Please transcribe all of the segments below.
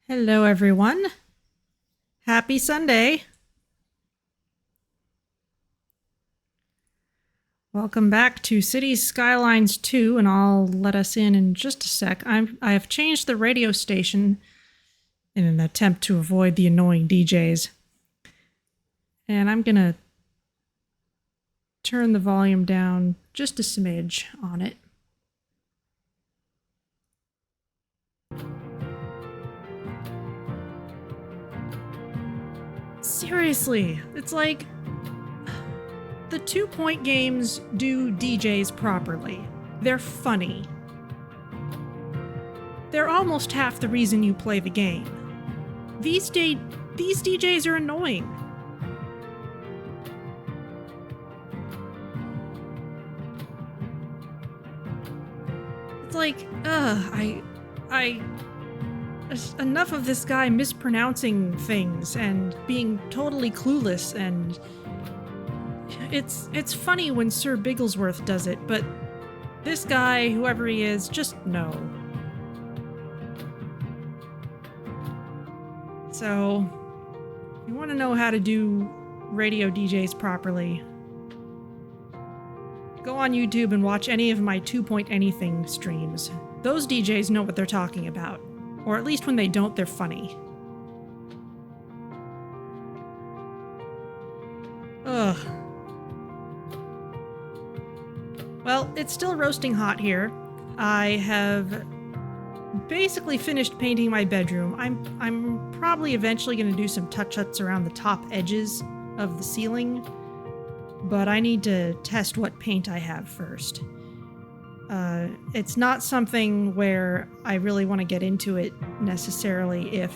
Hello, everyone. Happy Sunday. Welcome back to Cities Skylines 2, and I'll let us in just a sec. I have changed the radio station in an attempt to avoid the annoying DJs. And I'm going to turn the volume down just a smidge on it. Seriously, it's like the 2 Point games do DJs properly. They're funny. They're almost half the reason you play the game. These DJs are annoying. It's like, enough of this guy mispronouncing things and being totally clueless, and it's funny when Sir Bigglesworth does it, but this guy, whoever he is, just no. So, if you want to know how to do radio DJs properly, go on YouTube and watch any of my 2 Point anything streams. Those DJs know what they're talking about. Or at least when they don't, they're funny. Ugh. Well, it's still roasting hot here. I have basically finished painting my bedroom. I'm probably eventually going to do some touch-ups around the top edges of the ceiling, but I need to test what paint I have first. It's not something where I really want to get into it necessarily if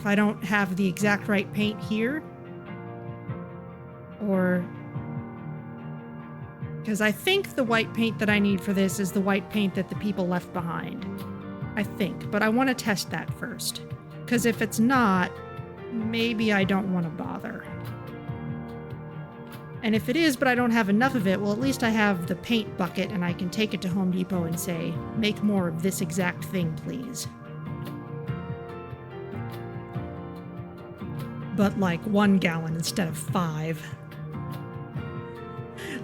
I don't have the exact right paint here, or because I think the white paint that I need for this is the white paint that the people left behind. I think, but I want to test that first, because if it's not, maybe I don't want to bother. And if it is, but I don't have enough of it, well, at least I have the paint bucket and I can take it to Home Depot and say, make more of this exact thing, please. But like 1 gallon instead of 5.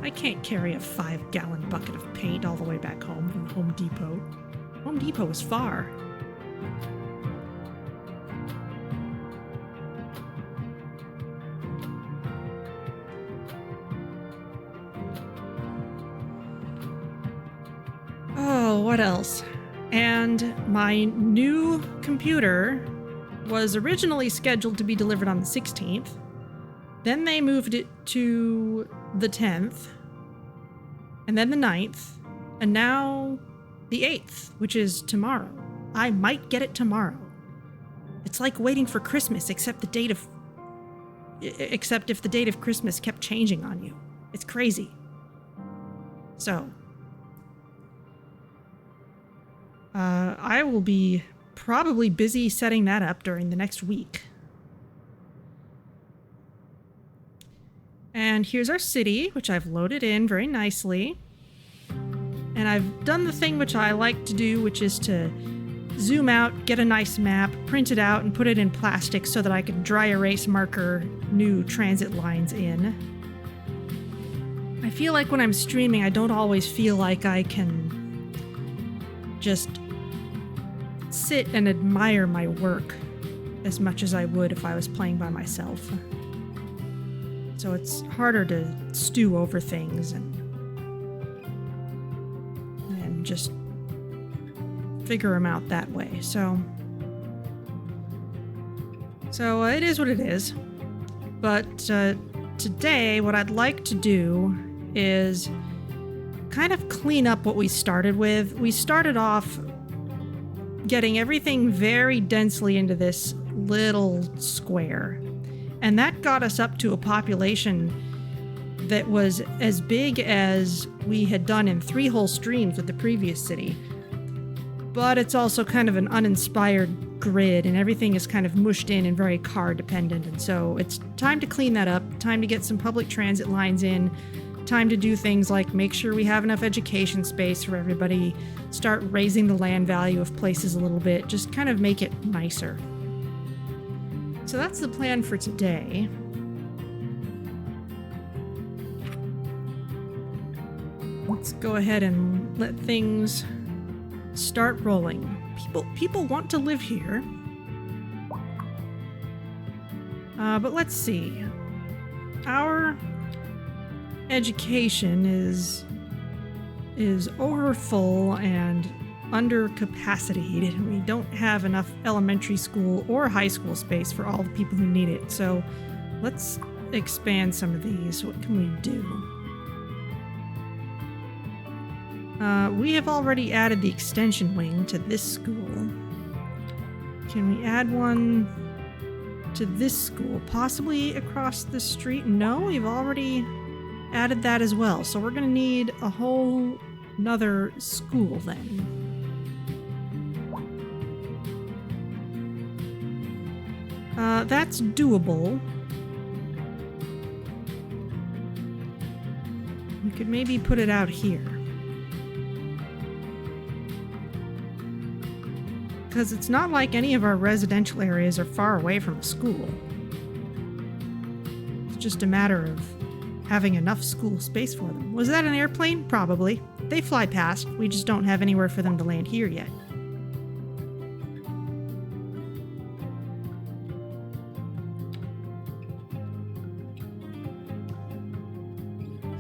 I can't carry a 5-gallon bucket of paint all the way back home from Home Depot. Home Depot is far. Oh, what else? And my new computer was originally scheduled to be delivered on the 16th. Then they moved it to the 10th. And then the 9th. And now the 8th, which is tomorrow. I might get it tomorrow. It's like waiting for Christmas, except if the date of Christmas kept changing on you. It's crazy. So, I will be probably busy setting that up during the next week. And here's our city, which I've loaded in very nicely. And I've done the thing which I like to do, which is to zoom out, get a nice map, print it out, and put it in plastic so that I can dry erase marker new transit lines in. I feel like when I'm streaming, I don't always feel like I can just sit and admire my work as much as I would if I was playing by myself. So it's harder to stew over things and just figure them out that way. So it is what it is. But today, what I'd like to do is kind of clean up what we started with. We started off getting everything very densely into this little square. And that got us up to a population that was as big as we had done in 3 whole streams with the previous city. But it's also kind of an uninspired grid, and everything is kind of mushed in and very car dependent. And so it's time to clean that up, time to get some public transit lines in, time to do things like make sure we have enough education space for everybody, start raising the land value of places a little bit, just kind of make it nicer. So that's the plan for today. Let's go ahead and let things start rolling. People want to live here. But let's see. Our education is over full and under capacity. We don't have enough elementary school or high school space for all the people who need it. So let's expand some of these. What can we do? We have already added the extension wing to this school. Can we add one to this school? Possibly across the street? No, we've already added that as well. So we're going to need a whole another school then. That's doable. We could maybe put it out here. Because it's not like any of our residential areas are far away from a school. It's just a matter of having enough school space for them. Was that an airplane? Probably. They fly past. We just don't have anywhere for them to land here yet.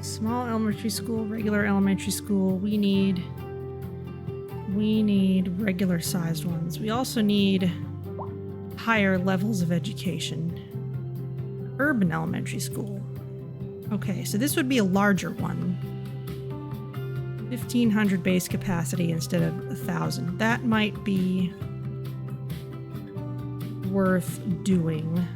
Small elementary school, regular elementary school. We need regular sized ones. We also need higher levels of education. Urban elementary school. Okay, so this would be a larger one. 1,500 base capacity instead of 1,000. That might be worth doing.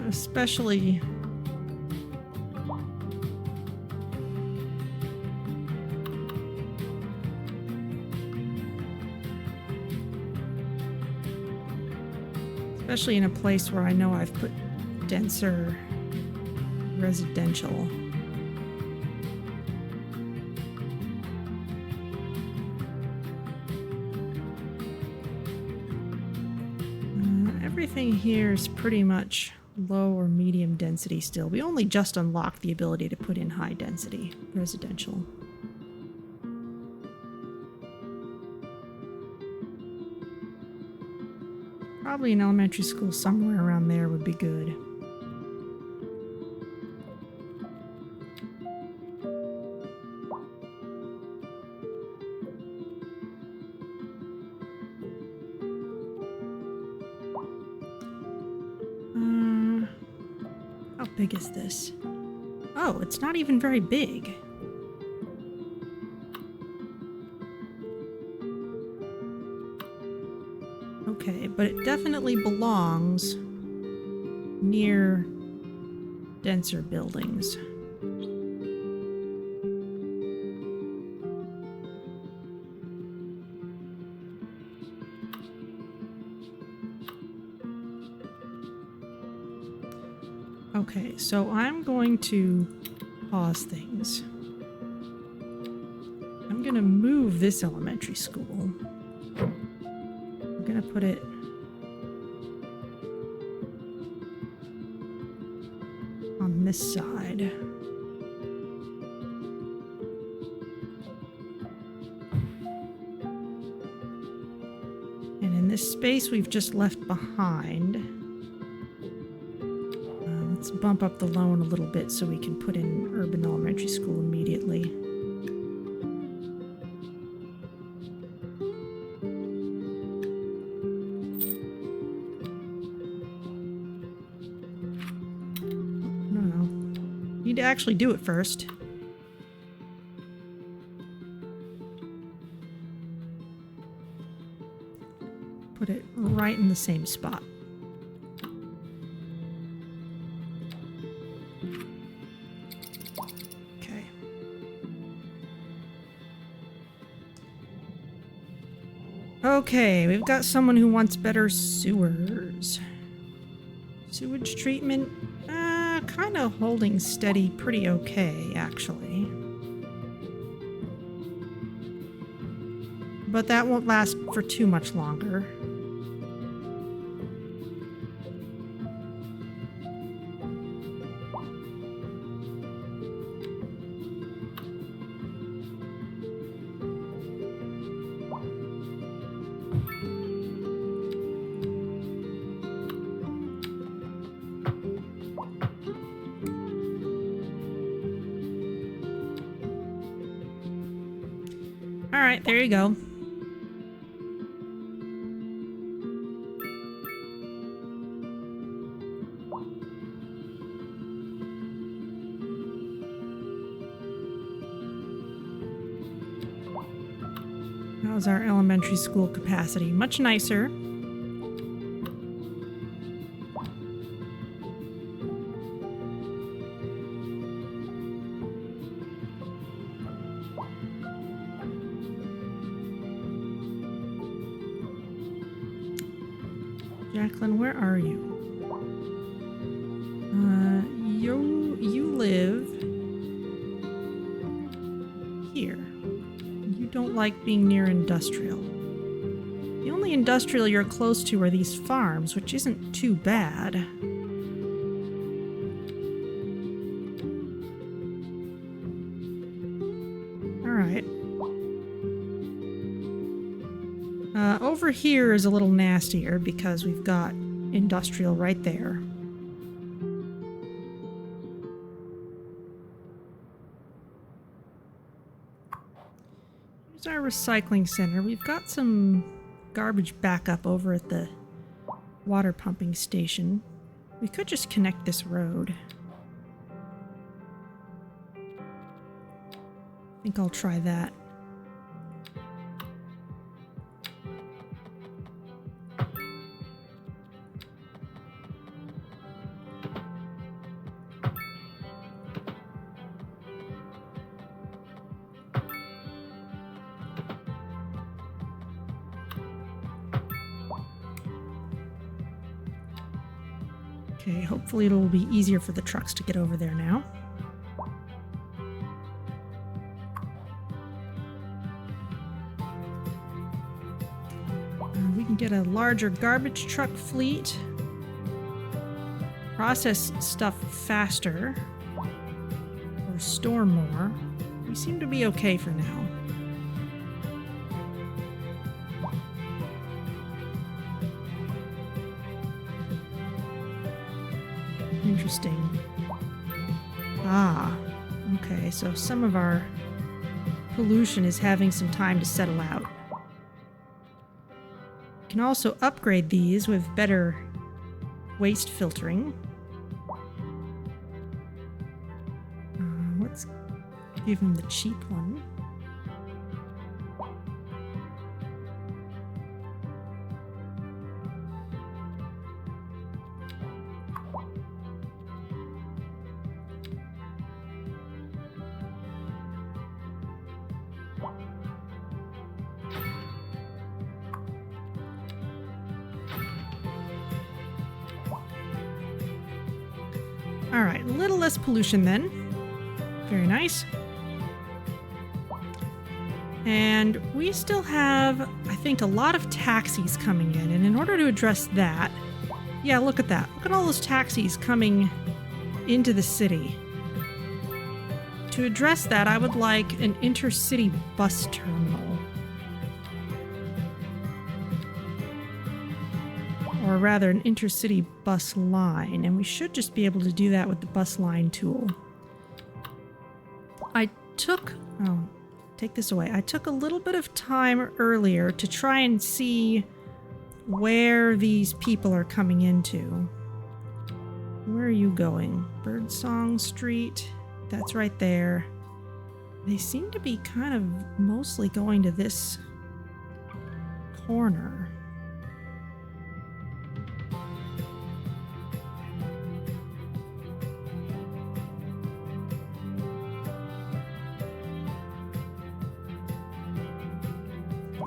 Especially in a place where I know I've put denser residential. Everything here is pretty much low or medium density still. We only just unlocked the ability to put in high density residential. Probably an elementary school somewhere around there would be good. How big is this? Oh, it's not even very big. Okay, but it definitely belongs near denser buildings. Okay, so I'm going to pause things. I'm going to move this elementary school. I'm going to put it on this side. And in this space we've just left behind, let's bump up the loan a little bit so we can put in urban elementary school immediately. No. Need to actually do it first. Put it right in the same spot. Okay, we've got someone who wants better sewers. Sewage treatment, kind of holding steady pretty okay, actually. But that won't last for too much longer. All right, there you go. How's our elementary school capacity? Much nicer. Jacqueline, where are you? You live here. You don't like being near industrial. The only industrial you're close to are these farms, which isn't too bad. Alright. Over here is a little nastier because we've got industrial right there. Here's our recycling center. We've got some garbage backup over at the water pumping station. We could just connect this road. I think I'll try that. Okay, hopefully it'll be easier for the trucks to get over there now. We can get a larger garbage truck fleet. Process stuff faster. Or store more. We seem to be okay for now. Interesting. Ah, okay, so some of our pollution is having some time to settle out. We can also upgrade these with better waste filtering. Let's give him the cheap one. Alright, a little less pollution then. Very nice. And we still have, I think, a lot of taxis coming in. And in order to address that, yeah, look at that. Look at all those taxis coming into the city. To address that, I would like an intercity bus terminal. Or rather, an intercity bus line. And we should just be able to do that with the bus line tool. Take this away. I took a little bit of time earlier to try and see where these people are coming into. Where are you going? Birdsong Street. That's right there. They seem to be kind of mostly going to this corner.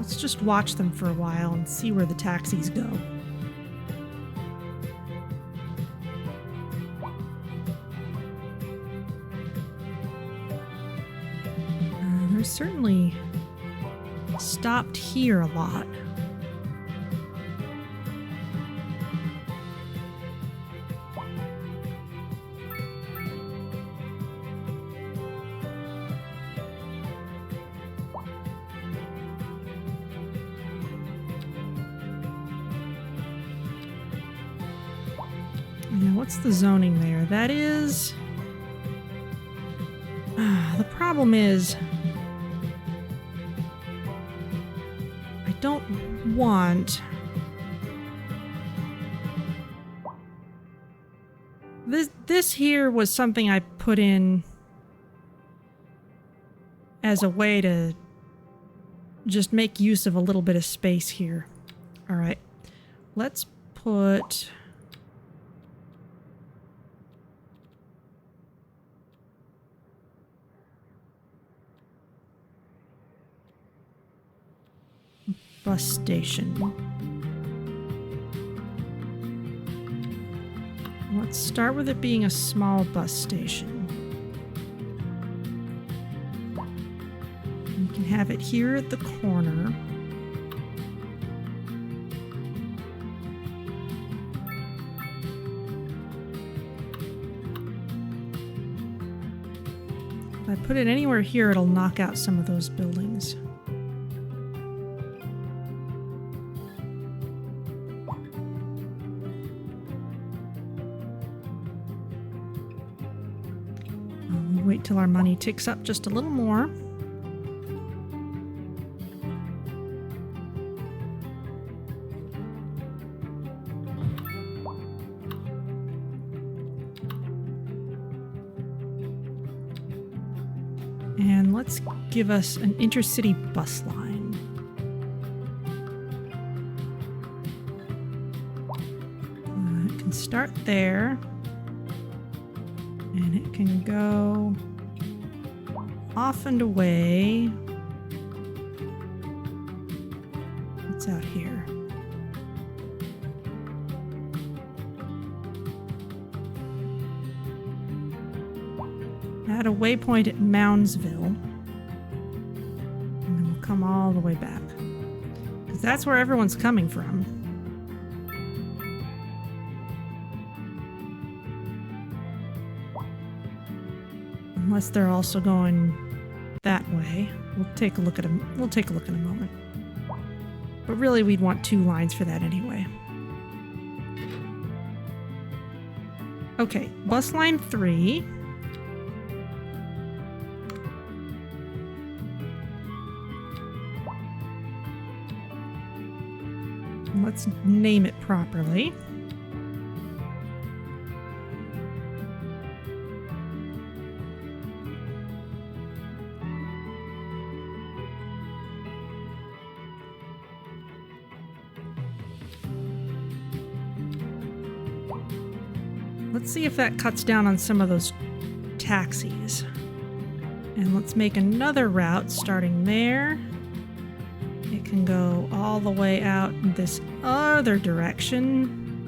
Let's just watch them for a while and see where the taxis go. They're certainly stopped here a lot. Now, what's the zoning there? That is... the problem is... I don't want... This here was something I put in as a way to just make use of a little bit of space here. All right, let's put... bus station. Let's start with it being a small bus station. We can have it here at the corner. If I put it anywhere here, it'll knock out some of those buildings. Wait till our money ticks up just a little more. And let's give us an intercity bus line. It can start there. And it can go off and away. What's out here? At a waypoint at Moundsville. And then we'll come all the way back. Because that's where everyone's coming from. Unless they're also going that way. We'll take a look at them. We'll take a look in a moment. But really, we'd want 2 lines for that anyway. Okay, bus line 3. Let's name it properly. Let's see if that cuts down on some of those taxis. And let's make another route starting there. It can go all the way out in this other direction.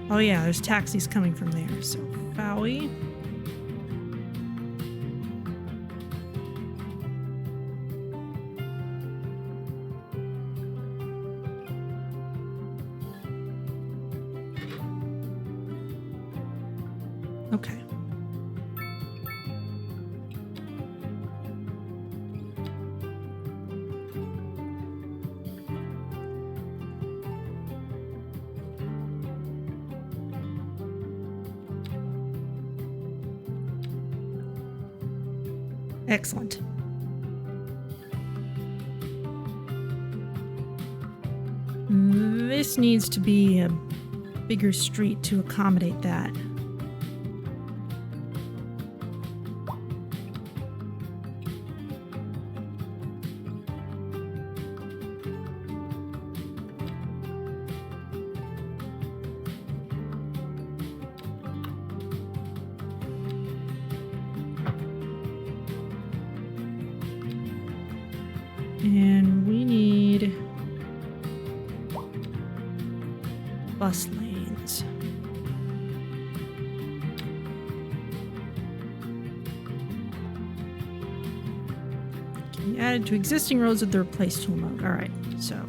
Oh yeah, there's taxis coming from there. So, Bowie. Okay. Excellent. This needs to be a bigger street to accommodate that. And Bus lanes. Can be added to existing roads with the replace tool mode. All right, so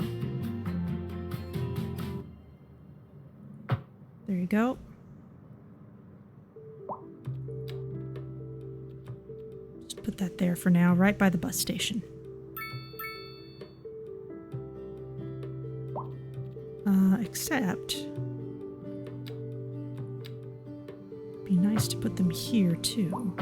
there you go. Just put that there for now, right by the bus station. Except it'd be nice to put them here too.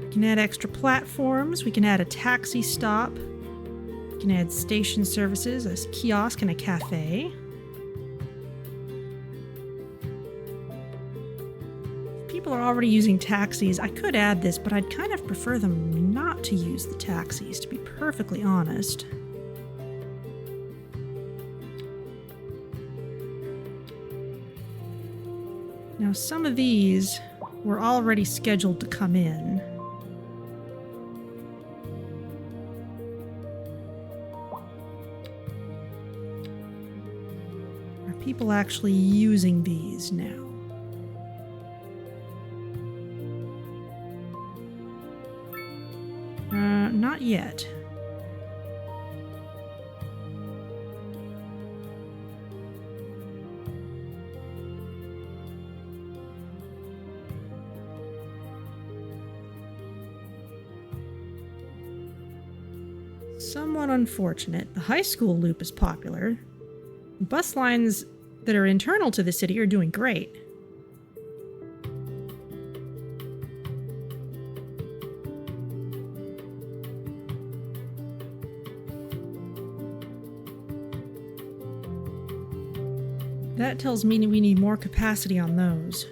We can add extra platforms. We can add a taxi stop. We can add station services, a kiosk, and a cafe. If people are already using taxis, I could add this, but I'd kind of prefer them not to use the taxis, to be perfectly honest. Now, some of these were already scheduled to come in. People actually using these now? Not yet. Somewhat unfortunate. The high school loop is popular. Bus lines that are internal to the city are doing great. That tells me we need more capacity on those.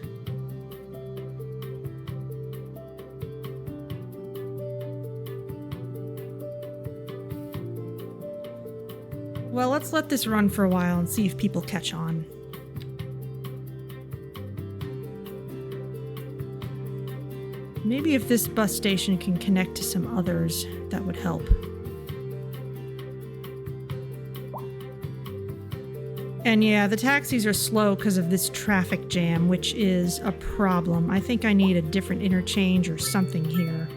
Well, let's let this run for a while and see if people catch on. Maybe if this bus station can connect to some others, that would help. And yeah, the taxis are slow because of this traffic jam, which is a problem. I think I need a different interchange or something here.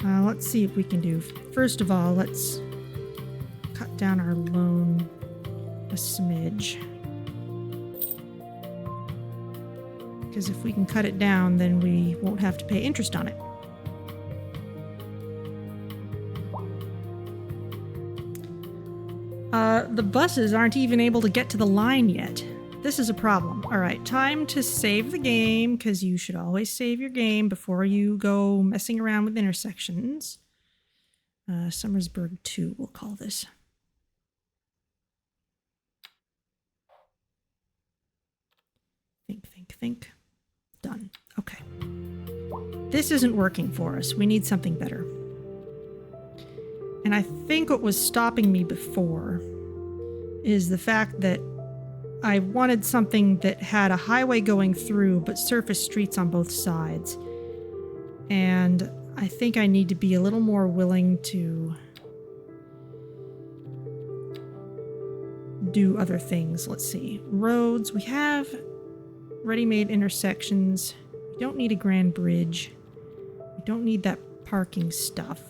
Let's see if we can do... First of all, let's cut down our loan a smidge. Because if we can cut it down, then we won't have to pay interest on it. The buses aren't even able to get to the line yet. This is a problem. All right, time to save the game, because you should always save your game before you go messing around with intersections. Summersburg 2, we'll call this. Think. Done. Okay. This isn't working for us. We need something better. And I think what was stopping me before is the fact that I wanted something that had a highway going through, but surface streets on both sides. And I think I need to be a little more willing to do other things. Let's see. Roads. We have ready-made intersections. We don't need a grand bridge. We don't need that parking stuff.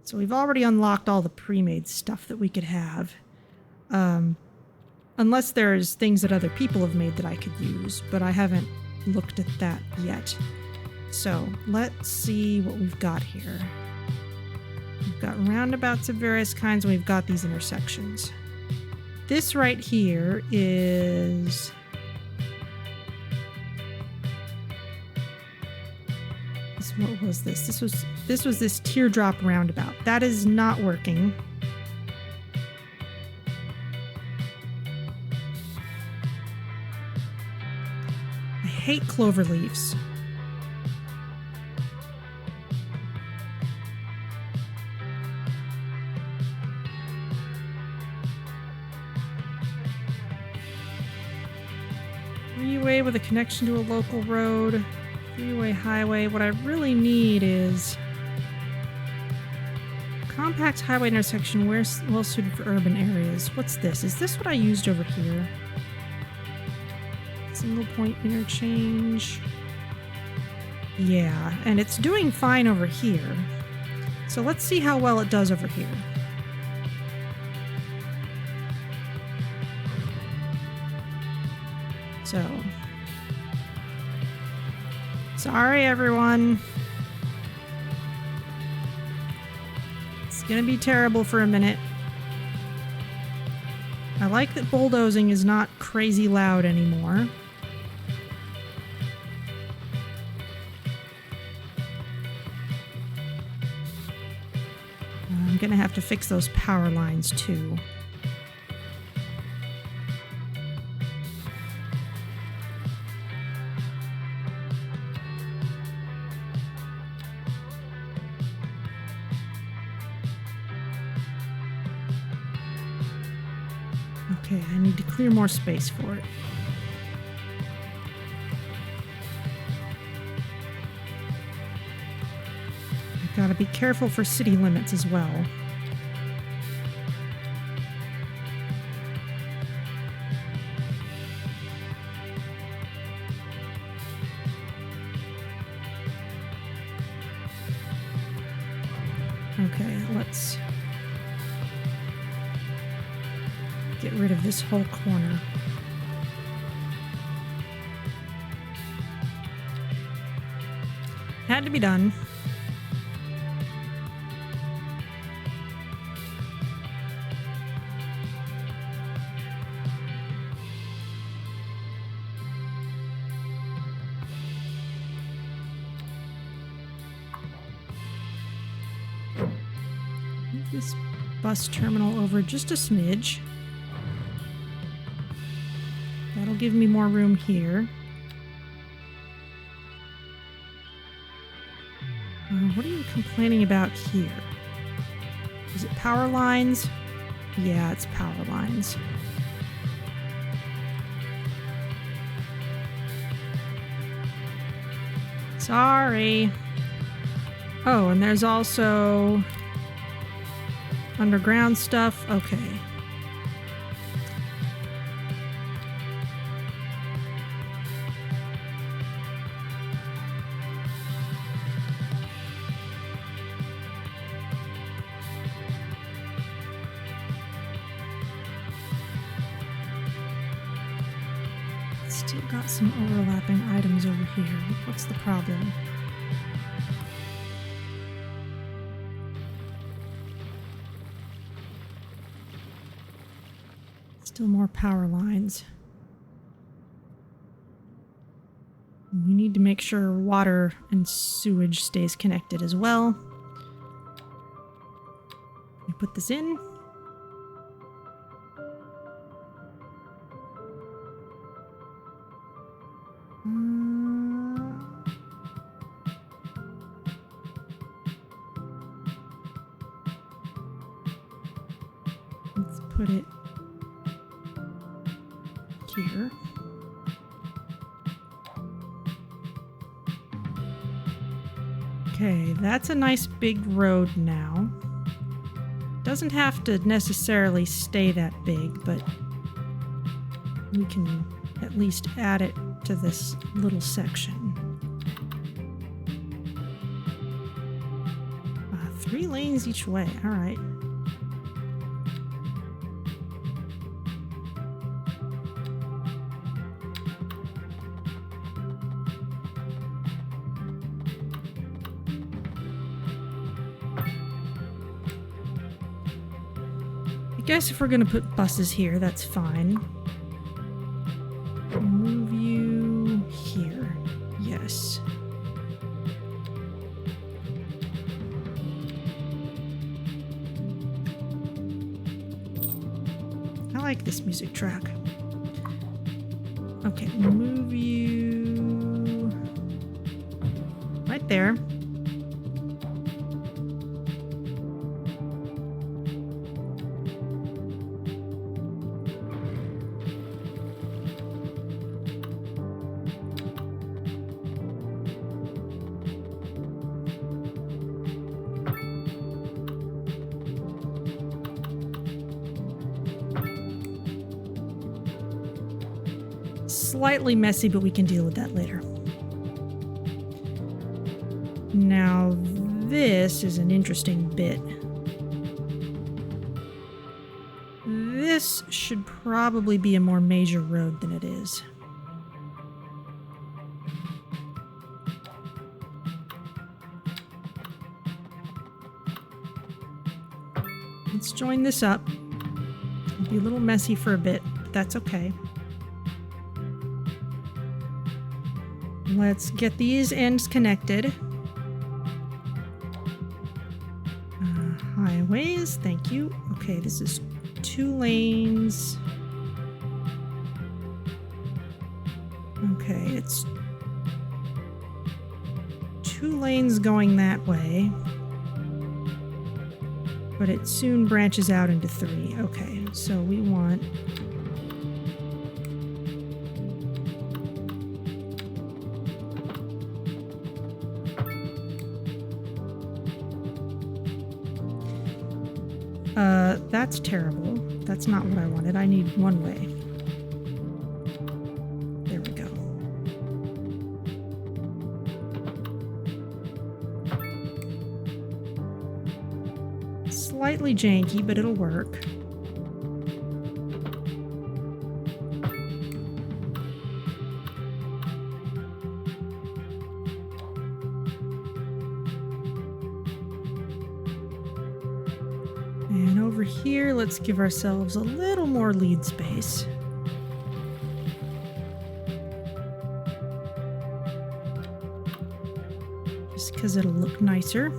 So we've already unlocked all the pre-made stuff that we could have. Unless there's things that other people have made that I could use, but I haven't looked at that yet. So let's see what we've got here. We've got roundabouts of various kinds, and we've got these intersections. This right here is... What was this? This was this teardrop roundabout. That is not working. I hate clover leaves. Freeway with a connection to a local road. Freeway, highway. What I really need is compact highway intersection where well suited for urban areas. What's this? Is this what I used over here? Single point interchange. Yeah, and it's doing fine over here. So let's see how well it does over here. So, sorry everyone. It's gonna be terrible for a minute. I like that bulldozing is not crazy loud anymore. I'm gonna have to fix those power lines too. Okay, I need to clear more space for it. I've got to be careful for city limits as well. Okay, let's get rid of this whole corner. Had to be done. Move this bus terminal over just a smidge. That'll give me more room here. What are you complaining about here? Is it power lines? Yeah, it's power lines. Sorry. Oh, and there's also underground stuff. Okay. Still got some overlapping items over here. What's the problem? Still more power lines. We need to make sure water and sewage stays connected as well. We put this in. Let's put it here. Okay, that's a nice big road now. Doesn't have to necessarily stay that big, but we can at least add it to this little section. 3 lanes each way, all right. I guess if we're gonna put buses here, that's fine. Move you here. Yes. I like this music track. Okay, move you right there. slightly messy, but we can deal with that later. Now, this is an interesting bit. This should probably be a more major road than it is. Let's join this up. It'll be a little messy for a bit, but that's okay. Let's get these ends connected. Highways, thank you. Okay, this is 2 lanes. Okay, it's 2 lanes going that way. But it soon branches out into 3. Okay, so we want... that's terrible. That's not what I wanted. I need 1 way. There we go. Slightly janky, but it'll work. And over here, let's give ourselves a little more lead space. Just because it'll look nicer.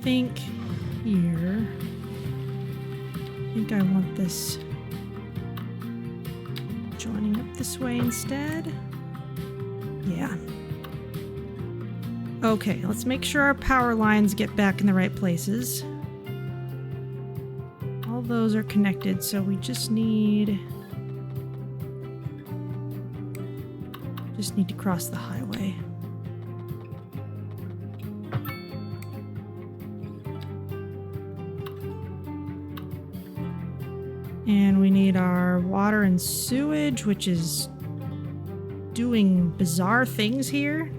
I think I want this joining up this way instead. Yeah. Okay, let's make sure our power lines get back in the right places. All those are connected, so we just need to cross the highway. And we need our water and sewage, which is doing bizarre things here.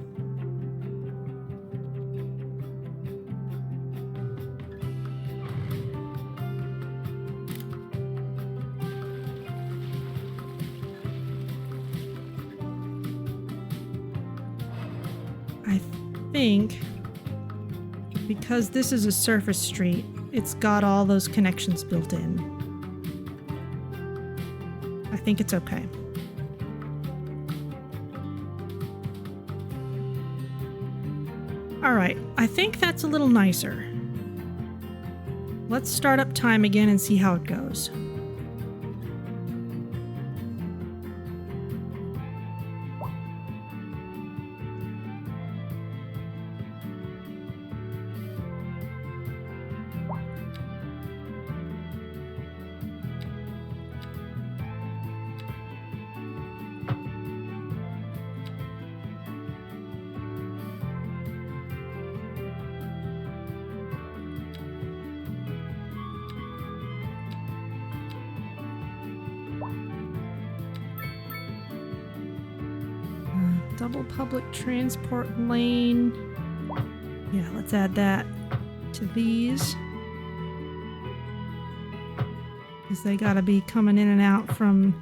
I think because this is a surface street, it's got all those connections built in. I think it's okay. All right, I think that's a little nicer. Let's start up time again and see how it goes. Double public transport lane. Yeah, let's add that to these. Because they gotta be coming in and out from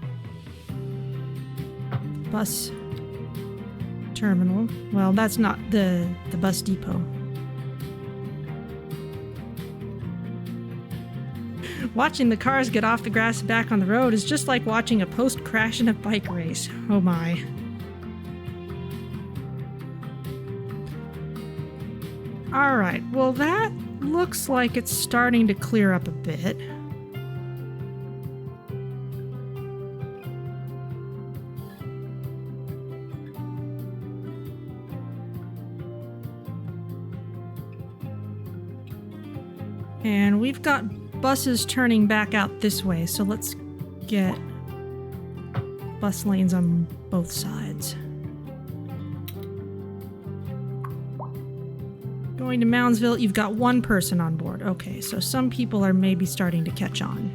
the bus terminal. Well, that's not the bus depot. Watching the cars get off the grass back on the road is just like watching a post crash in a bike race. Oh my. Alright, well that looks like it's starting to clear up a bit. And we've got buses turning back out this way, so let's get bus lanes on both sides. Going to Moundsville, you've got one person on board. Okay, so some people are maybe starting to catch on.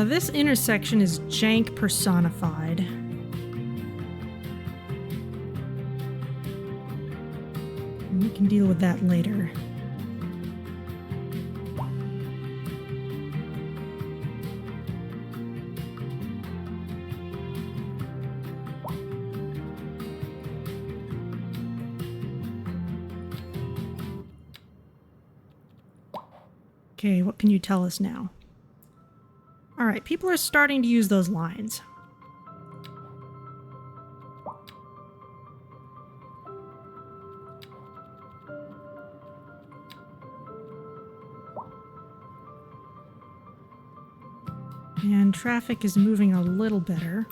This intersection is jank personified. We can deal with that later. Okay, what can you tell us now? All right, people are starting to use those lines. And traffic is moving a little better.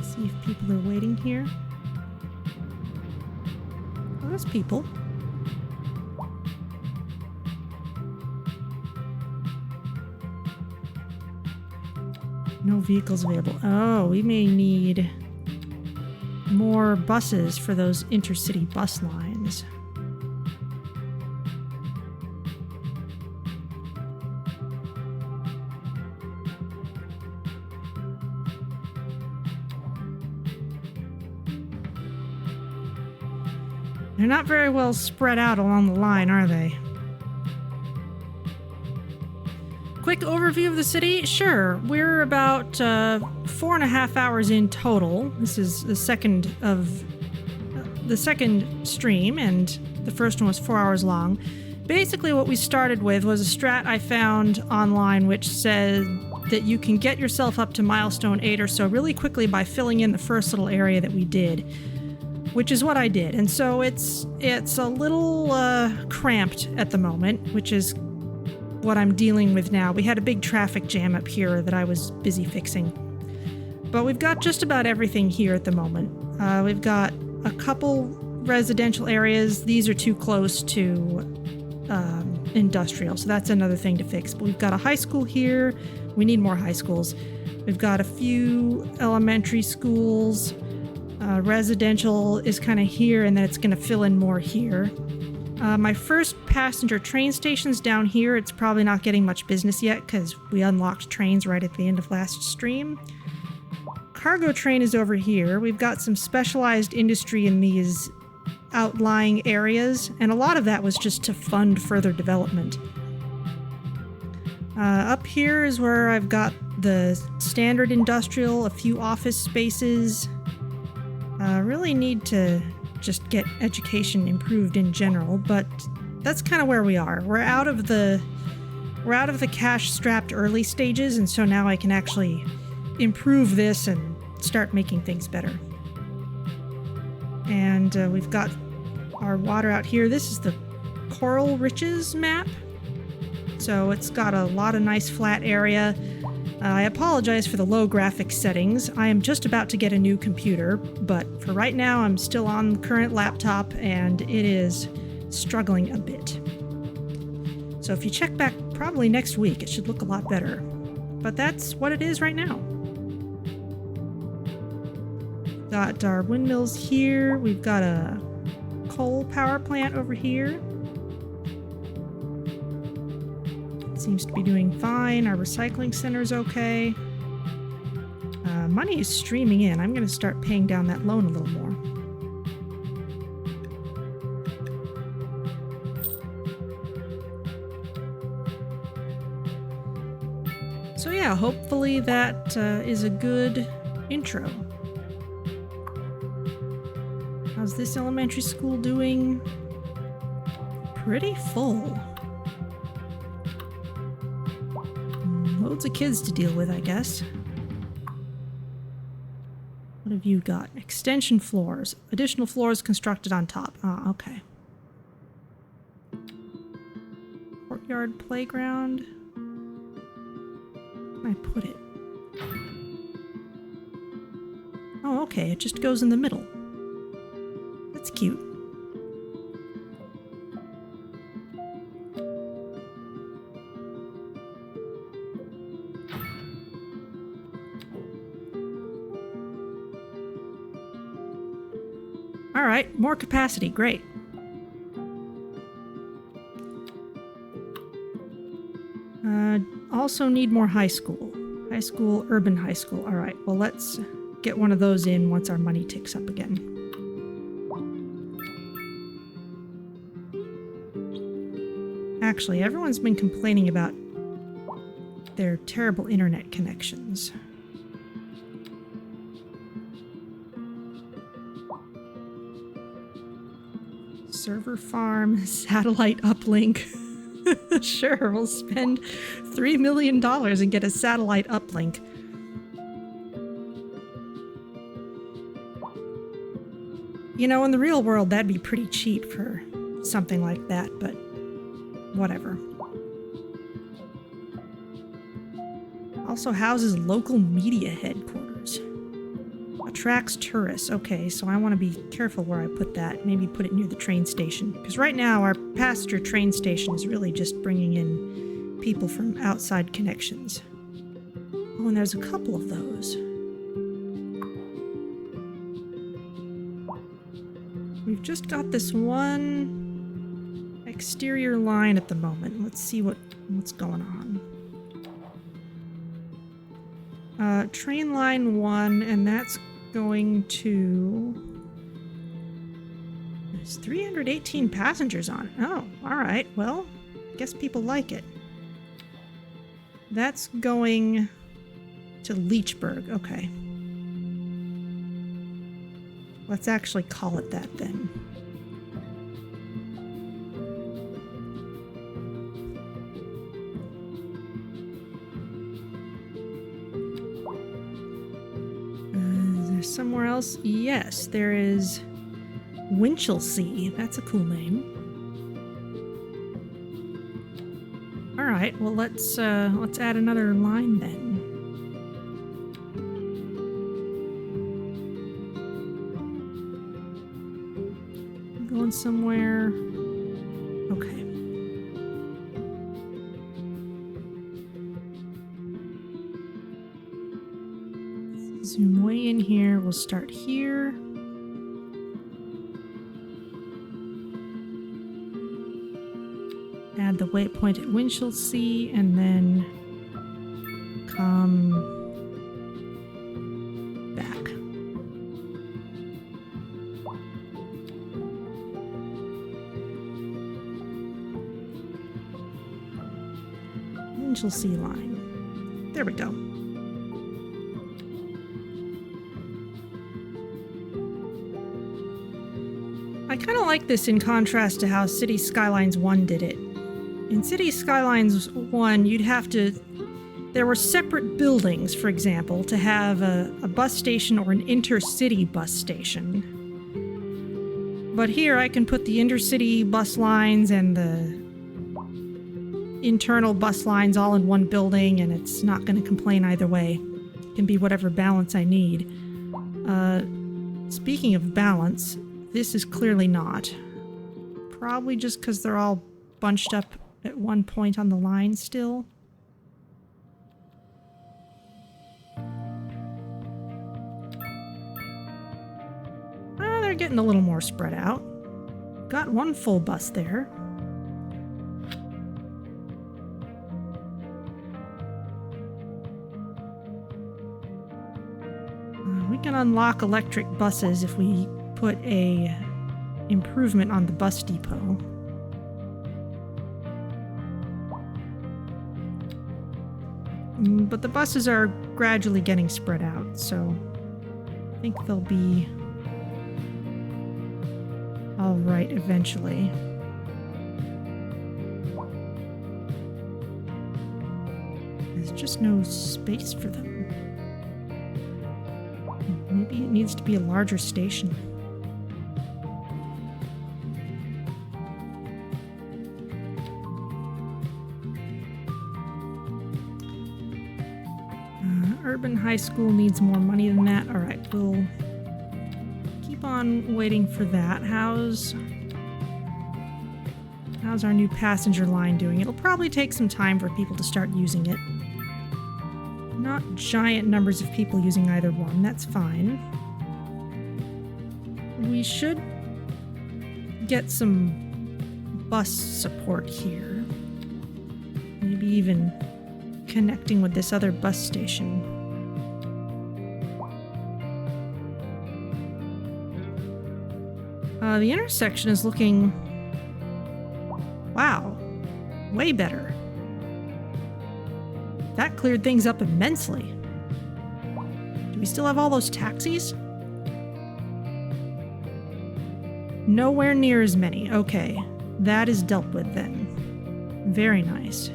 See if people are waiting here. Oh, there's people. No vehicles available. Oh, we may need more buses for those intercity bus lines. They're not very well spread out along the line, are they? Quick overview of the city? Sure. We're about 4.5 hours in total. This is the second stream, and the first one was 4 hours long. Basically what we started with was a strat I found online which said that you can get yourself up to Milestone 8 or so really quickly by filling in the first little area that we did, which is what I did. And so it's a little cramped at the moment, which is what I'm dealing with now. We had a big traffic jam up here that I was busy fixing. But we've got just about everything here at the moment. We've got a couple residential areas. These are too close to industrial, so that's another thing to fix. But we've got a high school here. We need more high schools. We've got a few elementary schools. Residential is kind of here, and then it's going to fill in more here. My first passenger train station's down here. It's probably not getting much business yet because we unlocked trains right at the end of last stream. Cargo train is over here. We've got some specialized industry in these outlying areas, and a lot of that was just to fund further development. Up here is where I've got the standard industrial, a few office spaces. Really need to just get education improved in general, but that's kind of where we are. We're out of the cash-strapped early stages, and so now I can actually improve this and start making things better. And we've got our water out here. This is the Coral Riches map, so it's got a lot of nice flat area. I apologize for the low graphics settings. I am just about to get a new computer, but for right now I'm still on the current laptop and it is struggling a bit. So if you check back probably next week, it should look a lot better. But that's what it is right now. Got our windmills here. We've got a coal power plant over here. Seems to be doing fine. Our recycling center's okay. Money is streaming in. I'm going to start paying down that loan a little more. So yeah, hopefully that is a good intro. How's this elementary school doing? Pretty full. Loads of kids to deal with, I guess. What have you got? Extension floors. Additional floors constructed on top. Ah, okay. Courtyard playground. Where can I put it? Oh, okay. It just goes in the middle. That's cute. All right, more capacity. Great. Also need more high school. High school, urban high school. All right, well, let's get one of those in once our money ticks up again. Actually, everyone's been complaining about their terrible internet connections. Server farm, satellite uplink. Sure, we'll spend $3 million and get a satellite uplink. You know, in the real world, that'd be pretty cheap for something like that, but whatever. Also houses local media headquarters. Attracts tourists. Okay, so I want to be careful where I put that. Maybe put it near the train station. Because right now, our passenger train station is really just bringing in people from outside connections. Oh, and there's a couple of those. We've just got this one exterior line at the moment. Let's see what's going on. Train line 1, and that's going to... There's 318 passengers on it. Oh, alright. Well, I guess people like it. That's going to Leechburg. Okay. Let's actually call it that then. Somewhere else? Yes, there is Winchelsea. That's a cool name. All right, well let's add another line then. Going somewhere. Okay. Zoom way in here. We'll start here. Add the waypoint at Winchelsea and then come back. Winchelsea line. There we go. I kind of like this in contrast to how City Skylines 1 did it. In City Skylines 1, you'd have to... There were separate buildings, for example, to have a bus station or an intercity bus station. But here I can put the intercity bus lines and the internal bus lines all in one building, and it's not going to complain either way. It can be whatever balance I need. Speaking of balance... This is clearly not. Probably just because they're all bunched up at one point on the line still. They're getting a little more spread out. Got one full bus there. We can unlock electric buses if we put a improvement on the bus depot. But the buses are gradually getting spread out, so I think they'll be all right eventually. There's just no space for them. Maybe it needs to be a larger station. Urban High School needs more money than that. All right, we'll keep on waiting for that. How's our new passenger line doing? It'll probably take some time for people to start using it. Not giant numbers of people using either one. That's fine. We should get some bus support here. Maybe even connecting with this other bus station. The intersection is looking... wow. Way better. That cleared things up immensely. Do we still have all those taxis? Nowhere near as many. Okay. That is dealt with then. Very nice.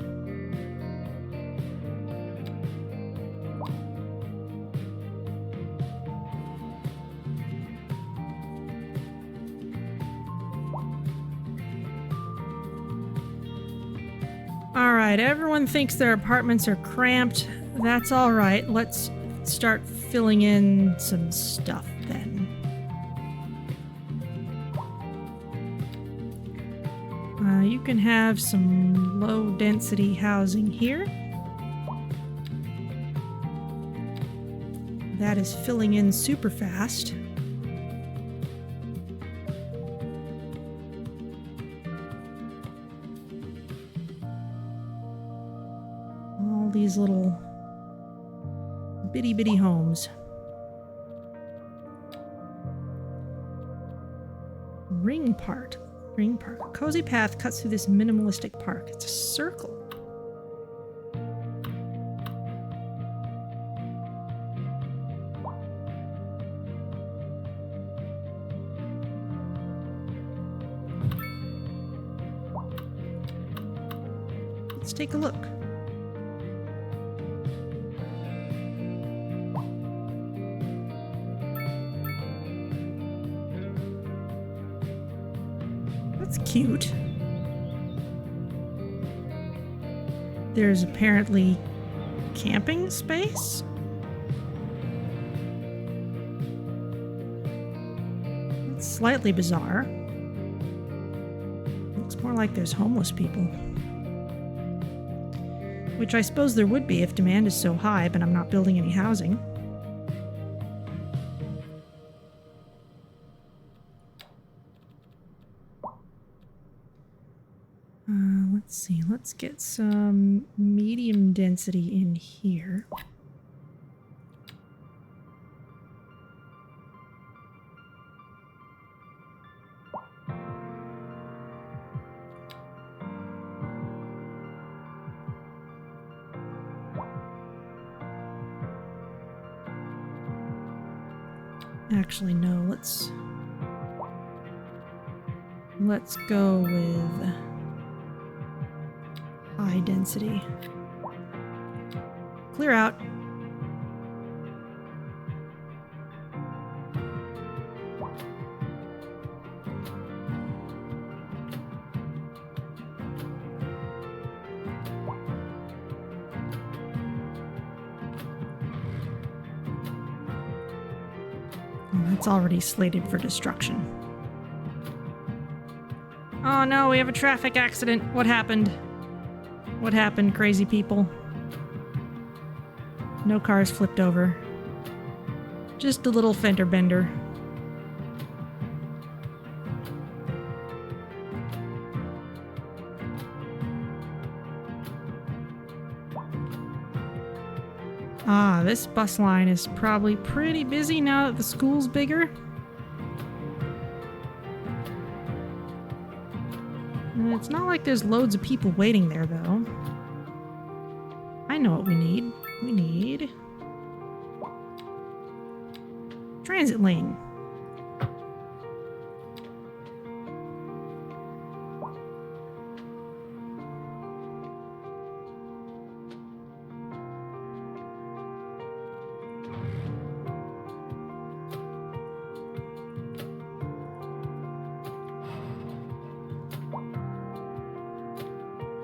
Alright, everyone thinks their apartments are cramped. That's alright. Let's start filling in some stuff then. You can have some low-density housing here. That is filling in super fast. All these little bitty homes. Ring Park. Cozy path cuts through this minimalistic park. It's a circle. Let's take a look. That's cute. There's apparently camping space. It's slightly bizarre. Looks more like there's homeless people. Which I suppose there would be if demand is so high, but I'm not building any housing. Let's see, let's get some medium density in here. Actually, no, let's go with high density. Clear out. It's already slated for destruction. Oh no, we have a traffic accident. What happened? What happened, crazy people? No cars flipped over. Just a little fender bender. Ah, this bus line is probably pretty busy now that the school's bigger. And it's not like there's loads of people waiting there, though. I know what we need. We need transit lane.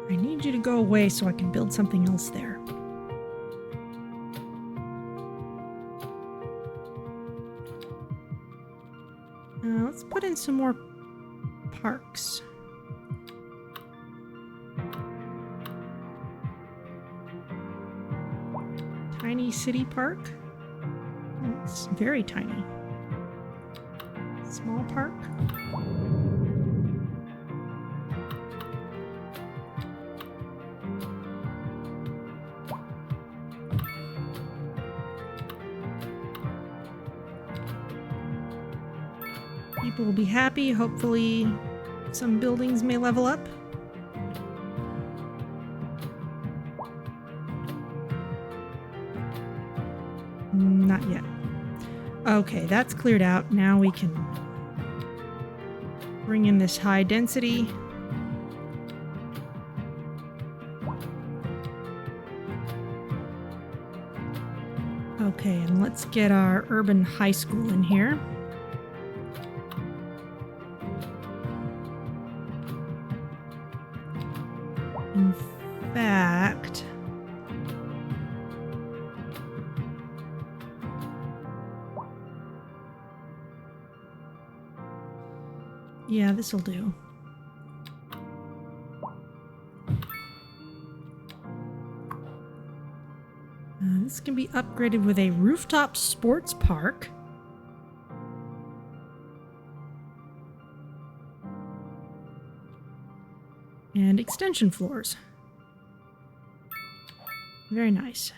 I need you to go away so I can build something else there. Let's put in some more parks. Tiny city park. Oh, it's very tiny. Small park. People will be happy. Hopefully, some buildings may level up. Not yet. Okay, that's cleared out. Now we can bring in this high density. Okay, and let's get our urban high school in here. In fact, yeah, this'll do. This can be upgraded with a rooftop sports park. And extension floors. Very nice.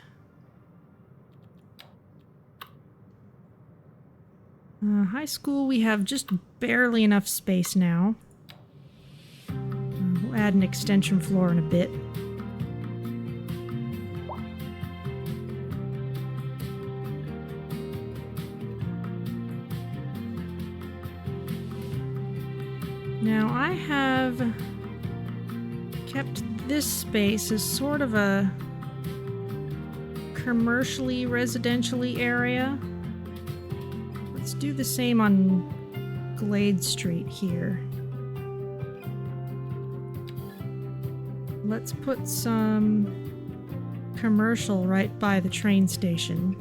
High school, we have just barely enough space now. We'll add an extension floor in a bit. Now I have kept this space as sort of a commercially, residentially area. Let's do the same on Glade Street here. Let's put some commercial right by the train station.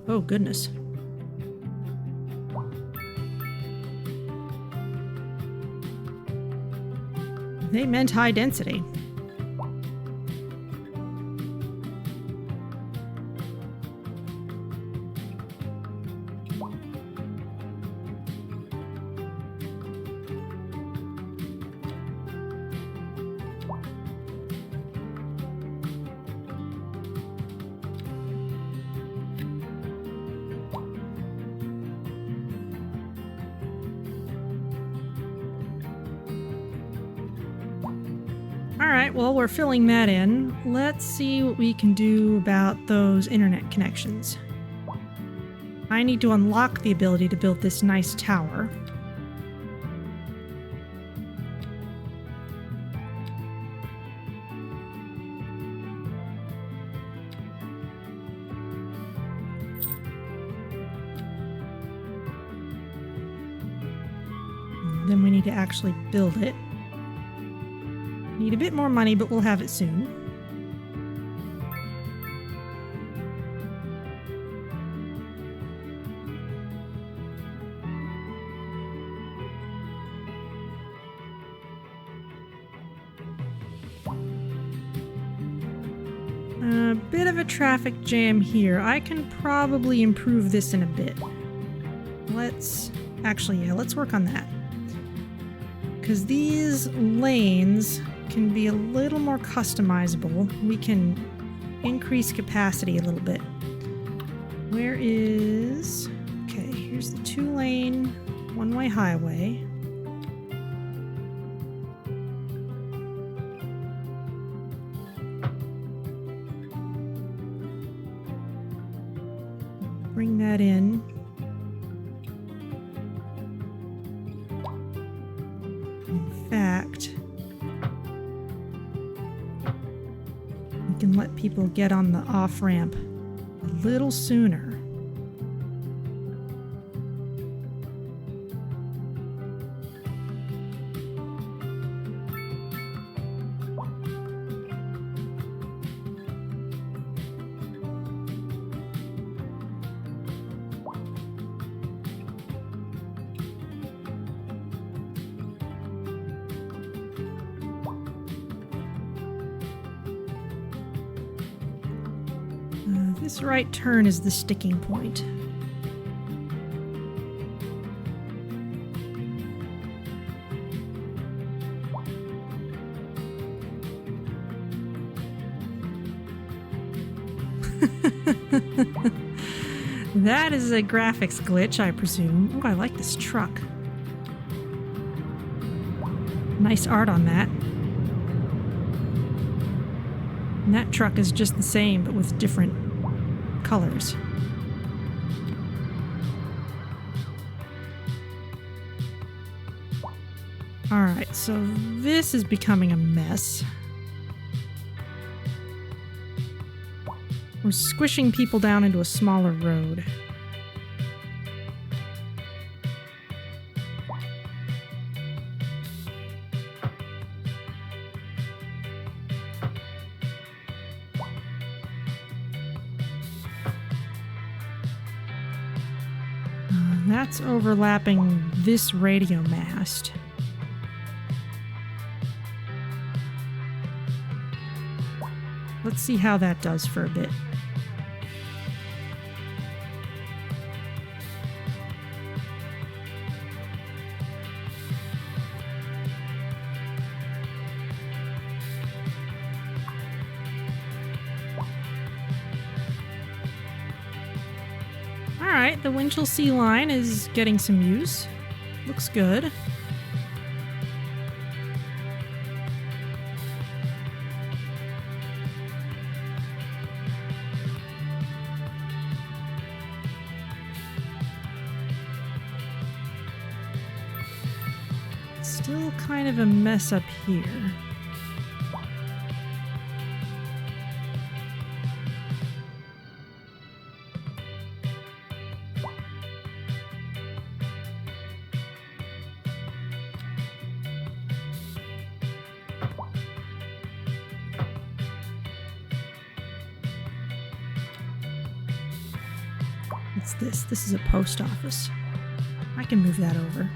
Oh, goodness. They meant high density. Alright, well, we're filling that in. Let's see what we can do about those internet connections. I need to unlock the ability to build this nice tower. Then we need to actually build it. Need a bit more money, but we'll have it soon. A bit of a traffic jam here. I can probably improve this in a bit. Let's work on that. Because these lanes can be a little more customizable. We can increase capacity a little bit. Where is... Okay, here's the 2-lane, one-way highway. Bring that in. In fact, We can let people get on the off-ramp a little sooner. This right turn is the sticking point. That is a graphics glitch, I presume. Oh, I like this truck. Nice art on that. And that truck is just the same, but with different colors. Alright, so this is becoming a mess. We're squishing people down into a smaller road. That's overlapping this radio mast. Let's see how that does for a bit. Alright, the Winchelsea line is getting some use. Looks good. Still kind of a mess up here. What's this? This is a post office. I can move that over.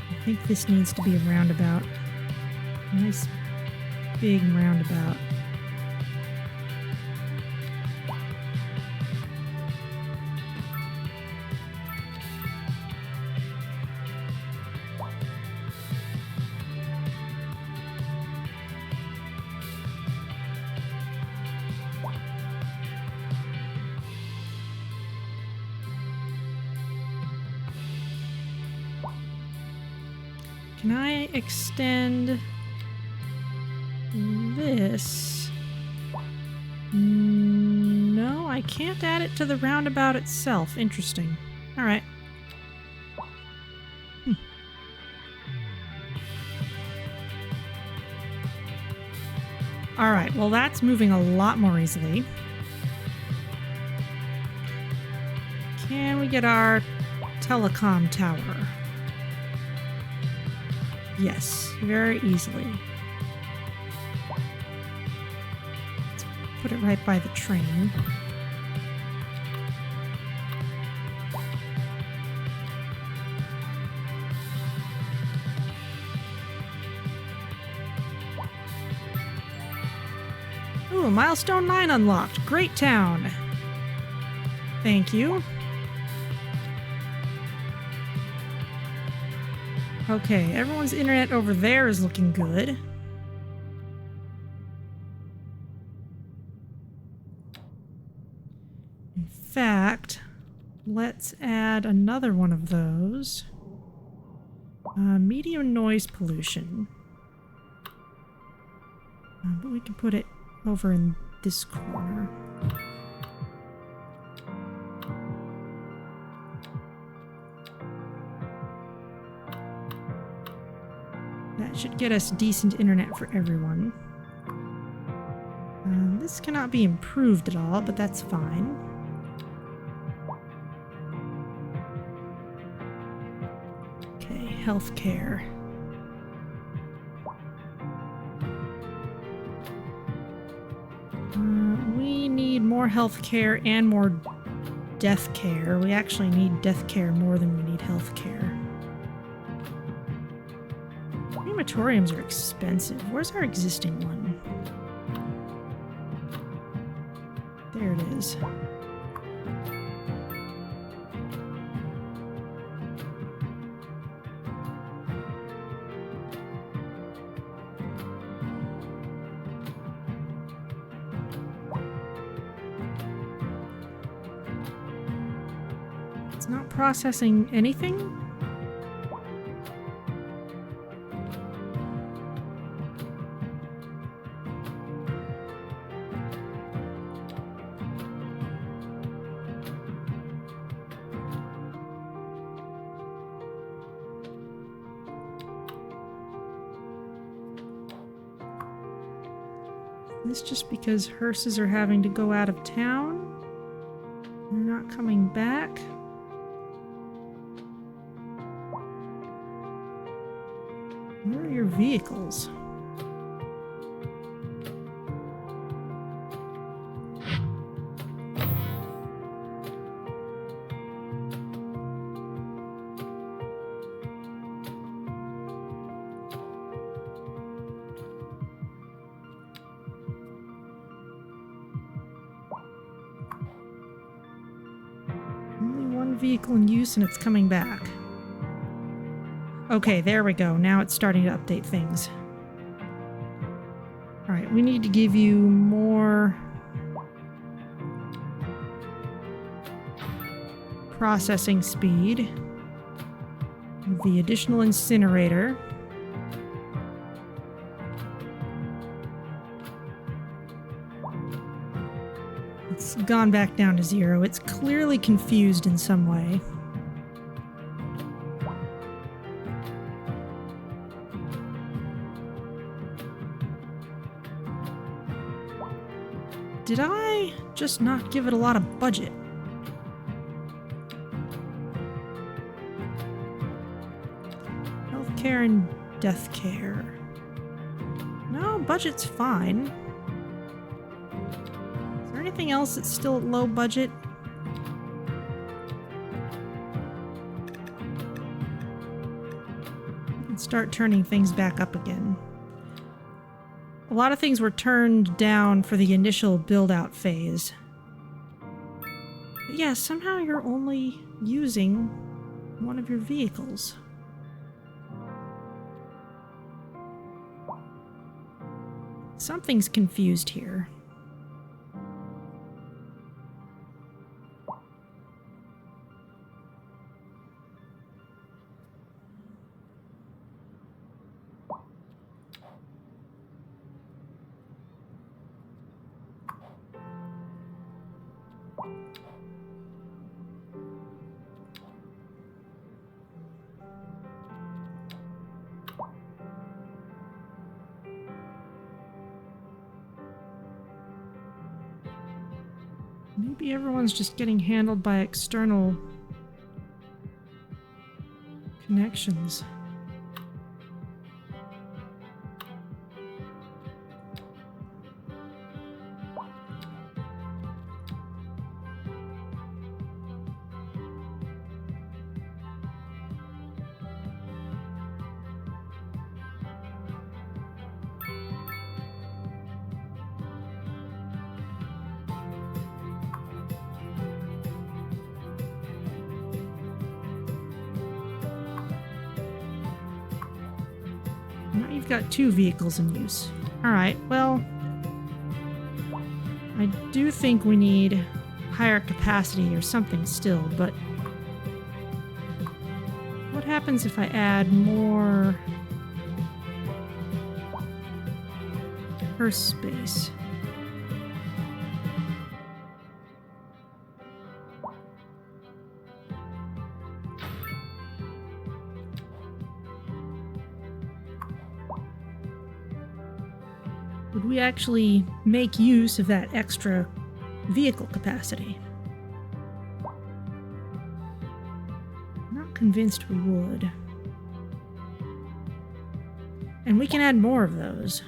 I think this needs to be a roundabout. Nice big roundabout. Can I extend this? No, I can't add it to the roundabout itself. Interesting. All right. All right, well, that's moving a lot more easily. Can we get our telecom tower? Yes, very easily. Let's put it right by the train. Ooh, Milestone 9 unlocked. Great town. Thank you. Okay, everyone's internet over there is looking good. let's add another one of those. Medium noise pollution. But we can put it over in this corner. That should get us decent internet for everyone. This cannot be improved at all, but that's fine. Okay, healthcare. We need more healthcare and more death care. We actually need death care more than we need healthcare. Crematoriums are expensive. Where's our existing one? There it is. It's not processing anything? This just because hearses are having to go out of town? They're not coming back? Where are your vehicles? Vehicle in use and it's coming back. Okay, there we go. Now it's starting to update things. Alright, we need to give you more processing speed. The additional incinerator. It's gone back down to 0. It's clearly confused in some way. Did I just not give it a lot of budget? Healthcare and death care. No, budget's fine. Anything else that's still at low budget? And start turning things back up again. A lot of things were turned down for the initial build-out phase. But yeah, somehow you're only using one of your vehicles. Something's confused here. Maybe everyone's just getting handled by external connections. Now you've got 2 vehicles in use. Alright, well, I do think we need higher capacity or something still, but what happens if I add more purse space? Would we actually make use of that extra vehicle capacity? Not convinced we would. And we can add more of those.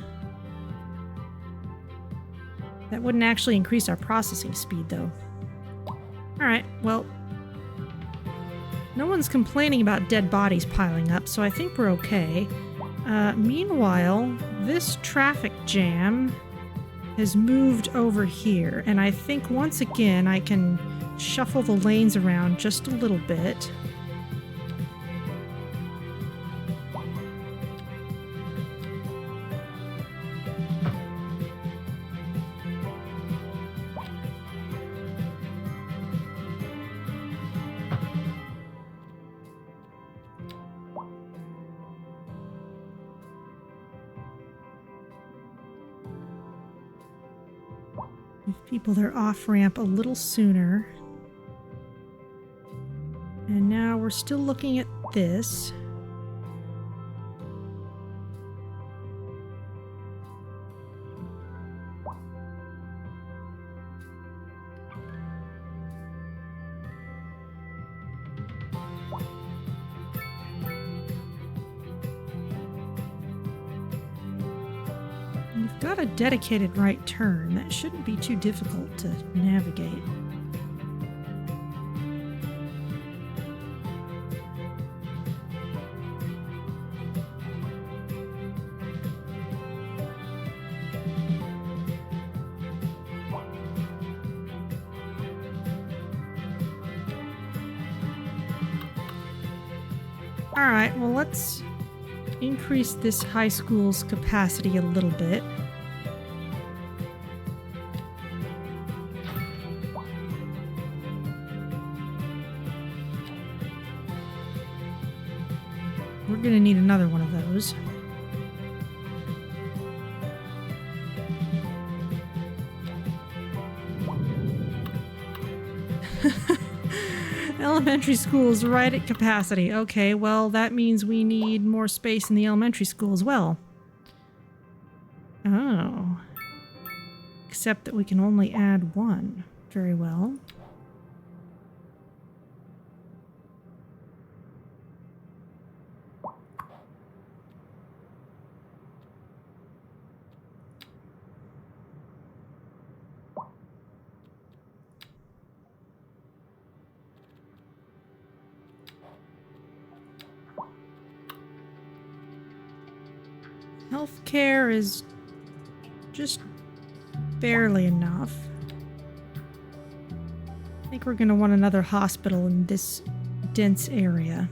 That wouldn't actually increase our processing speed, though. Alright, well, no one's complaining about dead bodies piling up, so I think we're okay. Meanwhile, this traffic jam has moved over here, and I think once again I can shuffle the lanes around just a little bit. Give people their off-ramp a little sooner. And now we're still looking at this. You've got a dedicated right turn. That shouldn't be too difficult to navigate. Alright, well, let's increase this high school's capacity a little bit. We're gonna need another one of those. Elementary school is right at capacity. Okay, well, that means we need more space in the elementary school as well. Oh. Except that we can only add one. Very well. Healthcare is just barely enough. I think we're going to want another hospital in this dense area.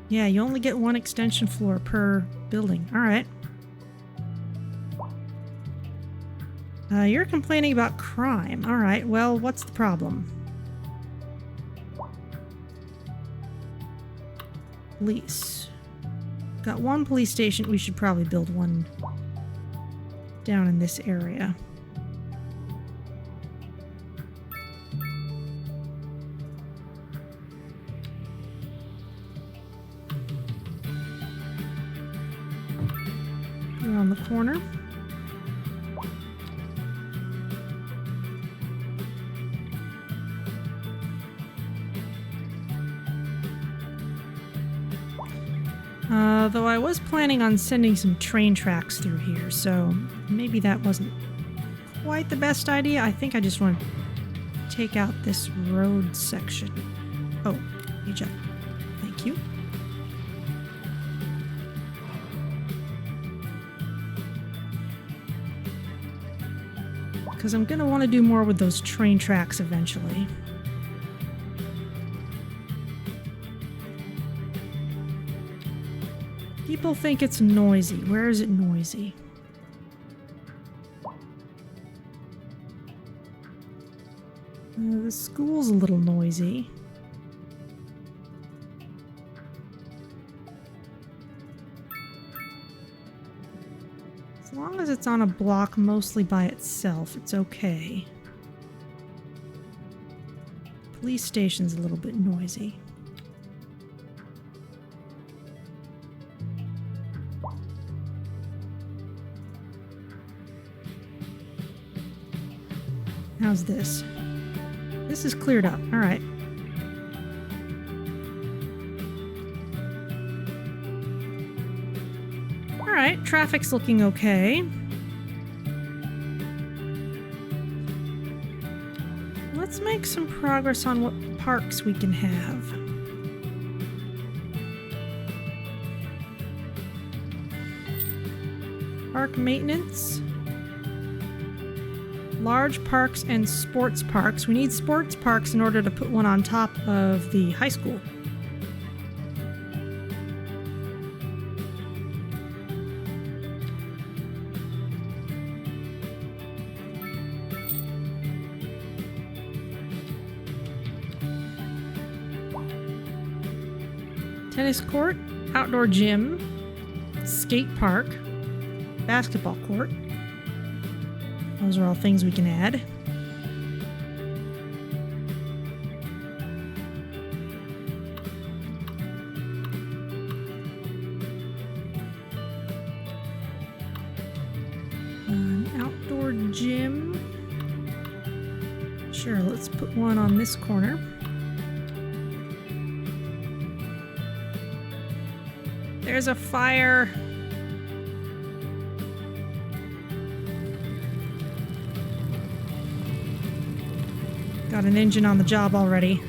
Yeah, you only get one extension floor per building. All right. You're complaining about crime. All right, well, what's the problem? Police. Got one police station. We should probably build one down in this area. Around the corner. Though I was planning on sending some train tracks through here, so maybe that wasn't quite the best idea. I think I just want to take out this road section. Oh, page up. Thank you. Because I'm going to want to do more with those train tracks eventually. people think it's noisy. Where is it noisy? The school's a little noisy. As long as it's on a block mostly by itself, it's okay. Police station's a little bit noisy. How's this? This is cleared up. All right. All right, traffic's looking okay. Let's make some progress on what parks we can have. Park maintenance. Large parks and sports parks. We need sports parks in order to put one on top of the high school. Tennis court, outdoor gym, skate park, basketball court. Those are all things we can add. An outdoor gym. Sure, let's put one on this corner. There's a fire. Got an engine on the job already.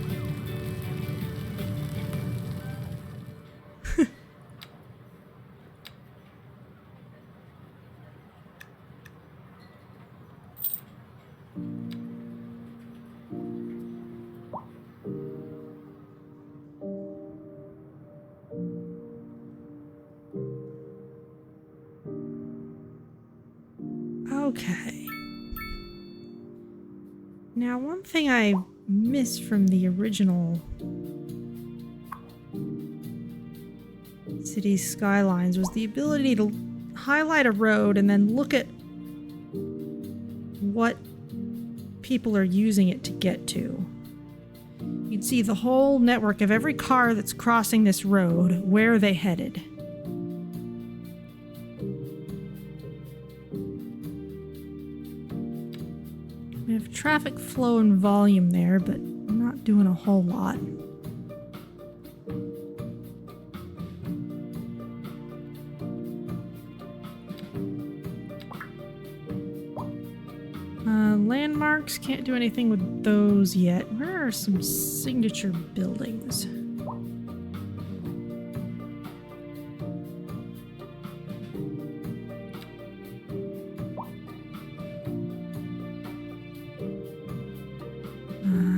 Okay. Now, one thing I missed from the original city skylines was the ability to highlight a road and then look at what people are using it to get to. You'd see the whole network of every car that's crossing this road, where are they headed. We have traffic flow and volume there, but I'm not doing a whole lot. Landmarks, can't do anything with those yet. Where are some signature buildings?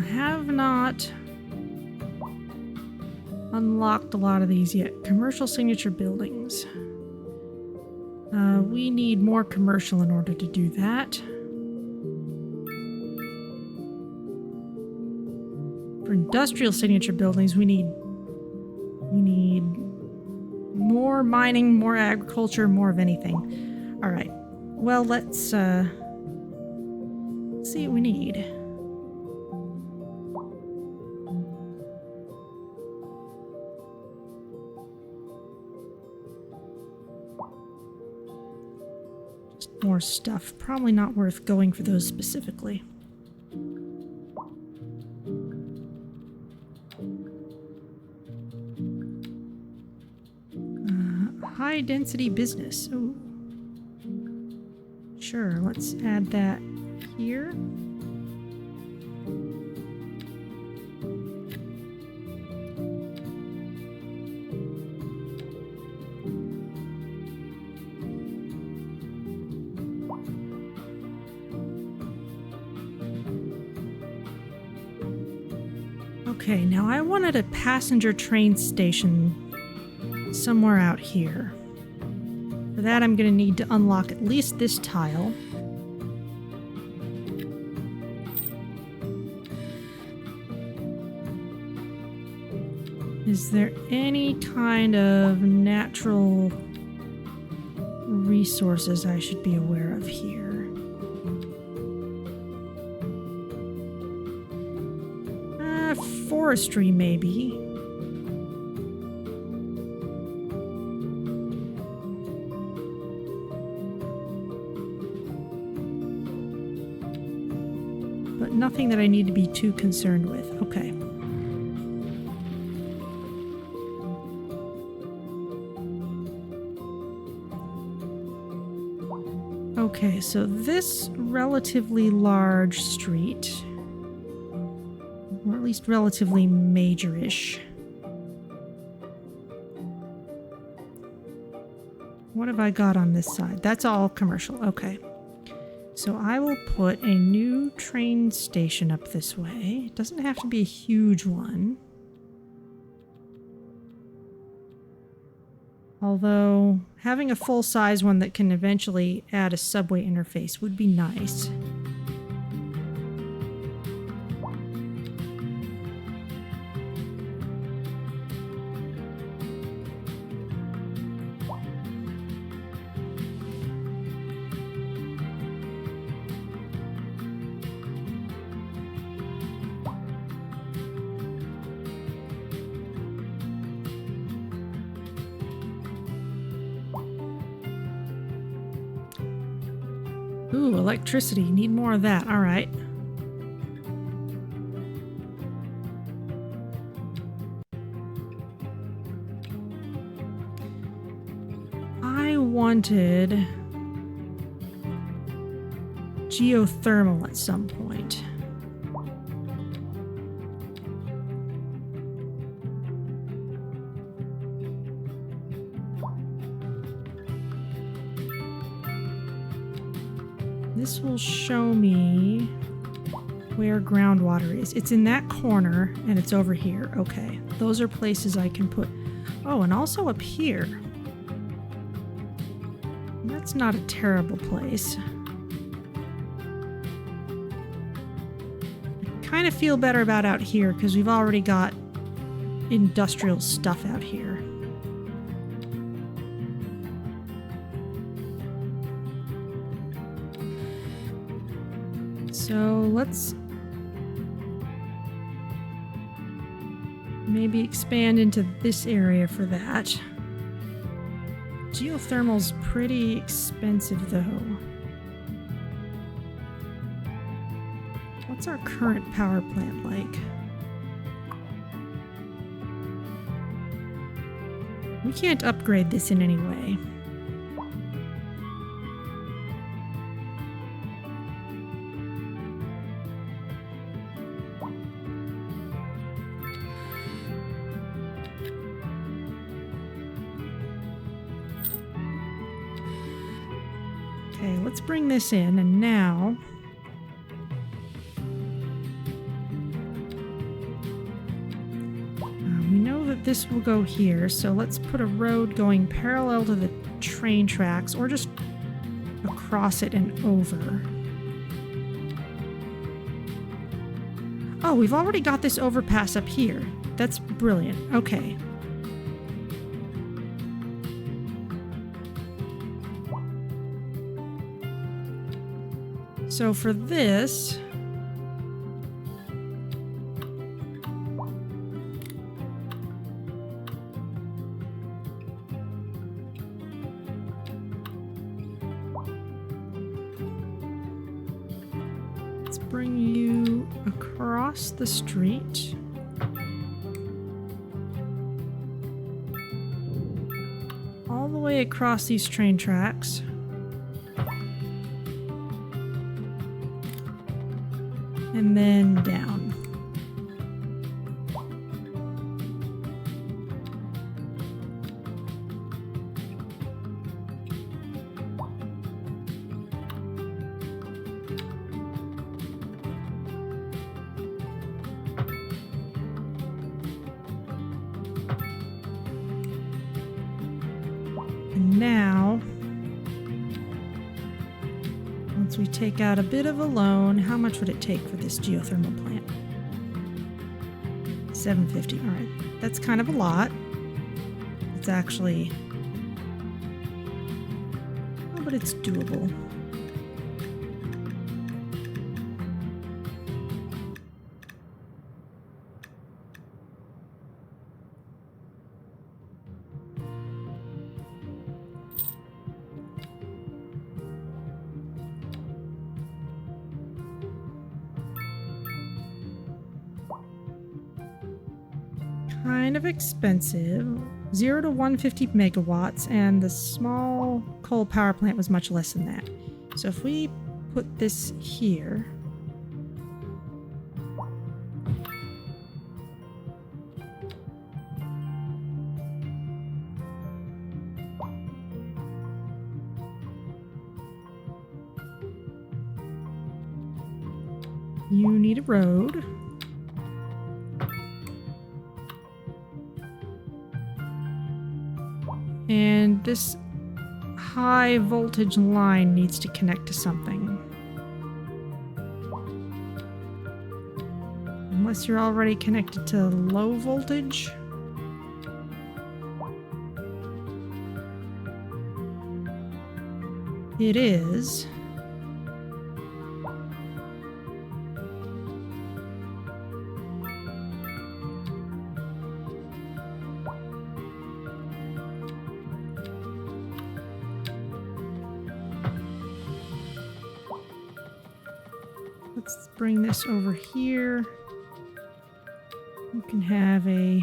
Have not unlocked a lot of these yet. Commercial signature buildings. We need more commercial in order to do that. For industrial signature buildings, we need more mining, more agriculture, more of anything. All right. Well, let's see what we need. Just more stuff. Probably not worth going for those specifically. High density business. Ooh. Sure, let's add that here. Okay, now I wanted a passenger train station somewhere out here. For that, I'm going to need to unlock at least this tile. Is there any kind of natural resources I should be aware of here? Forestry, maybe. But nothing that I need to be too concerned with. Okay. Okay, so this relatively large street, or at least relatively major-ish. What have I got on this side? That's all commercial. Okay. So I will put a new train station up this way. It doesn't have to be a huge one. Although, having a full-size one that can eventually add a subway interface would be nice. Ooh, electricity. Need more of that. All right. I wanted geothermal at some point. This will show me where groundwater is. It's in that corner, and it's over here. Okay, those are places I can put... Oh, and also up here. That's not a terrible place. I kind of feel better about out here, because we've already got industrial stuff out here. So let's maybe expand into this area for that. Geothermal's pretty expensive though. What's our current power plant like? We can't upgrade this in any way. Okay, let's bring this in, and now we know that this will go here, so let's put a road going parallel to the train tracks, or just across it and over. Oh, we've already got this overpass up here. That's brilliant. Okay. So for this, let's bring you across the street. All the way across these train tracks. And then down. And now So we take out a bit of a loan. How much would it take for this geothermal plant? $750. All right, that's kind of a lot. It's actually, oh, but it's doable. Kind of expensive. 0 to 150 megawatts, and the small coal power plant was much less than that. So if we put this here, you need a road. And this high voltage line needs to connect to something. Unless you're already connected to low voltage. It is. Let's bring this over here. You can have a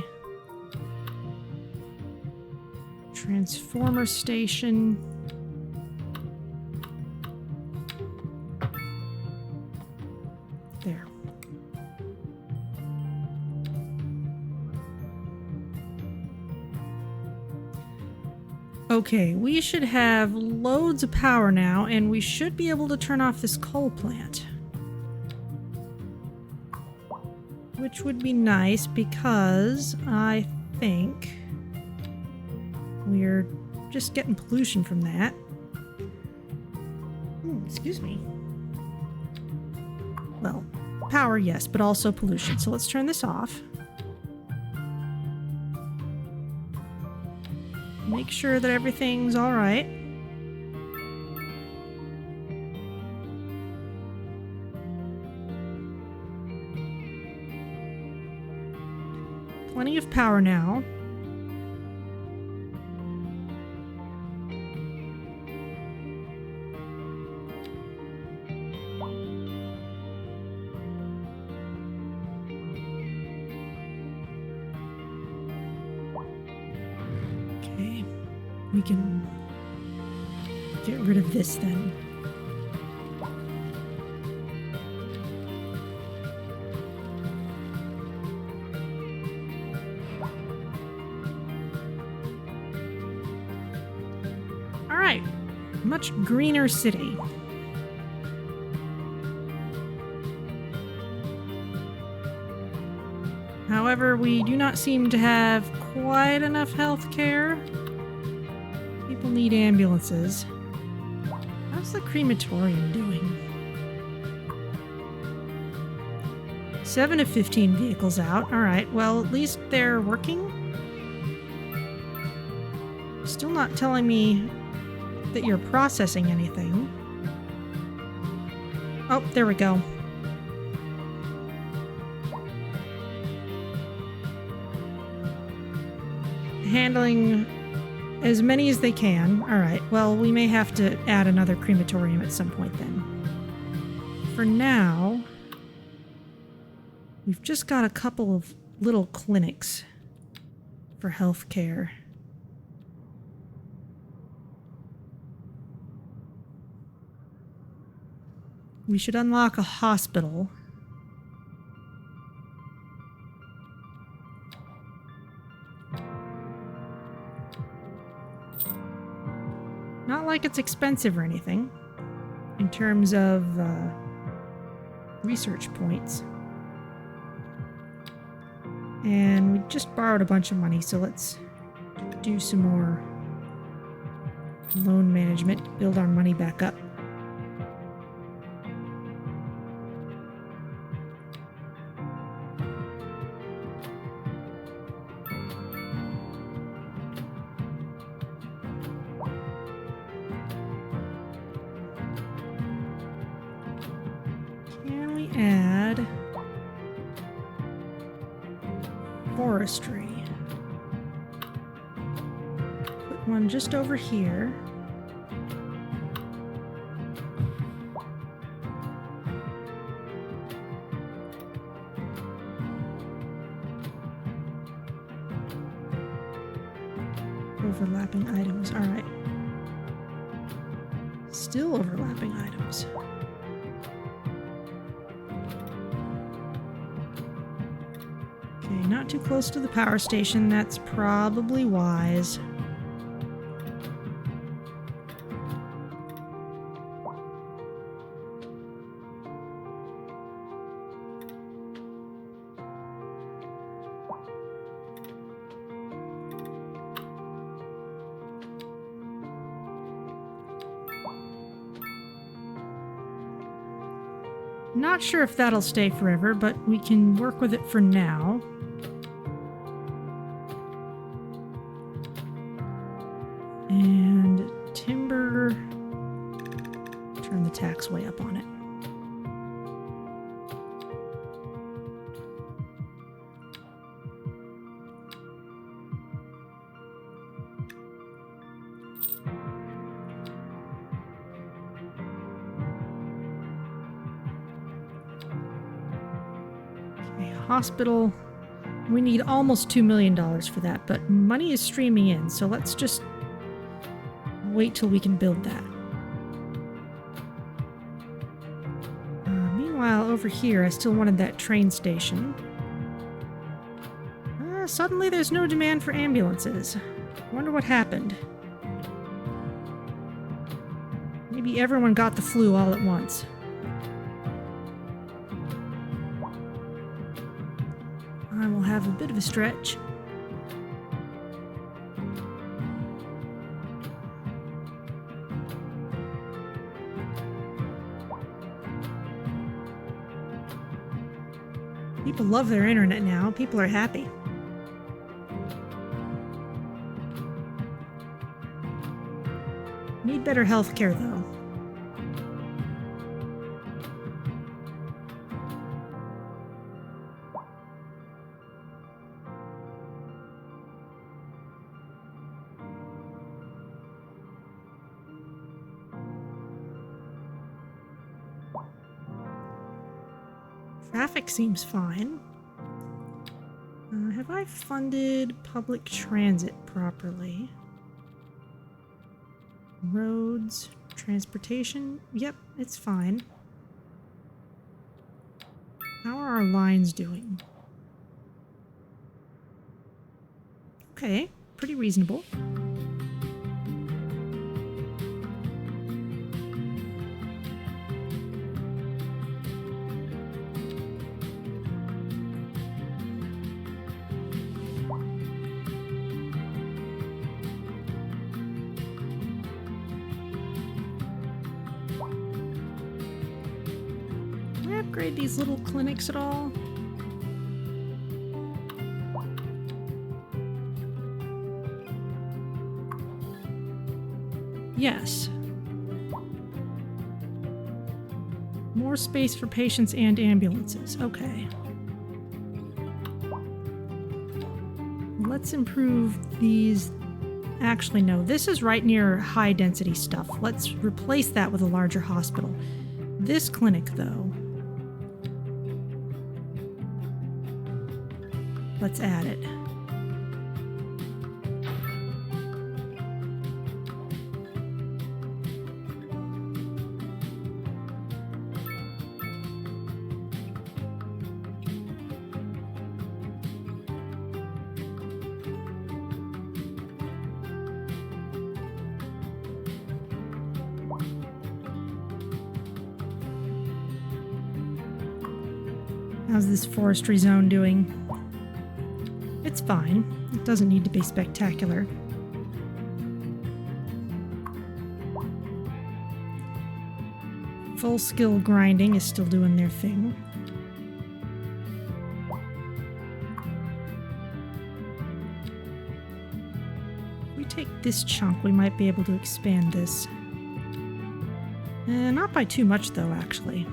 transformer station. There. Okay, we should have loads of power now, and we should be able to turn off this coal plant. Which would be nice because I think we're just getting pollution from that. Excuse me. Well, power, yes, but also pollution. So let's turn this off. Make sure that everything's all right. Plenty of power now. Okay, we can get rid of this then. Much greener city. However, we do not seem to have quite enough health care. People need ambulances. How's the crematorium doing? 7 of 15 vehicles out. Alright, well, at least they're working. Still not telling me that you're processing anything. Oh, there we go. Handling as many as they can. All right, well, we may have to add another crematorium at some point then. For now, we've just got a couple of little clinics for healthcare. We should unlock a hospital. Not like it's expensive or anything in terms of research points. And we just borrowed a bunch of money, so let's do some more loan management to build our money back up. add forestry. Put one just over here. Overlapping items. All right. Still overlapping items. Okay, not too close to the power station. That's probably wise. Not sure if that'll stay forever, but we can work with it for now. And timber, turn the tax way up on it. Hospital, we need almost $2 million for that, but money is streaming in, so let's just wait till we can build that. Meanwhile, over here, I still wanted that train station. Suddenly there's no demand for ambulances. Wonder what happened. Maybe everyone got the flu all at once. I will have a bit of a stretch. People love their internet now. People are happy. Need better healthcare, though. Traffic seems fine. Have I funded public transit properly? Roads, transportation. Yep, it's fine. How are our lines doing? Okay, pretty reasonable. Upgrade these little clinics at all? Yes. More space for patients and ambulances. Okay. Let's improve these. Actually, no. This is right near high density stuff. Let's replace that with a larger hospital. This clinic, though. Let's add it. How's this forestry zone doing? It's fine. It doesn't need to be spectacular. Full skill grinding is still doing their thing. If we take this chunk, we might be able to expand this. Not by too much, though, actually.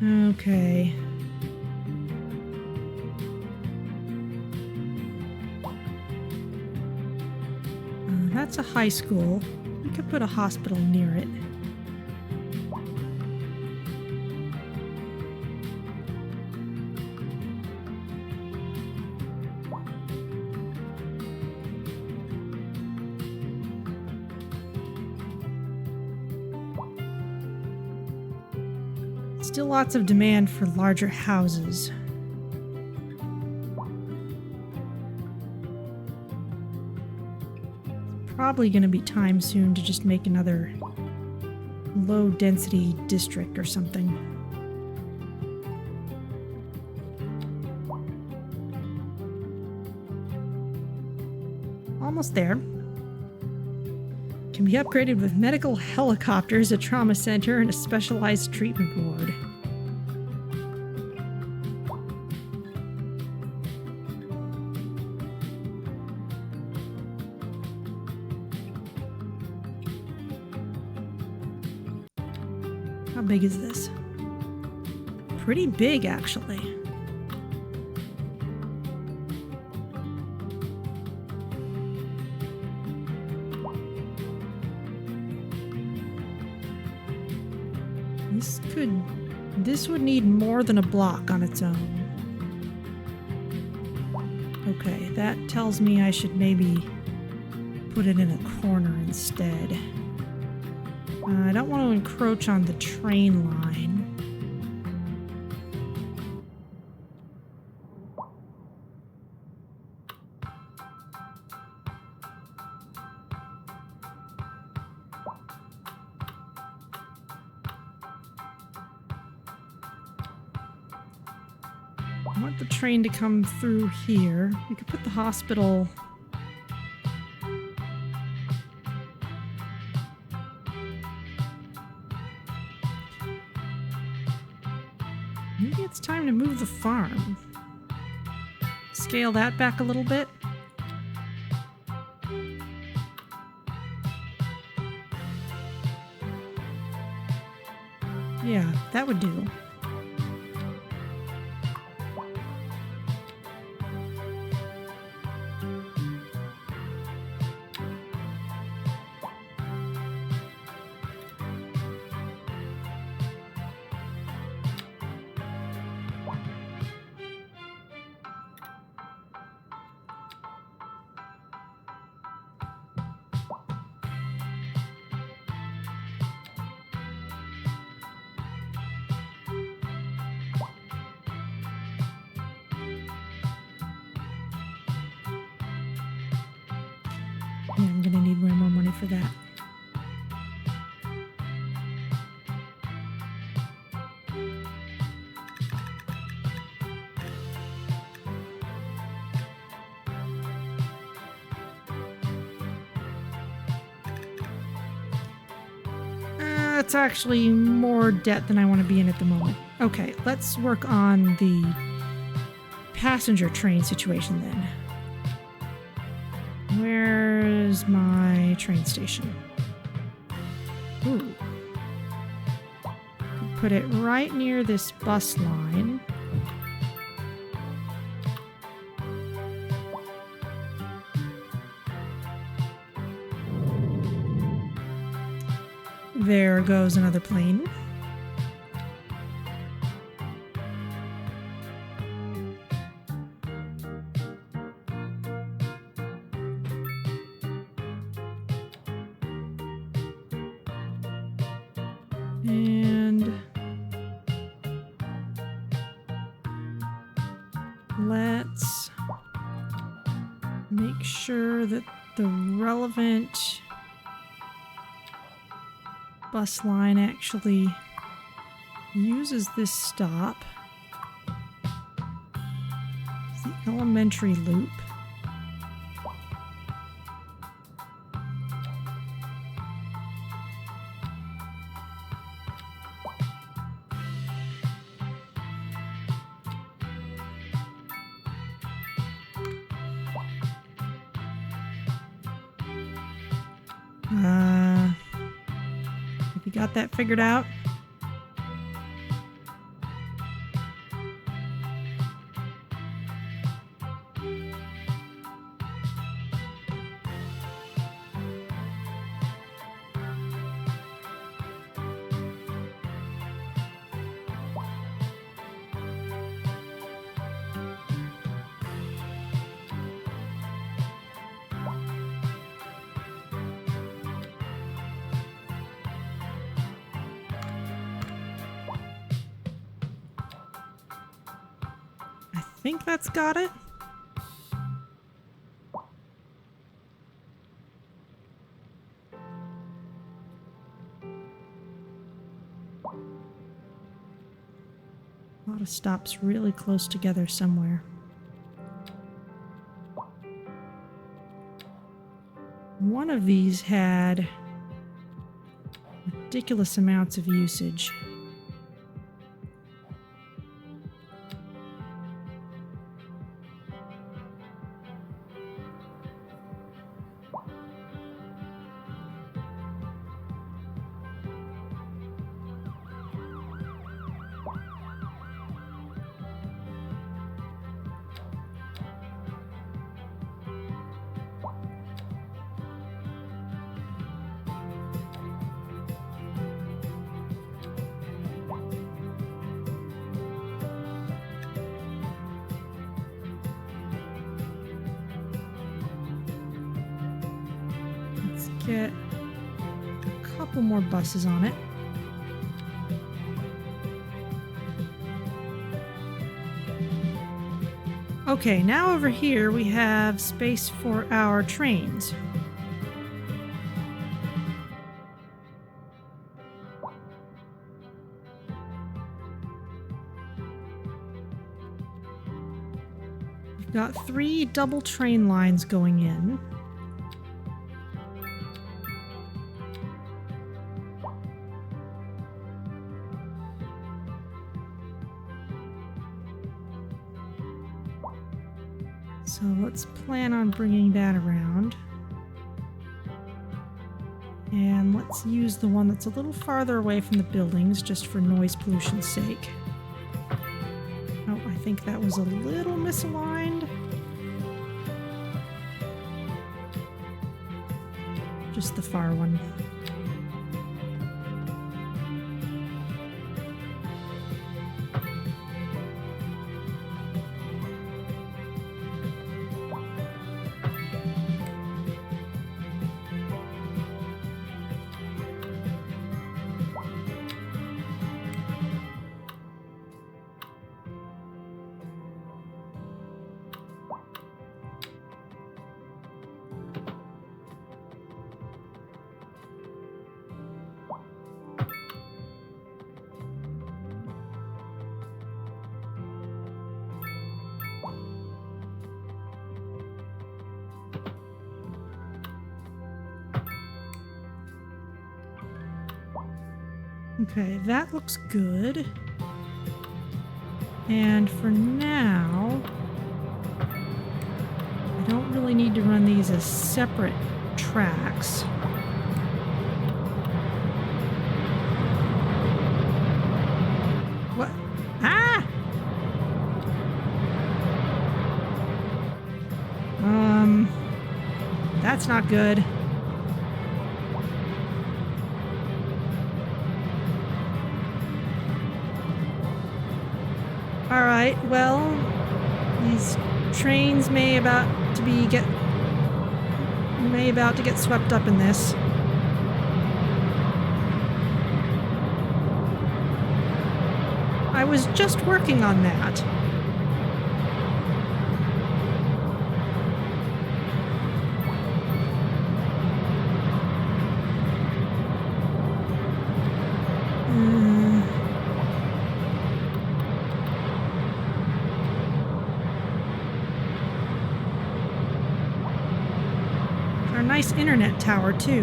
Okay. That's a high school. We could put a hospital near it. Still lots of demand for larger houses. Probably going to be time soon to just make another low density district or something. Almost there. Can be upgraded with medical helicopters, a trauma center, and a specialized treatment ward. How big is this? Pretty big, actually. This would need more than a block on its own. Okay, that tells me I should maybe put it in a corner instead. I don't want to encroach on the train line. I want the train to come through here. We could put the hospital... Maybe it's time to move the farm. Scale that back a little bit. Yeah, that would do. Yeah, I'm gonna need way more money for that. That's actually more debt than I want to be in at the moment. Okay, let's work on the passenger train situation then. Where's my train station? Ooh. Put it right near this bus line. There goes another plane. And let's make sure that the relevant bus line actually uses this stop. It's the elementary loop. Have you got that figured out? think that's got it. A lot of stops really close together somewhere. One of these had ridiculous amounts of usage. Get a couple more buses on it. Okay, now over here we have space for our trains. We've got 3 double train lines going in. So let's plan on bringing that around. And let's use the one that's a little farther away from the buildings just for noise pollution's sake. Oh, I think that was a little misaligned. Just the far one. Okay, that looks good. And for now, I don't really need to run these as separate tracks. What? Ah! That's not good. Alright, well, these trains may about to get swept up in this. I was just working on that. Nice internet tower, too.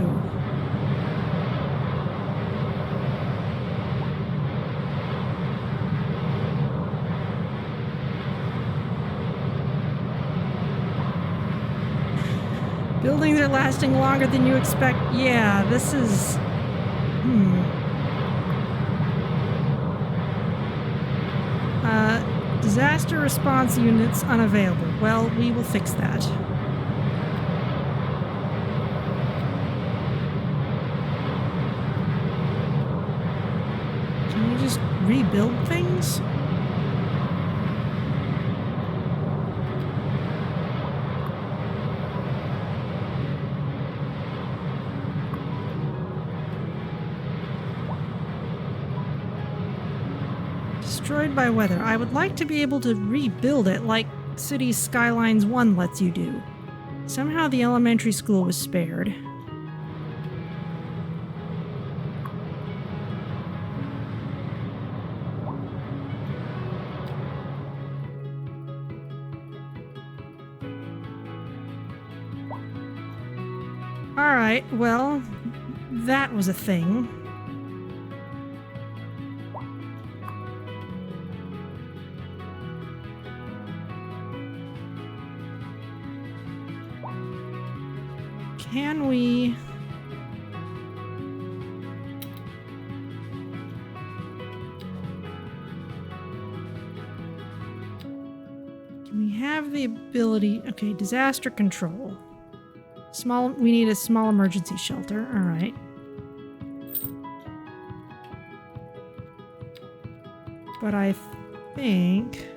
Buildings are lasting longer than you expect. Yeah, this is... Disaster response units unavailable. Well, we will fix that. Rebuild things? Destroyed by weather. I would like to be able to rebuild it like Cities Skylines 1 lets you do. Somehow the elementary school was spared. Alright, well, that was a thing. Can we... Can we have the ability... Okay, disaster control. We need a small emergency shelter. All right. But I think...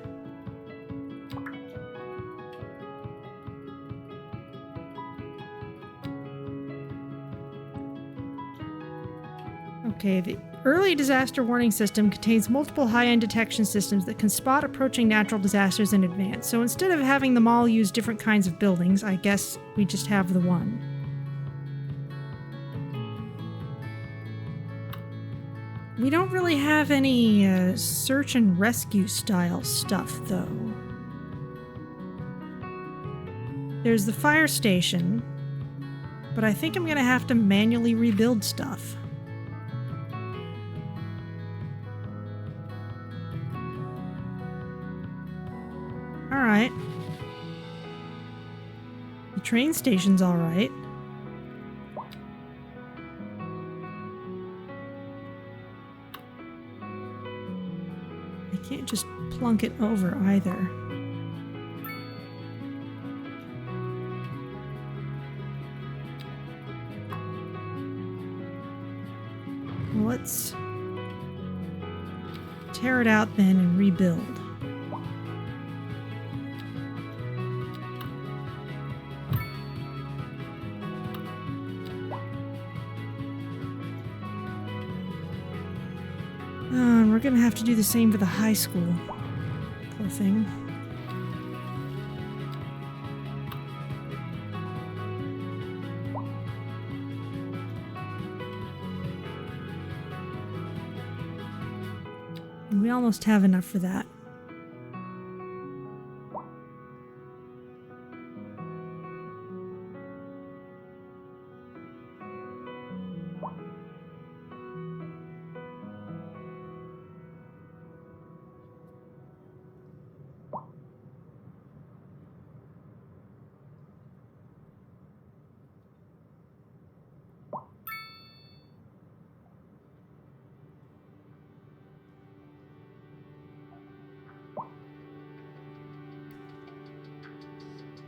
Okay, the early disaster warning system contains multiple high-end detection systems that can spot approaching natural disasters in advance. So instead of having them all use different kinds of buildings, I guess we just have the one. We don't really have any search and rescue style stuff, though. There's the fire station, but I think I'm gonna have to manually rebuild stuff. Alright. The train station's alright. I can't just plunk it over either. Let's tear it out then and rebuild. We're gonna have to do the same for the high school. Poor thing. We almost have enough for that.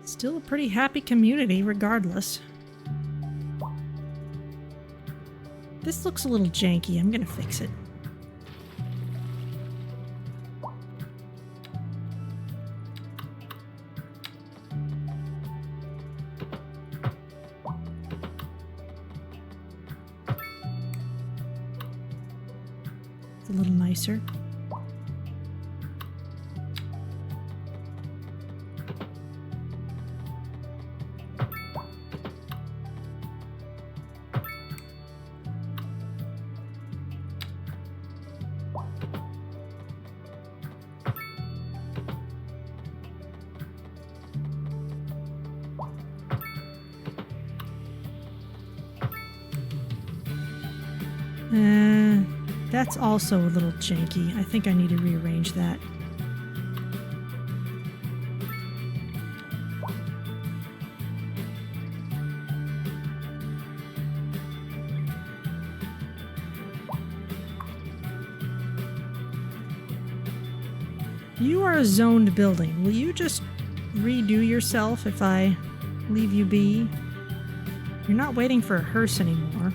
Still a pretty happy community, regardless. This looks a little janky. I'm gonna fix it. It's a little nicer. That's also a little janky. I think I need to rearrange that. You are a zoned building. Will you just redo yourself if I leave you be? You're not waiting for a hearse anymore.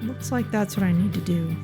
Looks like that's what I need to do.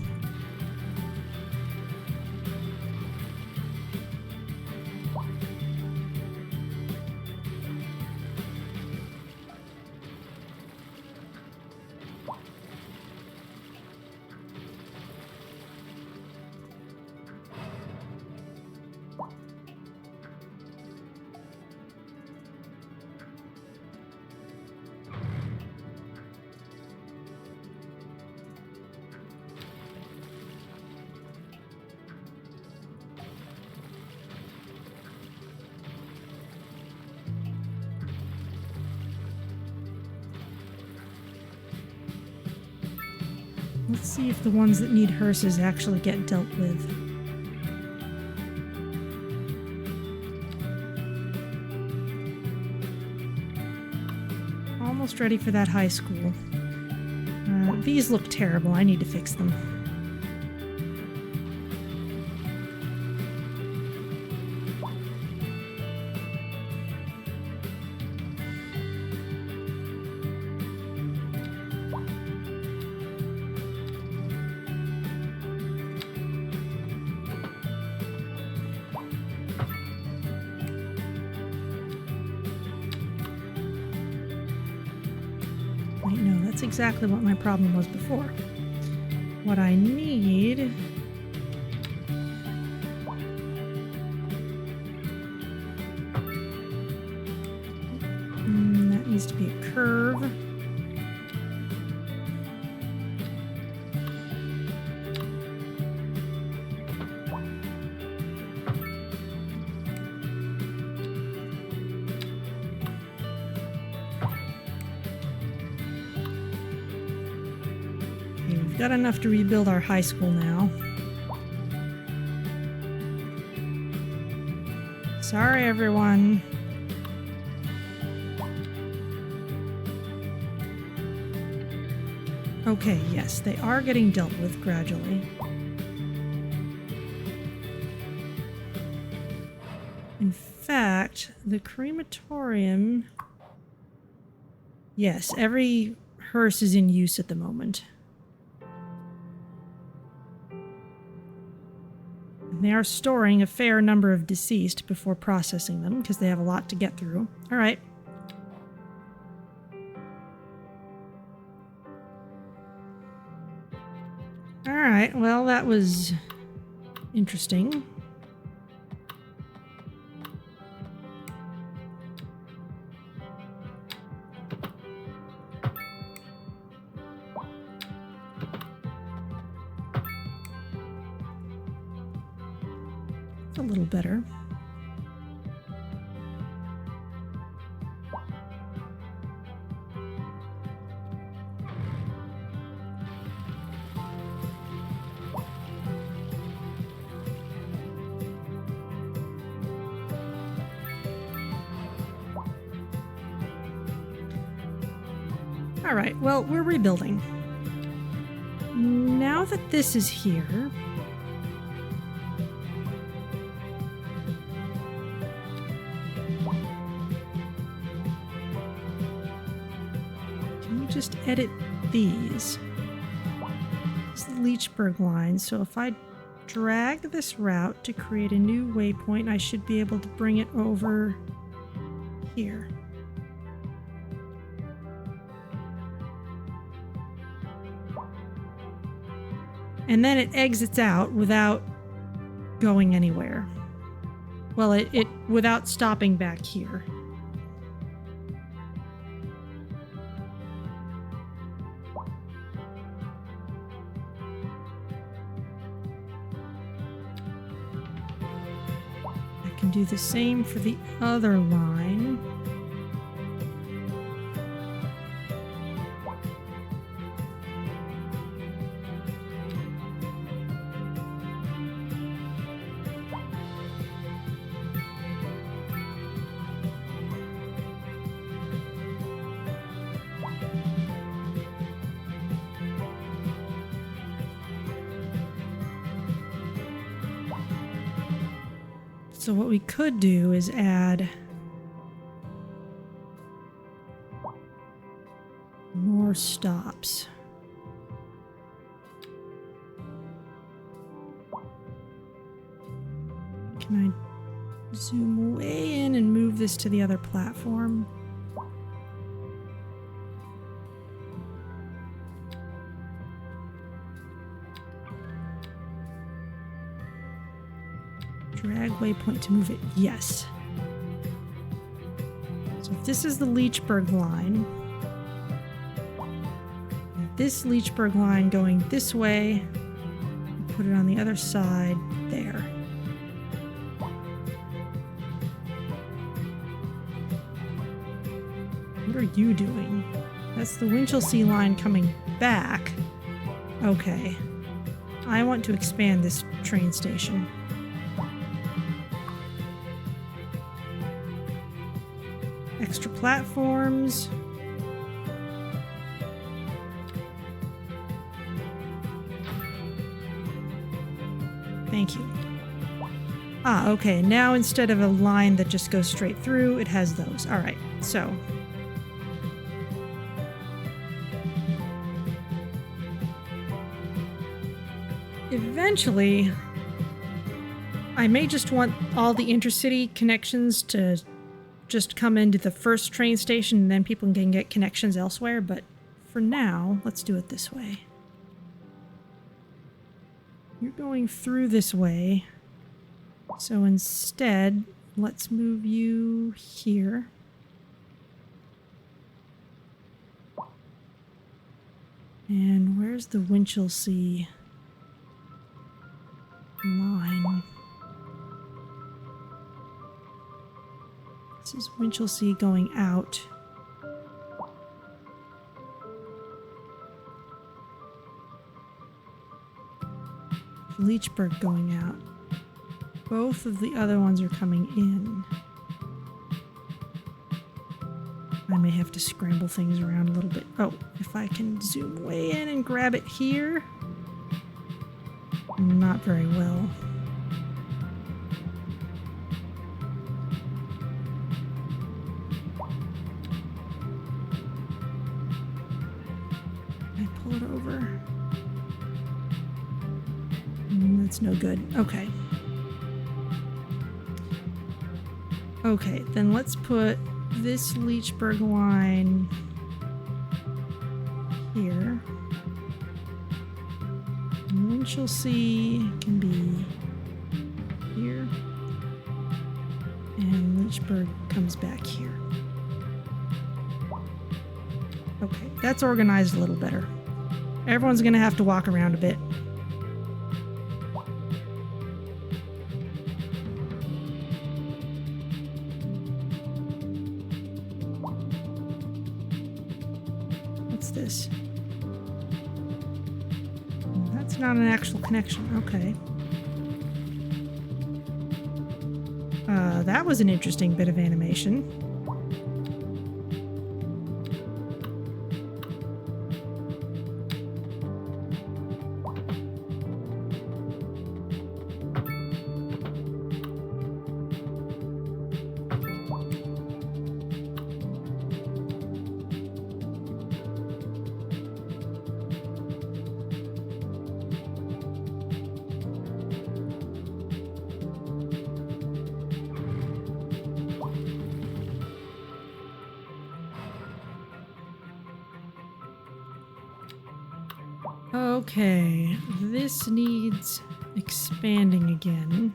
Let's see if the ones that need hearses actually get dealt with. Almost ready for that high school. These look terrible. I need to fix them. Wait, no, that's exactly what my problem was before. What I need... that needs to be a curve. We've got enough to rebuild our high school now. Sorry, everyone. Okay, yes, they are getting dealt with gradually. In fact, the crematorium... Yes, every hearse is in use at the moment. They are storing a fair number of deceased before processing them, because they have a lot to get through. All right. All right, well, that was interesting. A little better. All right, well, we're rebuilding. Now that this is here, just edit these. This is the Leechburg line, so if I drag this route to create a new waypoint, I should be able to bring it over here. And then it exits out without going anywhere. Well, it without stopping back here. Do the same for the other line. So what we could do is add more stops. Can I zoom way in and move this to the other platform? Drag waypoint to move it. Yes. So if this is the Leechburg line, this Leechburg line going this way, put it on the other side there. What are you doing? That's the Winchelsea line coming back. Okay. I want to expand this train station. Extra platforms. Thank you. Ah, okay. Now instead of a line that just goes straight through, it has those. All right. So eventually, I may just want all the intercity connections to just come into the first train station and then people can get connections elsewhere, but for now, let's do it this way. You're going through this way, so instead, let's move you here. And where's the Winchelsea line? This is Winchelsea going out. Leechburg going out. Both of the other ones are coming in. I may have to scramble things around a little bit. Oh, if I can zoom way in and grab it here. Not very well. I pull it over. That's no good. Okay. Okay, then let's put this Leechburg line here. And Winchelsea can be here. And Leechburg comes back here. Okay, that's organized a little better. Everyone's gonna have to walk around a bit. This. That's not an actual connection. Okay. That was an interesting bit of animation. Okay, this needs expanding again.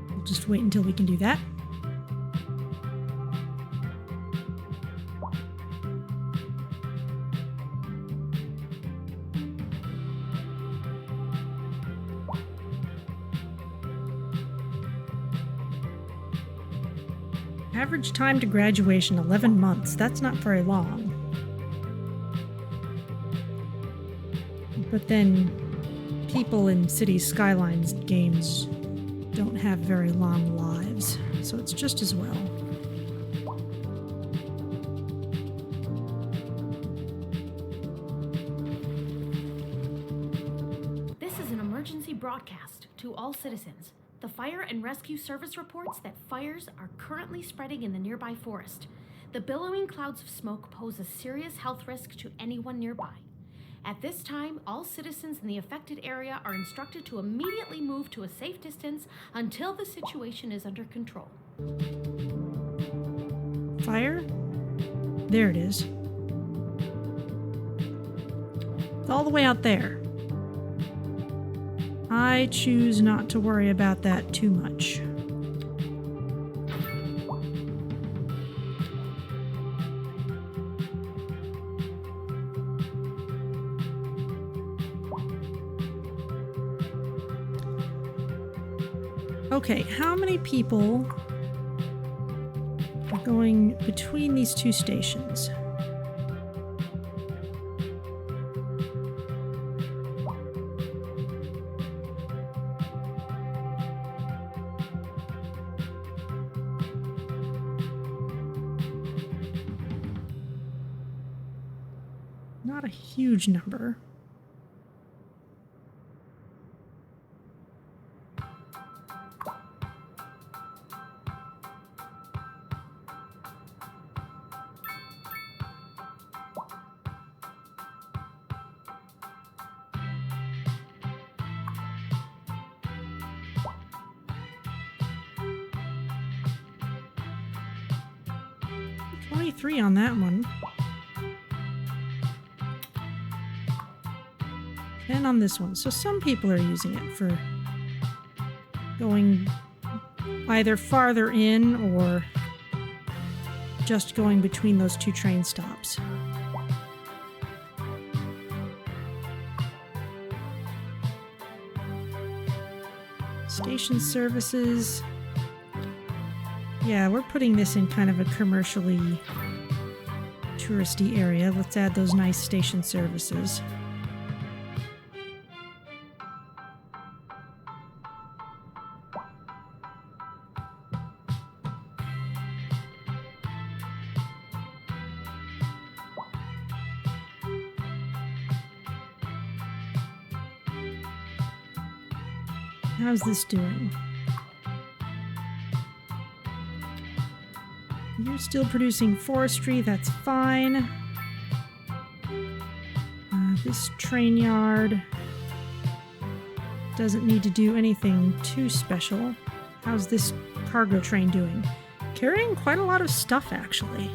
We'll just wait until we can do that. Average time to graduation, 11 months. That's not very long. But then people in City Skylines games don't have very long lives, so it's just as well. This is an emergency broadcast to all citizens. The Fire and Rescue Service reports that fires are currently spreading in the nearby forest. The billowing clouds of smoke pose a serious health risk to anyone nearby. At this time, all citizens in the affected area are instructed to immediately move to a safe distance until the situation is under control. Fire? There it is. It's all the way out there. I choose not to worry about that too much. Okay, how many people are going between these two stations? Not a huge number. Three on that one. 10 on this one. So some people are using it for going either farther in or just going between those two train stops. Station services. Yeah, we're putting this in kind of a commercially touristy area. Let's add those nice station services. How's this doing? You're still producing forestry, that's fine. This train yard doesn't need to do anything too special. How's this cargo train doing? Carrying quite a lot of stuff, actually.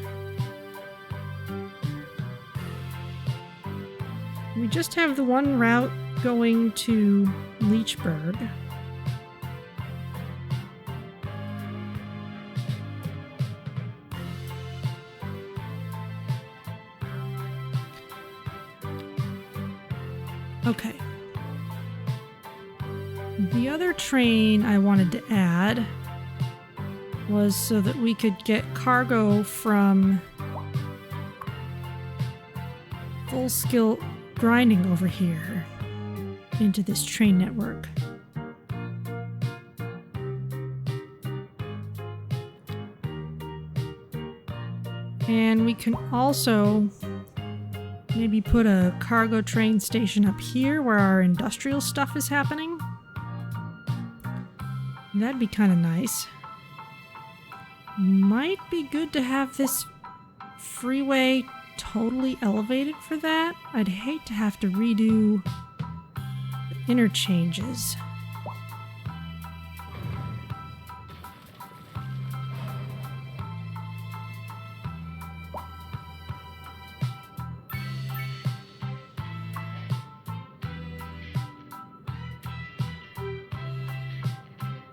We just have the one route going to Leechburg. Okay. The other train I wanted to add was so that we could get cargo from Full Skill Grinding over here into this train network. And we can also maybe put a cargo train station up here where our industrial stuff is happening. That'd be kind of nice. Might be good to have this freeway totally elevated for that. I'd hate to have to redo the interchanges.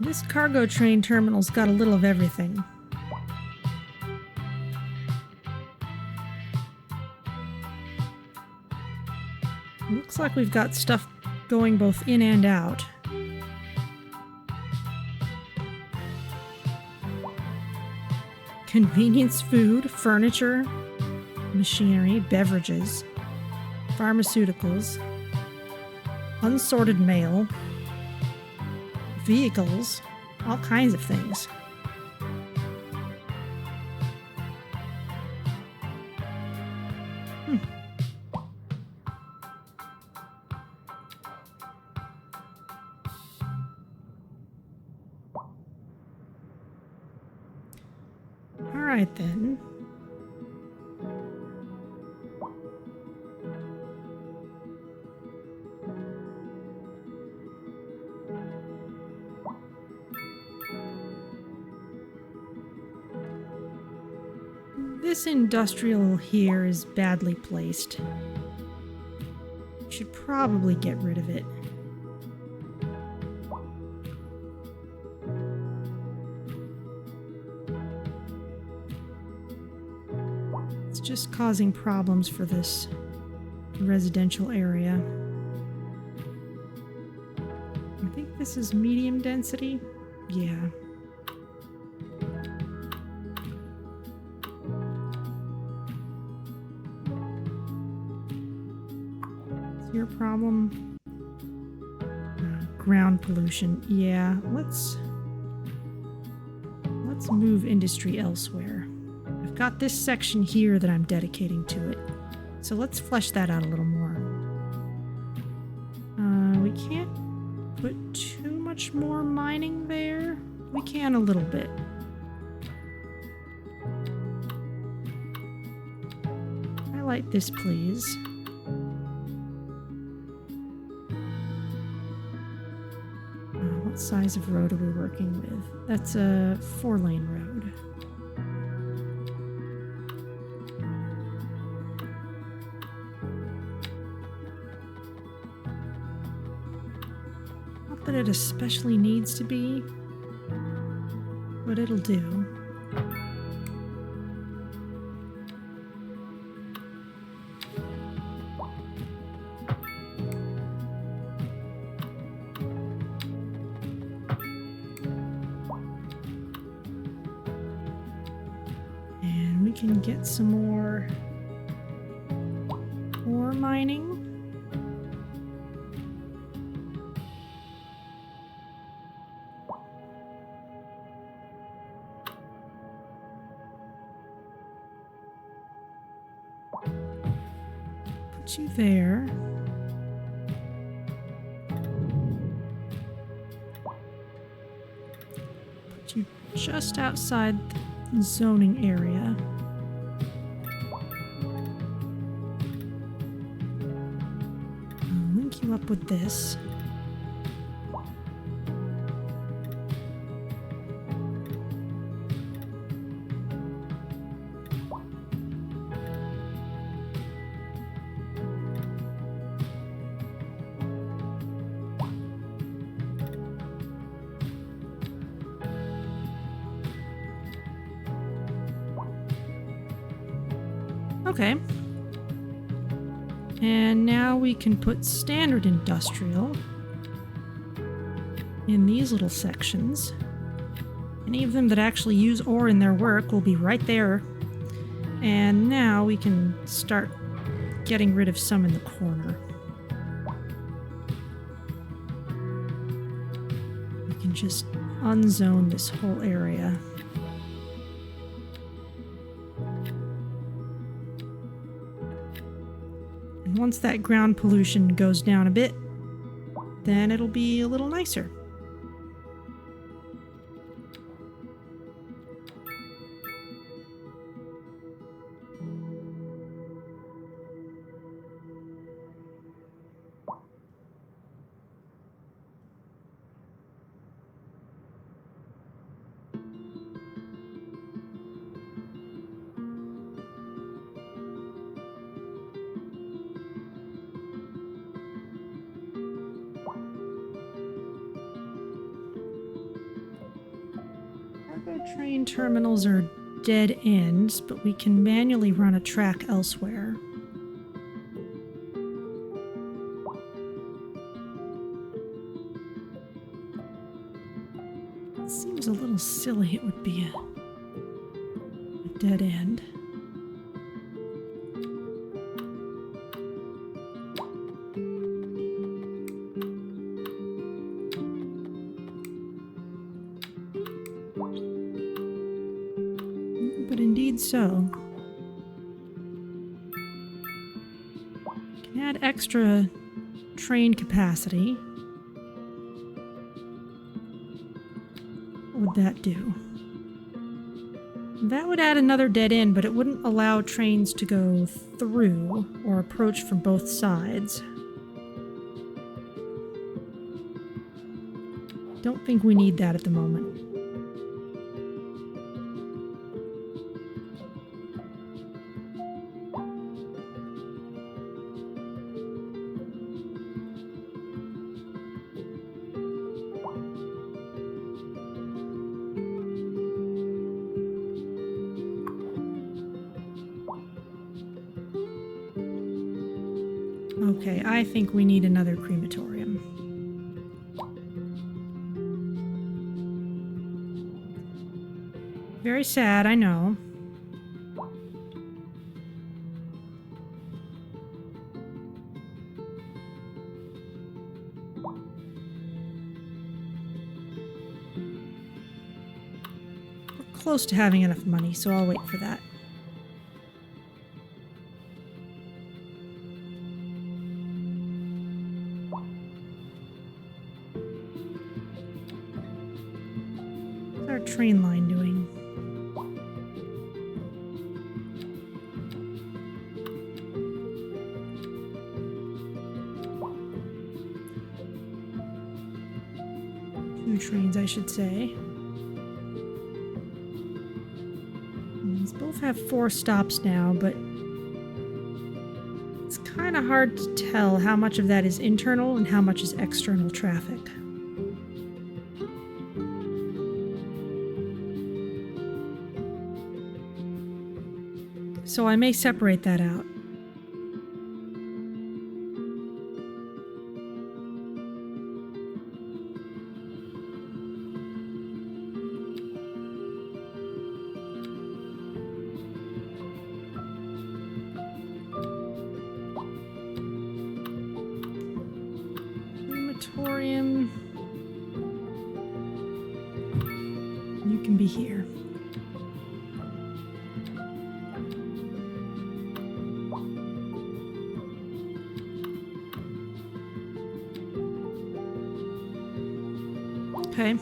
This cargo train terminal's got a little of everything. Looks like we've got stuff going both in and out. Convenience food, furniture, machinery, beverages, pharmaceuticals, unsorted mail, vehicles, all kinds of things. All right then. This industrial here is badly placed. Should probably get rid of it. It's just causing problems for this residential area. I think this is medium density. Yeah. It's your problem. Ground pollution. Yeah, let's move industry elsewhere. I've got this section here that I'm dedicating to it. So let's flesh that out a little more. We can't put too much more mining there. We can a little bit. Highlight this, please. What size of road are we working with? That's a 4-lane road. Not that it especially needs to be, but it'll do. And we can get some more ore mining. Put you there. Put you just outside the zoning area. I'll link you up with this. Okay. And now we can put standard industrial in these little sections. Any of them that actually use ore in their work will be right there. And now we can start getting rid of some in the corner. We can just unzone this whole area. Once that ground pollution goes down a bit, then it'll be a little nicer. Train terminals are dead ends, but we can manually run a track elsewhere. It seems a little silly it would be a dead end. But indeed so. Can add extra train capacity. What would that do? That would add another dead end, but it wouldn't allow trains to go through or approach from both sides. Don't think we need that at the moment. Okay, I think we need another crematorium. very sad, I know. We're close to having enough money, so I'll wait for that. What's our train line doing? Two trains, I should say. These both have 4 stops now, but it's kind of hard to tell how much of that is internal and how much is external traffic. So I may separate that out. Crematorium. You can be here. Okay.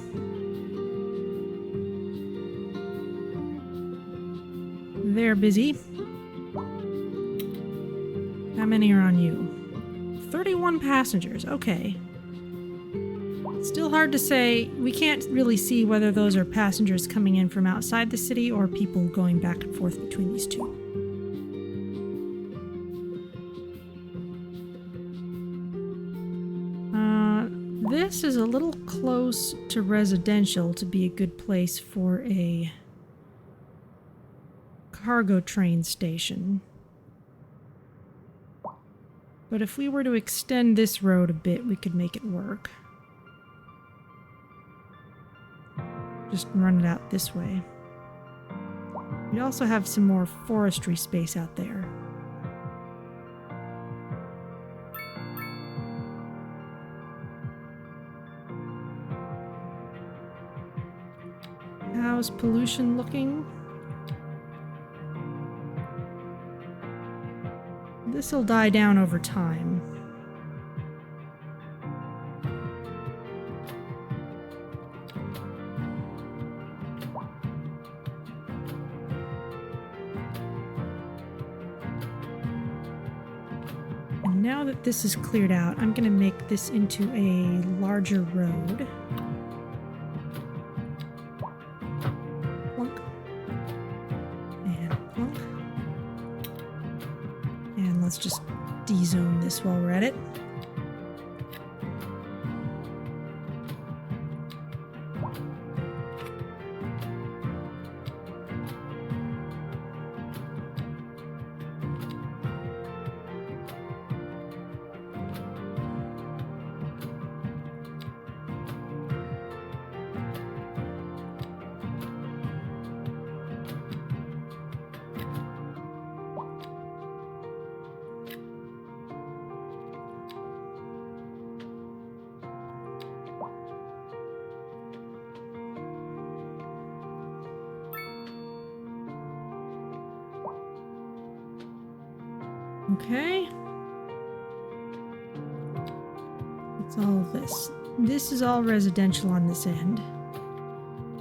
They're busy. How many are on you? 31 passengers. Okay. Still hard to say. We can't really see whether those are passengers coming in from outside the city or people going back and forth between these two. This is a little close to residential to be a good place for a cargo train station. But if we were to extend this road a bit, we could make it work. Just run it out this way. We also have some more forestry space out there. How's pollution looking? This'll die down over time. And now that this is cleared out, I'm going to make this into a larger road. Plunk. And plunk. And let's just de-zone this while we're at it. Okay. What's all of this? This is all residential on this end.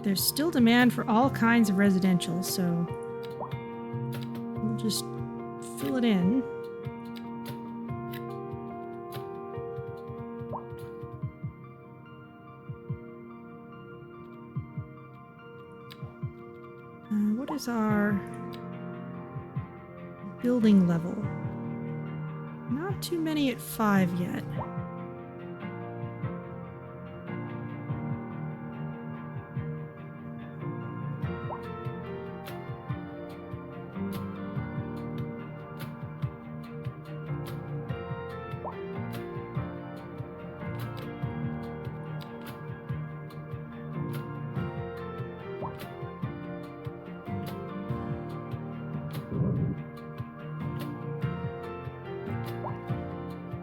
There's still demand for all kinds of residential, so we'll just fill it in. What is our building level? Not too many at 5 yet.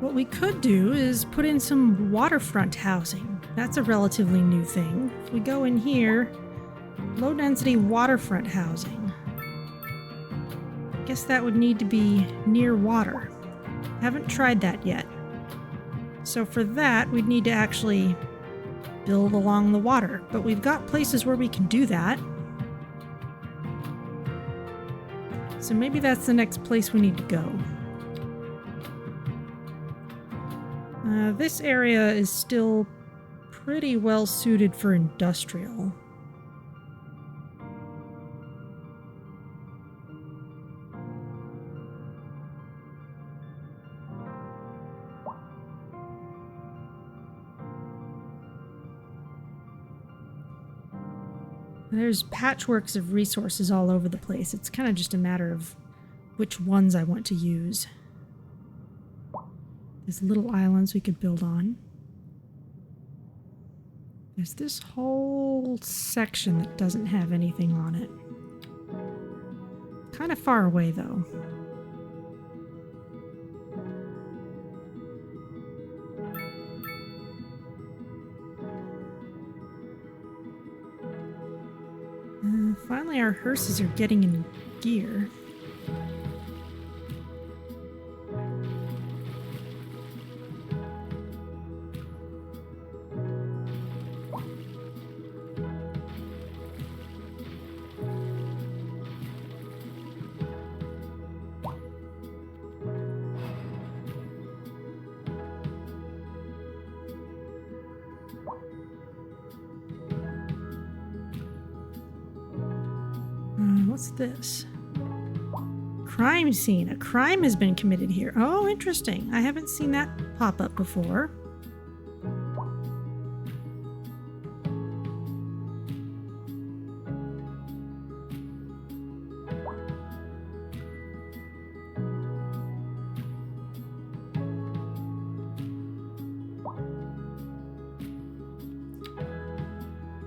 What we could do is put in some waterfront housing. That's a relatively new thing. If we go in here, low density waterfront housing. I guess that would need to be near water. Haven't tried that yet. So for that, we'd need to actually build along the water. But we've got places where we can do that. So maybe that's the next place we need to go. This area is still pretty well suited for industrial. There's patchworks of resources all over the place. It's kind of just a matter of which ones I want to use. There's little islands we could build on. There's this whole section that doesn't have anything on it. Kind of far away, though. Finally, our hearses are getting in gear. What's this? Crime scene. A crime has been committed here. Oh, interesting. I haven't seen that pop up before.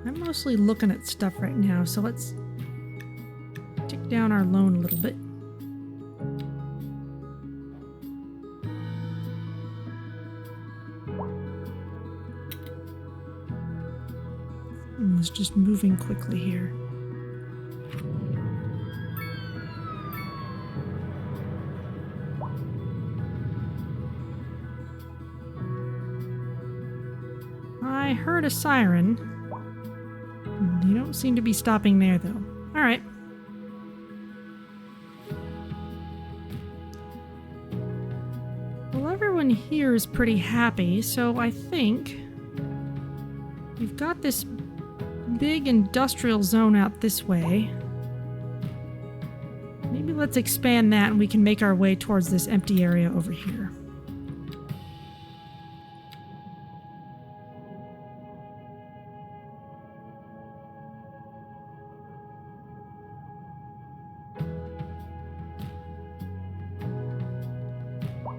I'm mostly looking at stuff right now, so let's tick down our loan a little bit. It's just moving quickly here. I heard a siren. You don't seem to be stopping there, though. All right. Well, everyone here is pretty happy, so I think we've got this big industrial zone out this way. Maybe let's expand that and we can make our way towards this empty area over here.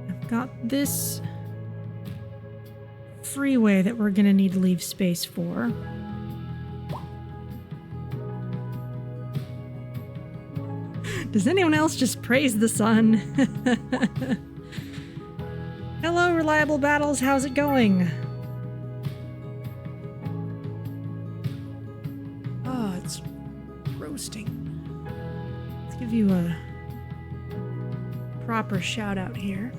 I've got this freeway that we're going to need to leave space for. Does anyone else just praise the sun? Hello, Reliable Battles. How's it going? Oh, it's roasting. Let's give you a proper shout out here.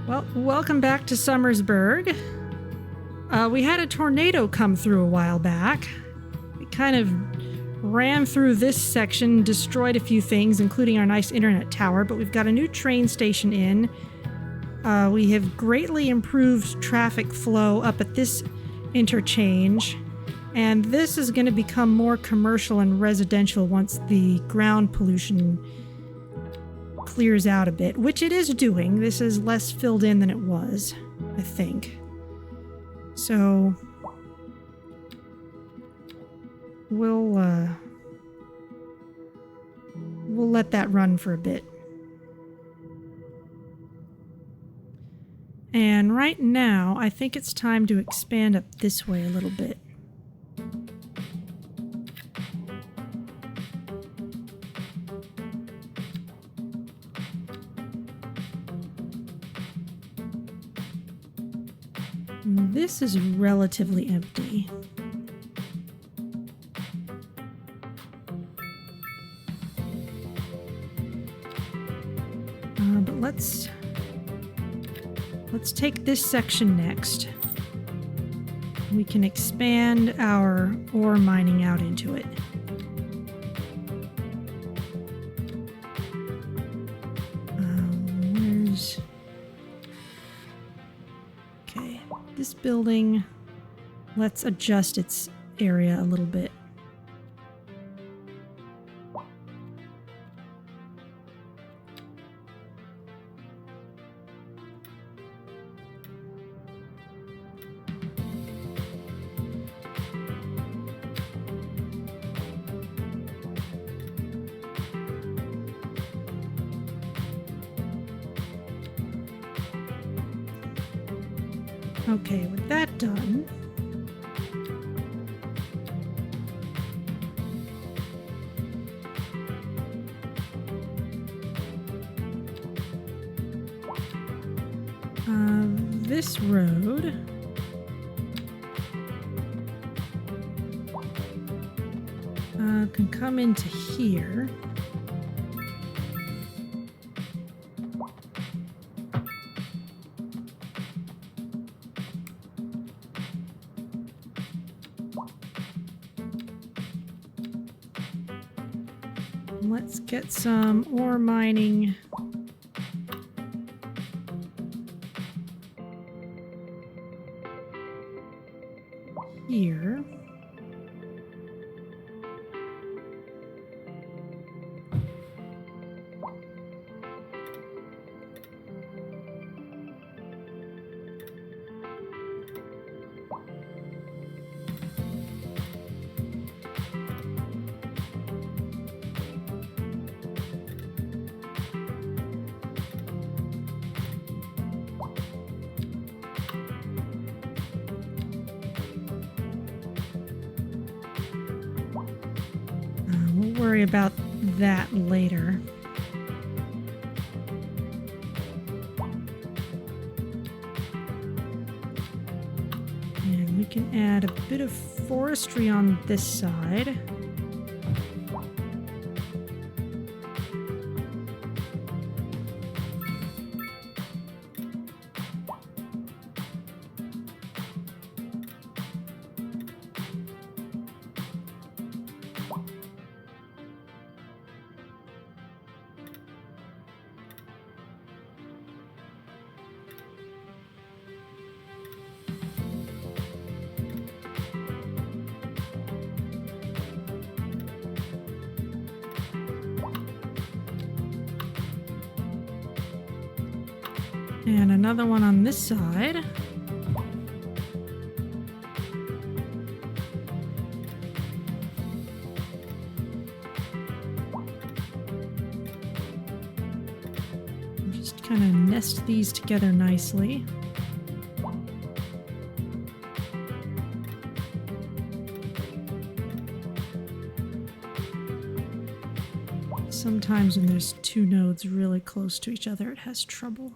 Well, welcome back to Summersburg. We had a tornado come through a while back. It kind of ran through this section, destroyed a few things, including our nice internet tower, but we've got a new train station in. We have greatly improved traffic flow up at this interchange, and this is going to become more commercial and residential once the ground pollution clears out a bit, which it is doing. This is less filled in than it was, I think. So we'll let that run for a bit. And right now, I think it's time to expand up this way a little bit. This is relatively empty. But let's take this section next. We can expand our ore mining out into it. Okay, this building, let's adjust its area a little bit. Okay, with that done, this road can come into here. Let's get some ore mining here. We'll worry about that later. And we can add a bit of forestry on this side. And another one on this side. Just kind of nest these together nicely. Sometimes when there's two nodes really close to each other, it has trouble.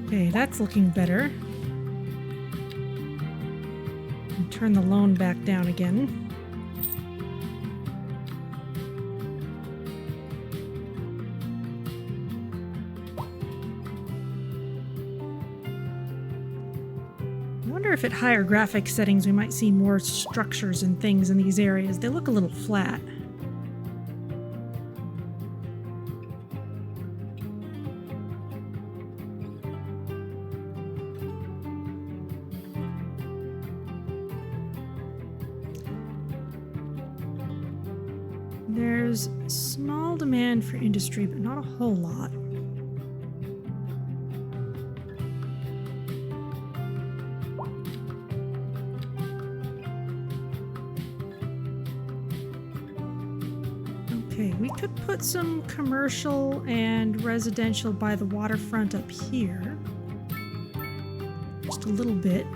Okay, that's looking better. And turn the loan back down again. I wonder if at higher graphics settings we might see more structures and things in these areas. They look a little flat. There's small demand for industry, but not a whole lot. could put some commercial and residential by the waterfront up here. Just a little bit.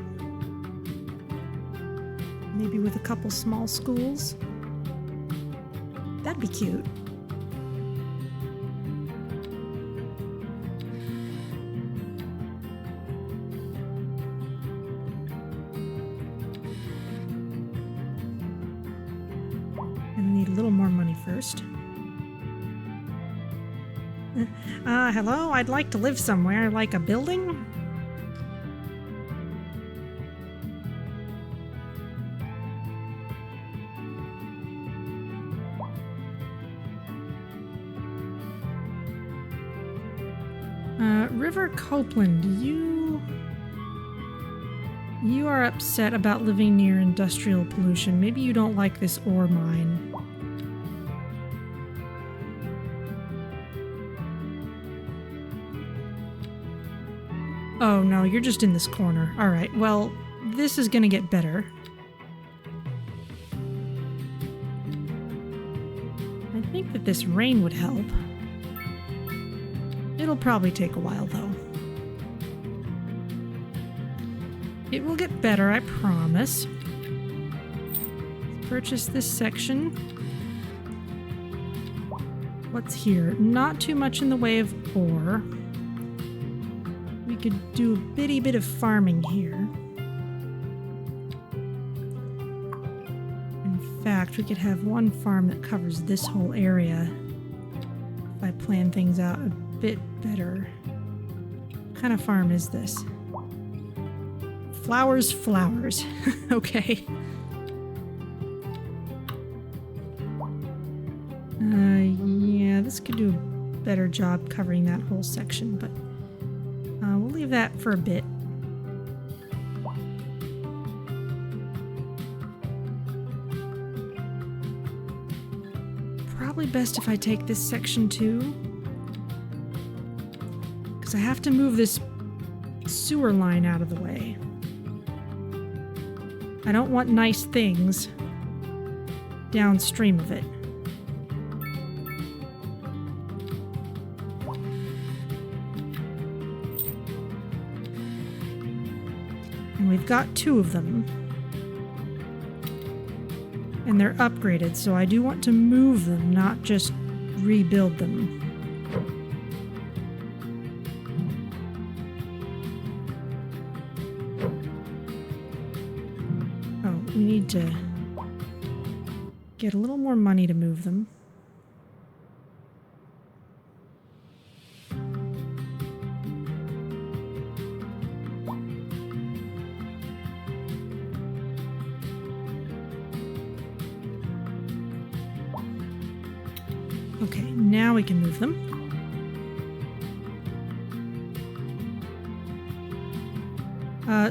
Maybe with a couple small schools. That'd be cute. And I need a little more money first. Hello? I'd like to live somewhere, like a building? River Copeland, you are upset about living near industrial pollution. Maybe you don't like this ore mine. Oh no, you're just in this corner. Alright, well, this is gonna get better. I think that this rain would help. It'll probably take a while, though. It will get better, I promise. Let's purchase this section. What's here? Not too much in the way of ore. We could do a bitty bit of farming here. In fact, we could have one farm that covers this whole area if I plan things out a bit better. What kind of farm is this? Flowers. Okay. Yeah, this could do a better job covering that whole section, but we'll leave that for a bit. Probably best if I take this section too. I have to move this sewer line out of the way. I don't want nice things downstream of it. And we've got 2 of them. And they're upgraded, so I do want to move them, not just rebuild them. We need to get a little more money to move them. Okay, now we can move them.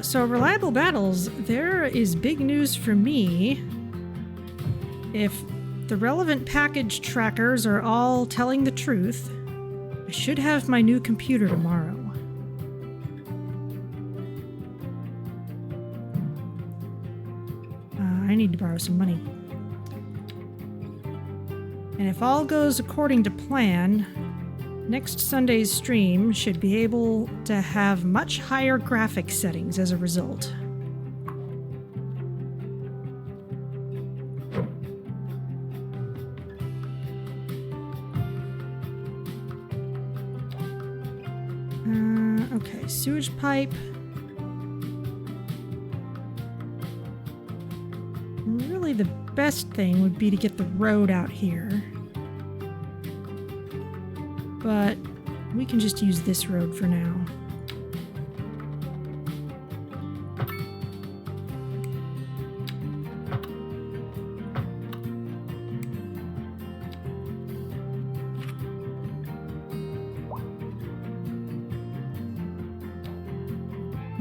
So Reliable Battles, there is big news for me. If the relevant package trackers are all telling the truth, I should have my new computer tomorrow. I need to borrow some money. And if all goes according to plan, next Sunday's stream should be able to have much higher graphics settings as a result. Okay, sewage pipe. Really the best thing would be to get the road out here. But we can just use this road for now.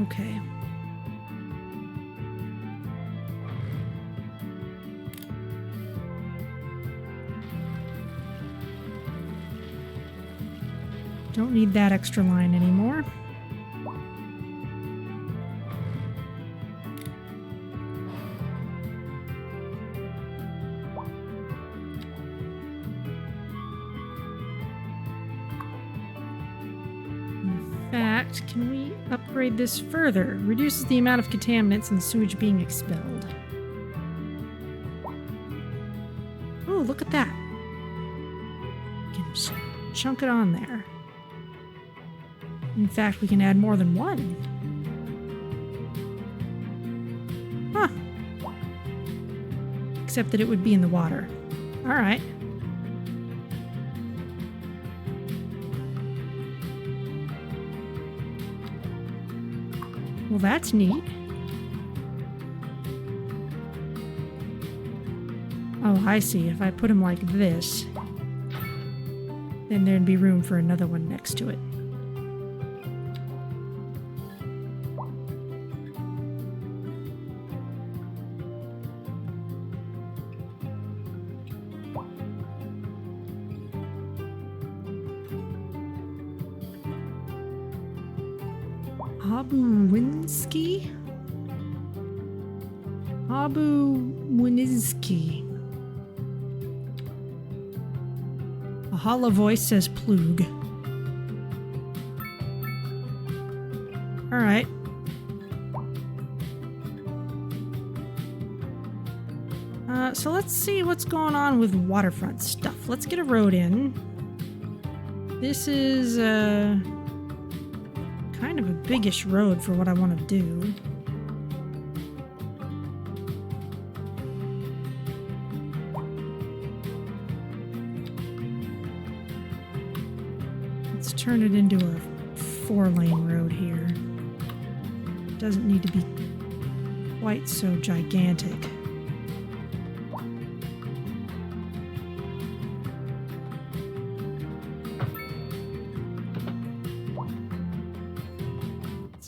Okay. Don't need that extra line anymore. fact, can we upgrade this further? Reduces the amount of contaminants in the sewage being expelled. Oh, look at that. We can just chunk it on there. In fact, we can add more than one. Huh. Except that it would be in the water. All right. Well, that's neat. Oh, I see. If I put them like this, then there'd be room for another one next to it. Abunizki. A hollow voice says Plug. Alright. So let's see what's going on with waterfront stuff. Let's get a road in. This is kind of a biggish road for what I want to do. Let's turn it into a 4-lane road here. Doesn't need to be quite so gigantic.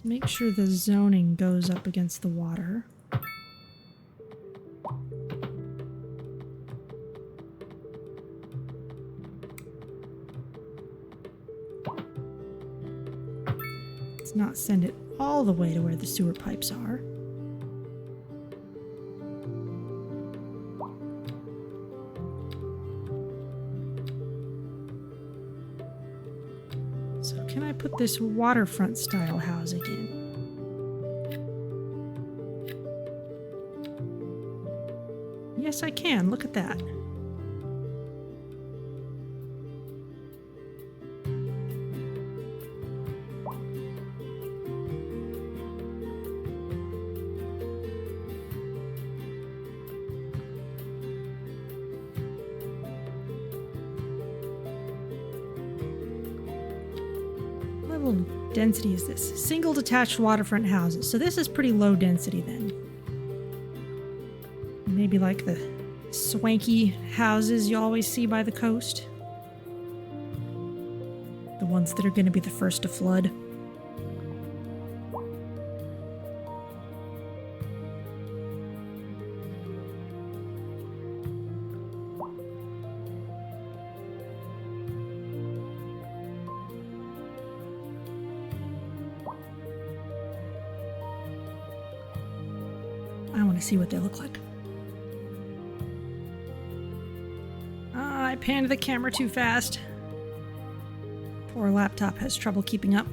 Make sure the zoning goes up against the water. Let's not send it all the way to where the sewer pipes are. So can I put this waterfront style housing in? Yes, I can. Look at that. What level of density is this? Single detached waterfront houses. So this is pretty low density then. Maybe like the swanky houses you always see by the coast. The ones that are going to be the first to flood. I want to see what they look like. I panned the camera too fast. Poor laptop has trouble keeping up.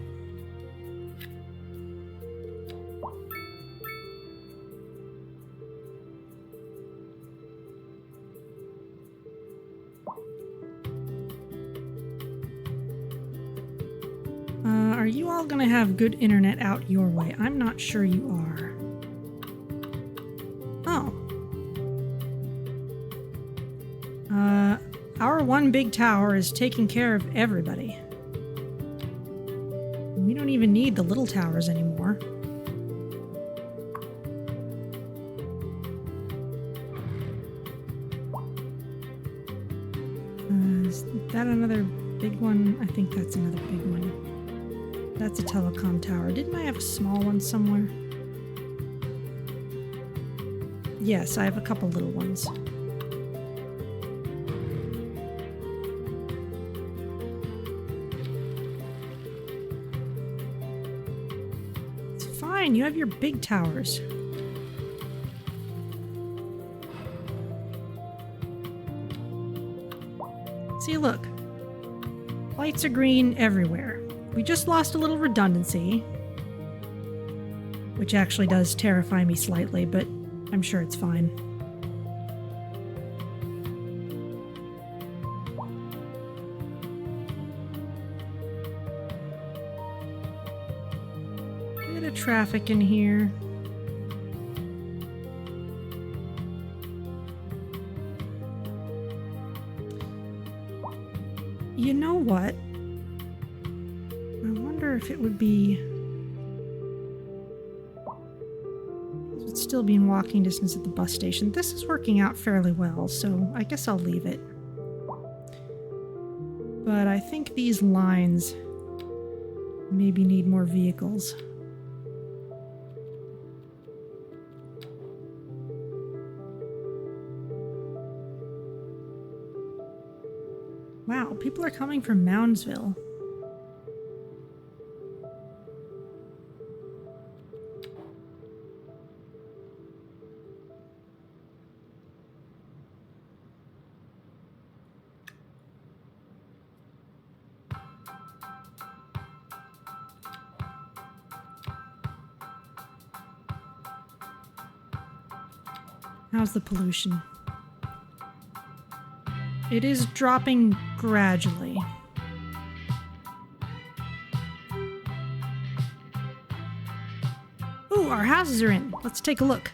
Are you all gonna have good internet out your way? I'm not sure you are. Oh. Our one big tower is taking care of everybody. We don't even need the little towers anymore. Is that another big one? I think that's another big one. That's a telecom tower. Didn't I have a small one somewhere? Yes, I have a couple little ones. Fine, you have your big towers. See, look. Lights are green everywhere. We just lost a little redundancy, which actually does terrify me slightly, but I'm sure it's fine. Bit of traffic in here. You know what? I wonder if it would be... It would still be in walking distance at the bus station. This is working out fairly well, so I guess I'll leave it. But I think these lines maybe need more vehicles. Wow, people are coming from Moundsville. How's the pollution? It is dropping gradually. Ooh, our houses are in. Let's take a look.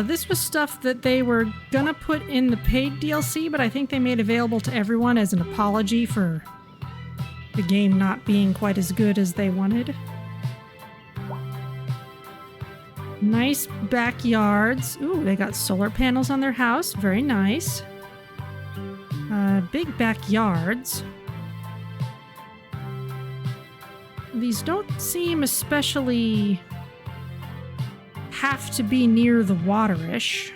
This was stuff that they were gonna put in the paid DLC, but I think they made available to everyone as an apology for the game not being quite as good as they wanted. Nice backyards. Ooh, they got solar panels on their house. Very nice. Big backyards. These don't seem especially have to be near the water-ish.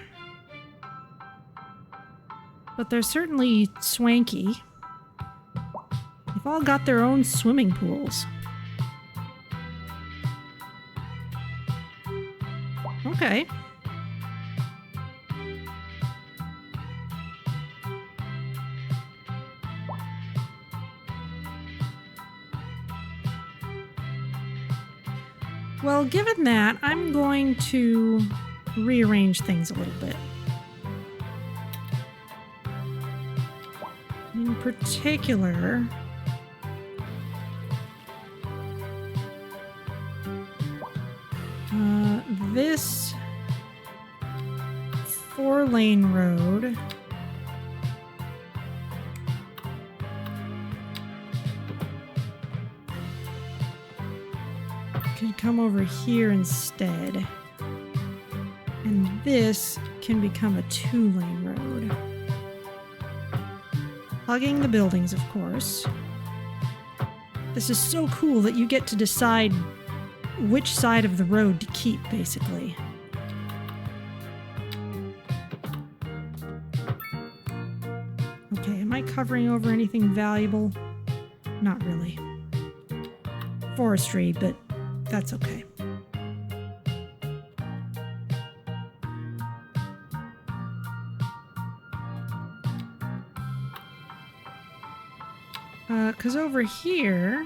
But they're certainly swanky. They've all got their own swimming pools. Okay. Well, given that, I'm going to rearrange things a little bit. In particular, this 4-lane road can come over here instead, and this can become a 2-lane road. Hugging the buildings, of course. This is so cool that you get to decide which side of the road to keep, basically. Okay, am I covering over anything valuable? Not really. Forestry, but that's okay. Because over here...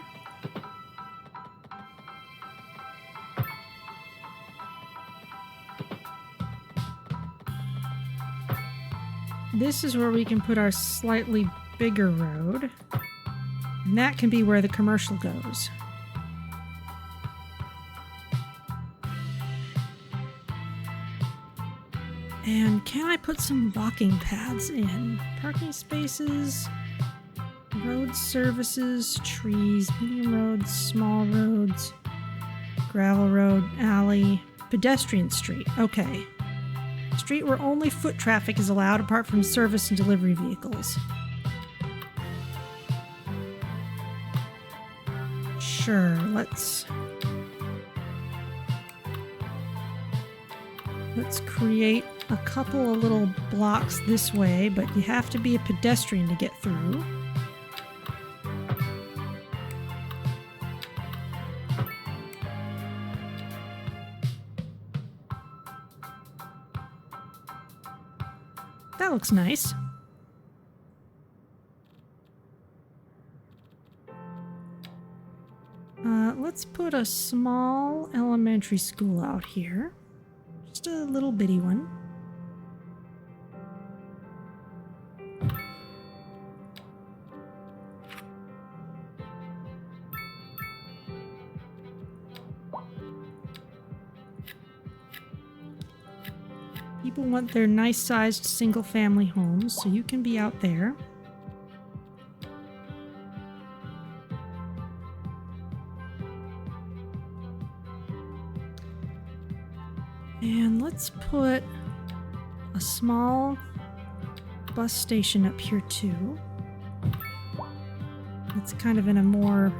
This is where we can put our slightly bigger road. And that can be where the commercial goes. And can I put some walking paths in? Parking spaces, road services, trees, medium roads, small roads, gravel road, alley, pedestrian street. Okay. Street where only foot traffic is allowed apart from service and delivery vehicles. Sure, let's create a couple of little blocks this way, but you have to be a pedestrian to get through. That looks nice. let's put a small elementary school out here. Just a little bitty one. People want their nice-sized single-family homes, so you can be out there. And let's put a small bus station up here too. It's kind of in a more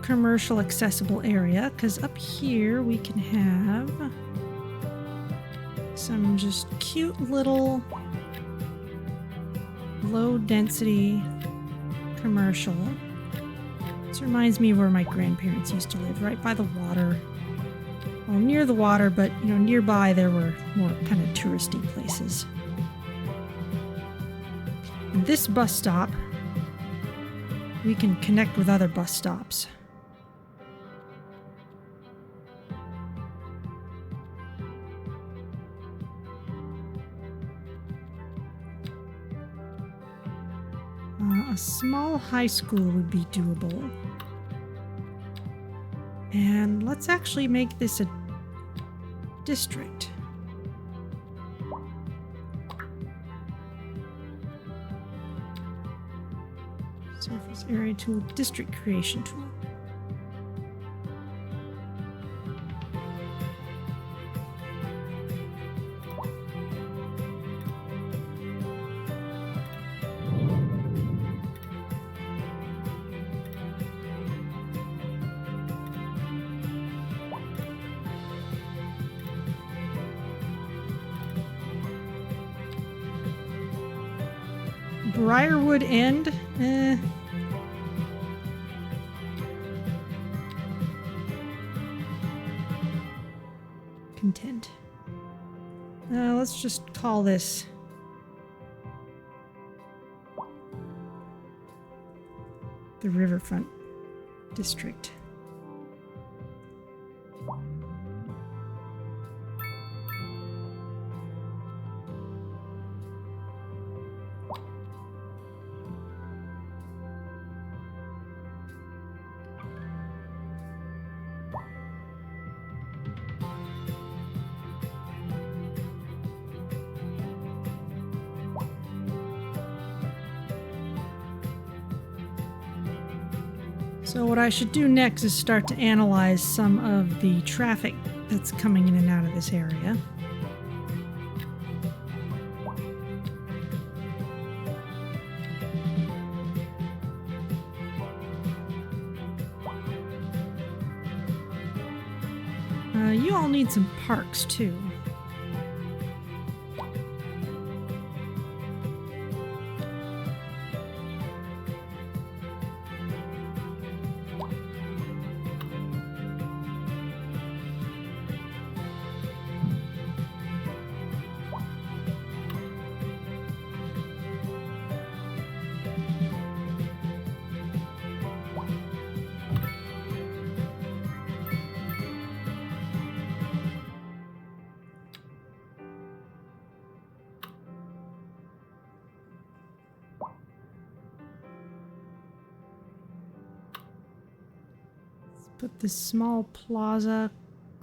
commercial accessible area, because up here we can have some just cute little low density commercial. This reminds me of where my grandparents used to live, right by the water. Well, near the water, but you know, nearby there were more kind of touristy places. And this bus stop, we can connect with other bus stops. A small high school would be doable. And let's actually make this a district. Surface area tool, district creation tool. Briarwood End? Content. Let's just call this the Riverfront District. So what I should do next is start to analyze some of the traffic that's coming in and out of this area. You all need some parks too. Put this small plaza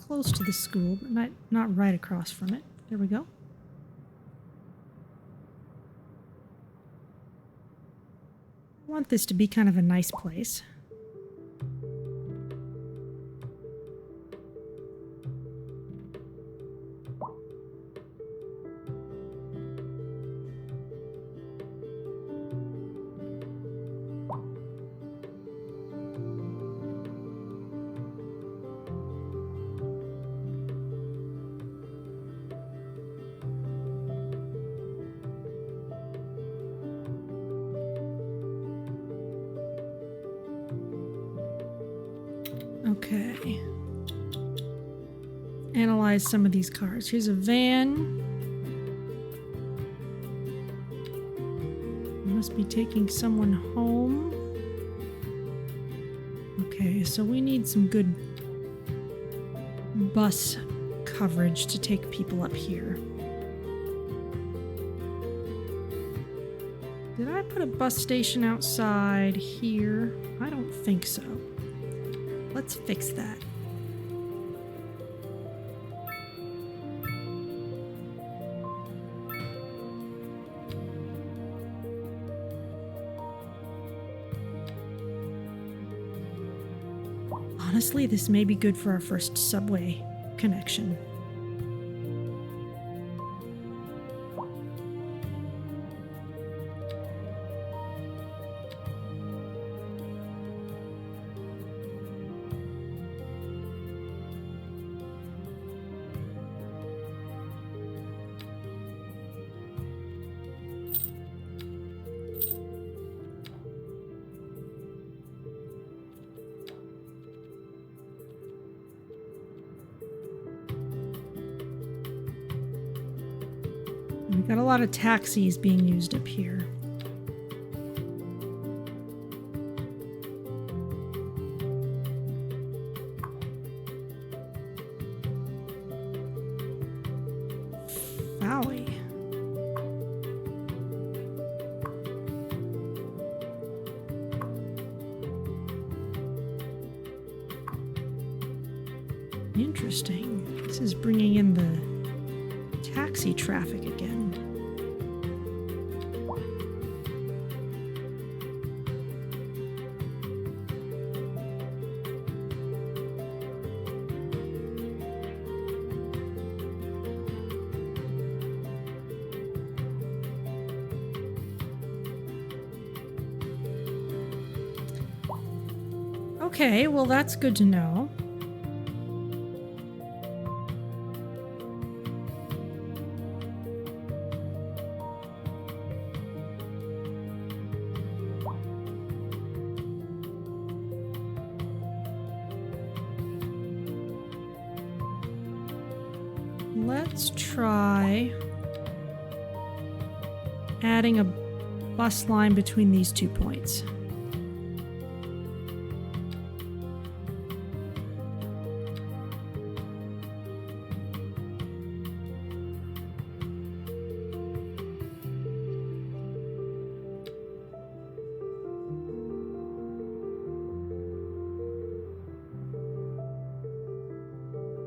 close to the school, but not right across from it. There we go. I want this to be kind of a nice place. Okay. Analyze some of these cars. Here's a van. Must be taking someone home. Okay. Okay, so we need some good bus coverage to take people up here. Did I put a bus station outside here? I don't think so. Let's fix that. Honestly, this may be good for our first subway connection. We've got a lot of taxis being used up here. Wowie. Interesting. This is bringing in the taxi traffic again. Okay, well that's good to know. Let's try adding a bus line between these 2 points.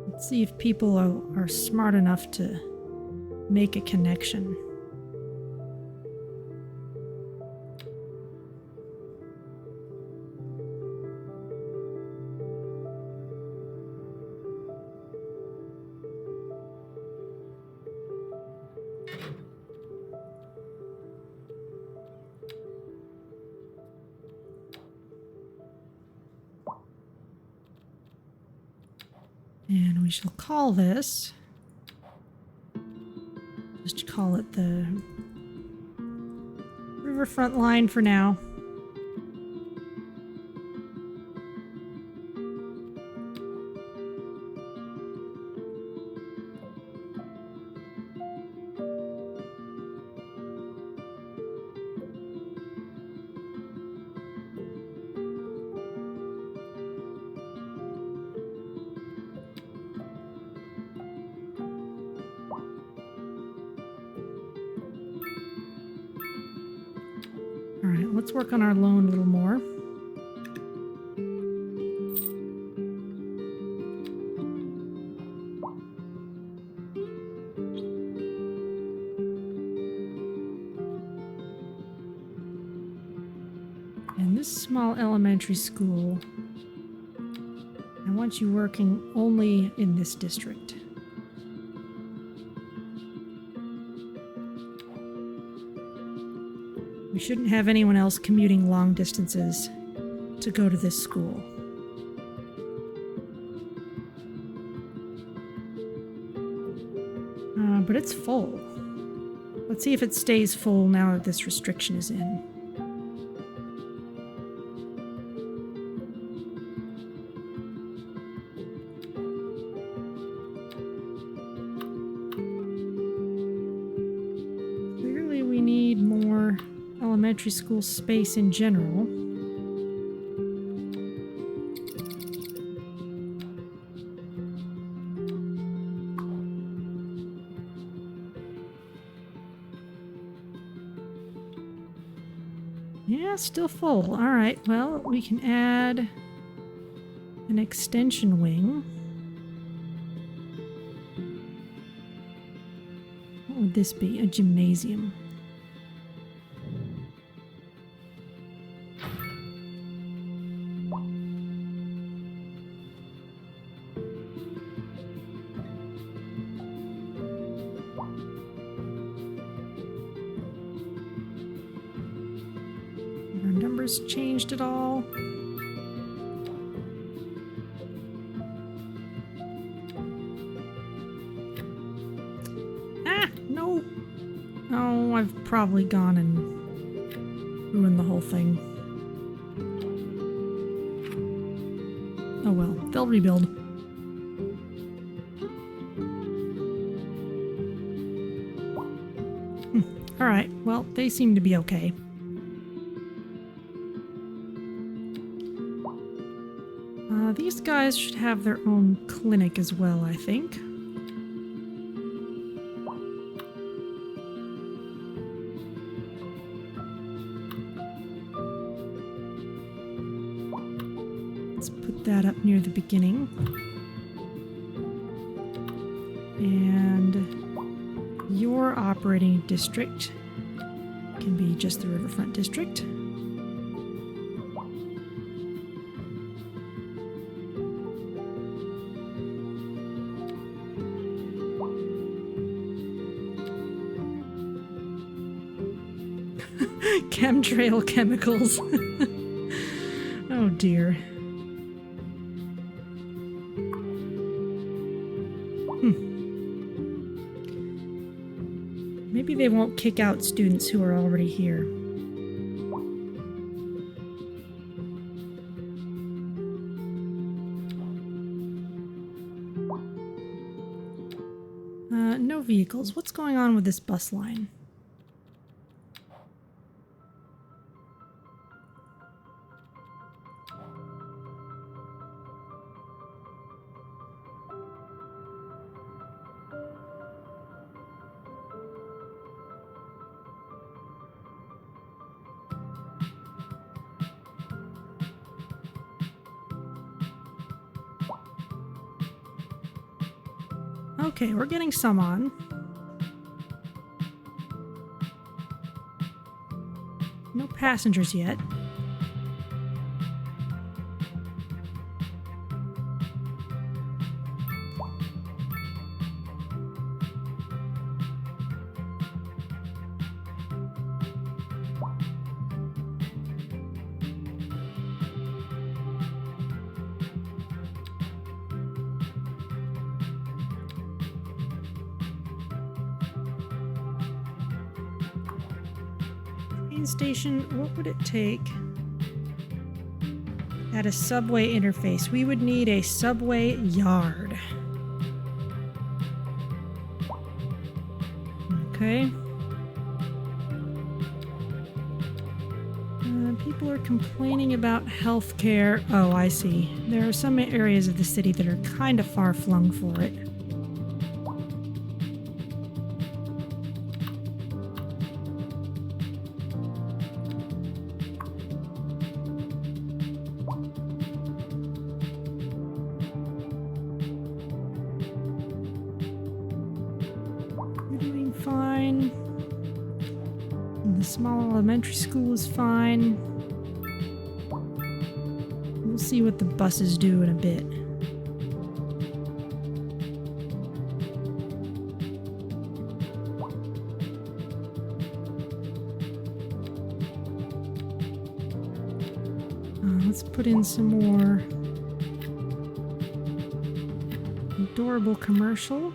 Let's see if people are smart enough to make a connection. And we shall call this, just call it the Riverfront line for now. All right, let's work on our loan a little more. And this small elementary school, I want you working only in this district. We shouldn't have anyone else commuting long distances to go to this school. But it's full. Let's see if it stays full now that this restriction is in. Clearly we need more elementary school space in general. Yeah, still full. All right, well, we can add an extension wing. What would this be? A gymnasium. Our numbers changed at all. No. Oh, I've probably gone and ruined the whole thing. Oh well, they'll rebuild. Alright, well, they seem to be okay. These guys should have their own clinic as well, I think. Let's put that up near the beginning. And your operating district can be just the Riverfront District. Chemtrail chemicals. Oh dear. Maybe they won't kick out students who are already here. No vehicles. What's going on with this bus line? Okay, we're getting some on. No passengers yet. Station, what would it take at a subway interface? We would need a subway yard. Okay. People are complaining about healthcare. Oh, I see. There are some areas of the city that are kind of far-flung for it. Fine. And the small elementary school is fine. We'll see what the buses do in a bit. Let's put in some more adorable commercial.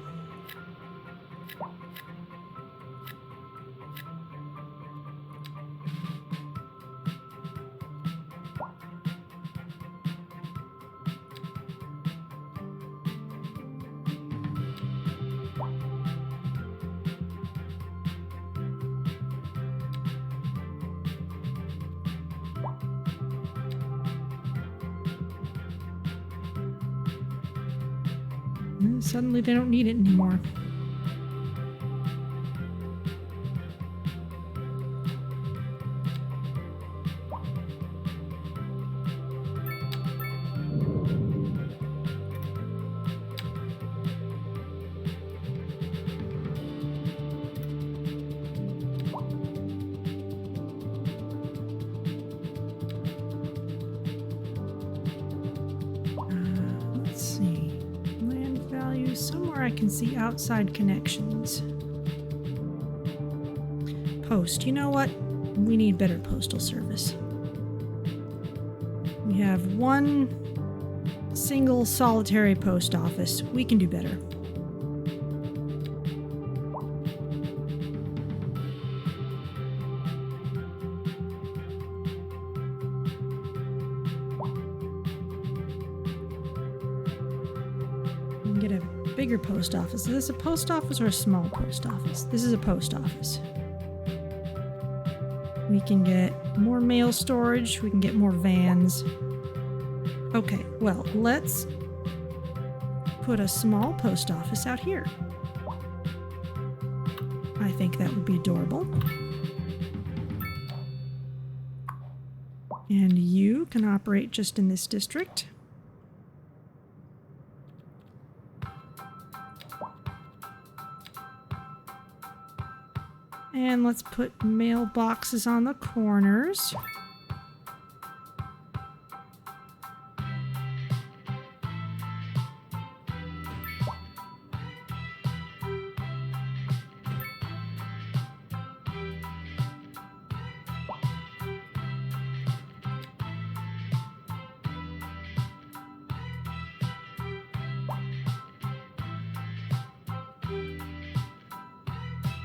And suddenly they don't need it anymore. somewhere I can see outside connections. Post. You know what? We need better postal service. We have one single solitary post office. We can do better. We can get a bigger post office. Is this a post office or a small post office? This is a post office. We can get more mail storage. We can get more vans. Okay, well, let's put a small post office out here. I think that would be adorable. And you can operate just in this district. And let's put mailboxes on the corners.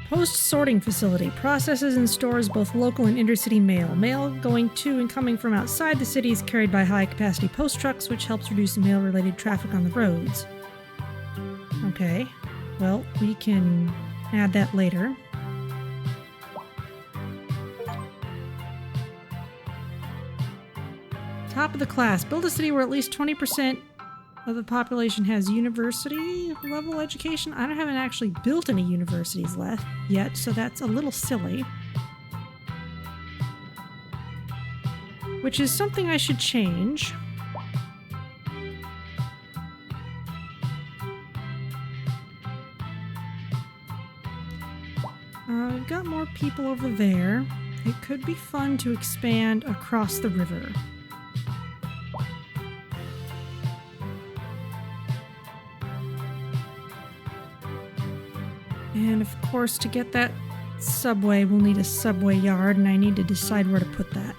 Post sorting facility processes and stores both local and intercity mail. Mail going to and coming from outside the city is carried by high-capacity post trucks, which helps reduce mail-related traffic on the roads. Okay, well, we can add that later. Top of the class. Build a city where at least 20% of the population has university-level education. I haven't actually built any universities yet, so that's a little silly. Which is something I should change. We've got more people over there. It could be fun to expand across the river. And of course, to get that subway, we'll need a subway yard, and I need to decide where to put that.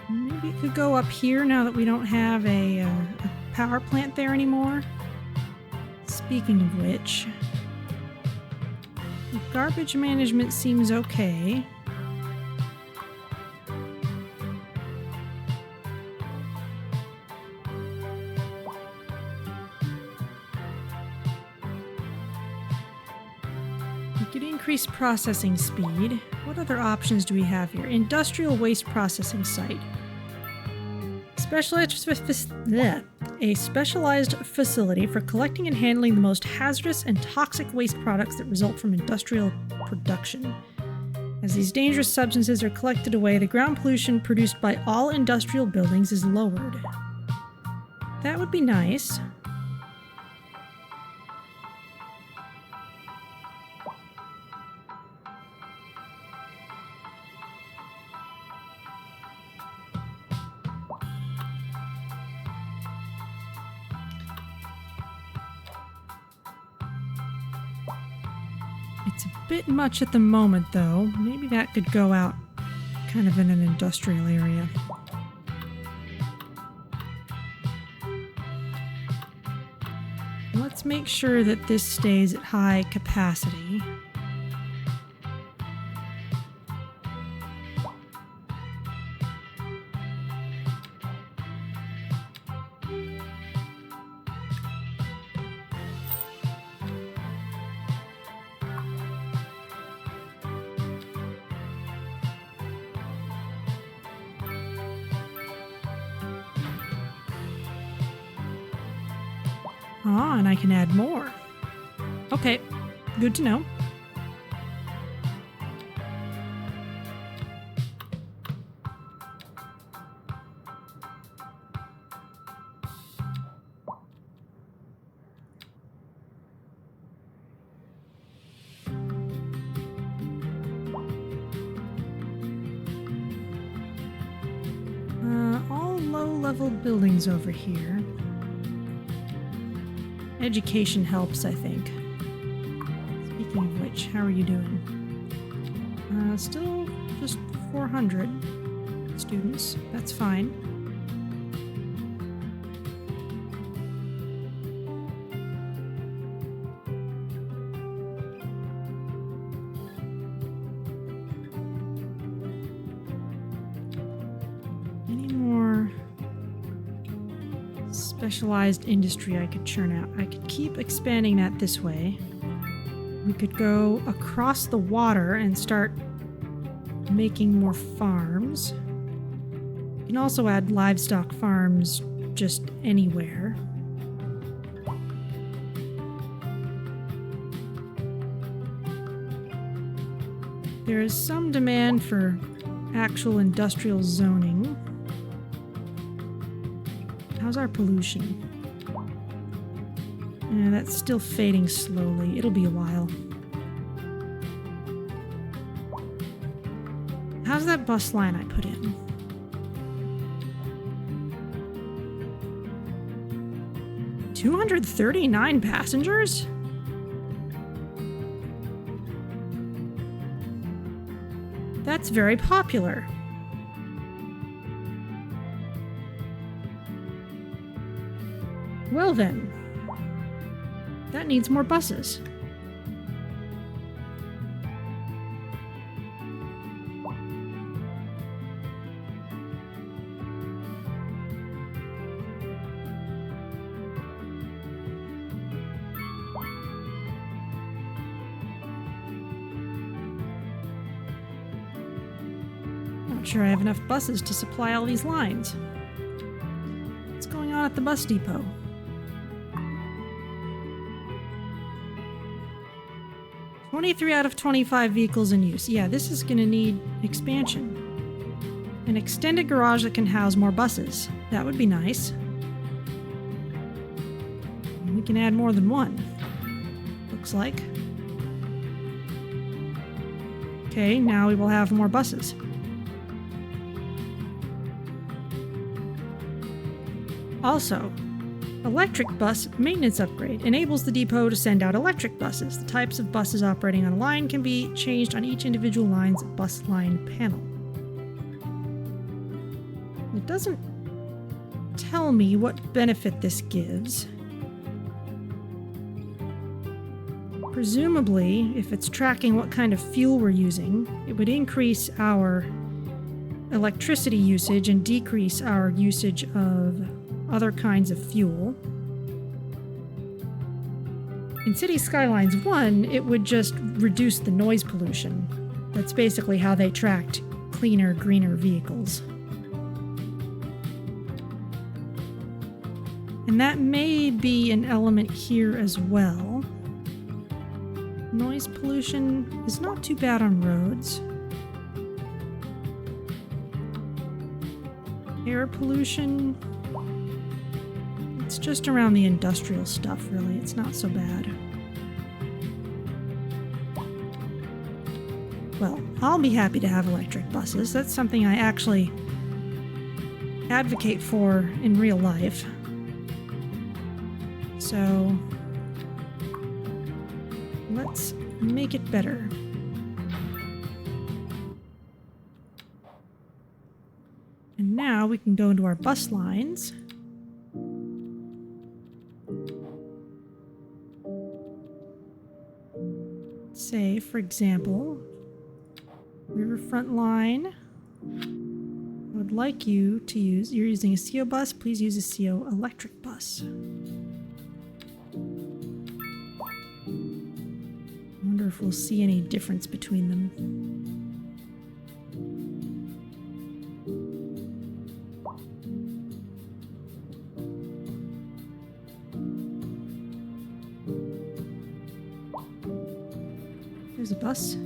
Maybe it could go up here now that we don't have a power plant there anymore. Speaking of which, garbage management seems okay. Increase processing speed. What other options do we have here? Industrial waste processing site. A specialized facility for collecting and handling the most hazardous and toxic waste products that result from industrial production. As these dangerous substances are collected away, the ground pollution produced by all industrial buildings is lowered. That would be nice. It's a bit much at the moment, though. Maybe that could go out kind of in an industrial area. Let's make sure that this stays at high capacity. Ah, and I can add more. Okay, good to know. All low-level buildings over here. Education helps, I think. Speaking of which, how are you doing? Still just 400 students. That's fine. Any more specialized industry I could churn out? I could keep expanding that this way. We could go across the water and start making more farms. You can also add livestock farms just anywhere. There is some demand for actual industrial zoning. How's our pollution? That's still fading slowly. It'll be a while. How's that bus line I put in? $239 passengers? That's very popular. Well then, that needs more buses. Not sure I have enough buses to supply all these lines. What's going on at the bus depot? "23 out of 25 vehicles in use." Yeah, this is going to need expansion. An extended garage that can house more buses. That would be nice. We can add more than one. Looks like. Okay, now we will have more buses. Also, electric bus maintenance upgrade enables the depot to send out electric buses. The types of buses operating on a line can be changed on each individual line's bus line panel. It doesn't tell me what benefit this gives. Presumably, if it's tracking what kind of fuel we're using, it would increase our electricity usage and decrease our usage of other kinds of fuel. In City Skylines 1, it would just reduce the noise pollution. That's basically how they tracked cleaner, greener vehicles. And that may be an element here as well. Noise pollution is not too bad on roads. Air pollution, it's just around the industrial stuff, really. It's not so bad. Well, I'll be happy to have electric buses. That's something I actually advocate for in real life. So, let's make it better. And now we can go into our bus lines. Say, for example, Riverfront line. I would like you to use, you're using a CO bus, please use a CO electric bus. I wonder if we'll see any difference between them. There's a bus.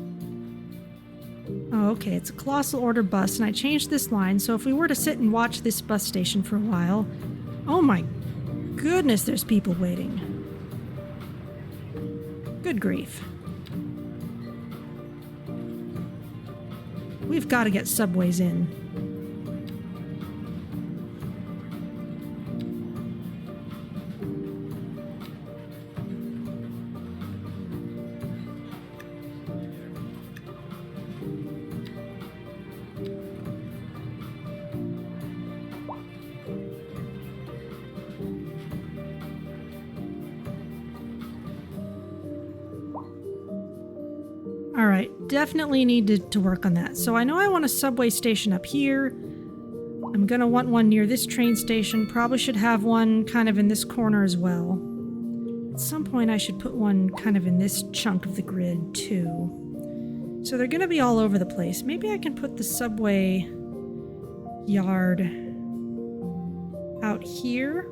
Oh, okay, it's a colossal order bus, and I changed this line, so if we were to sit and watch this bus station for a while... Oh my goodness, there's people waiting. Good grief. We've got to get subways in. All right, definitely need to work on that. So I know I want a subway station up here. I'm going to want one near this train station. Probably should have one kind of in this corner as well. At some point I should put one kind of in this chunk of the grid too. So they're going to be all over the place. Maybe I can put the subway yard out here.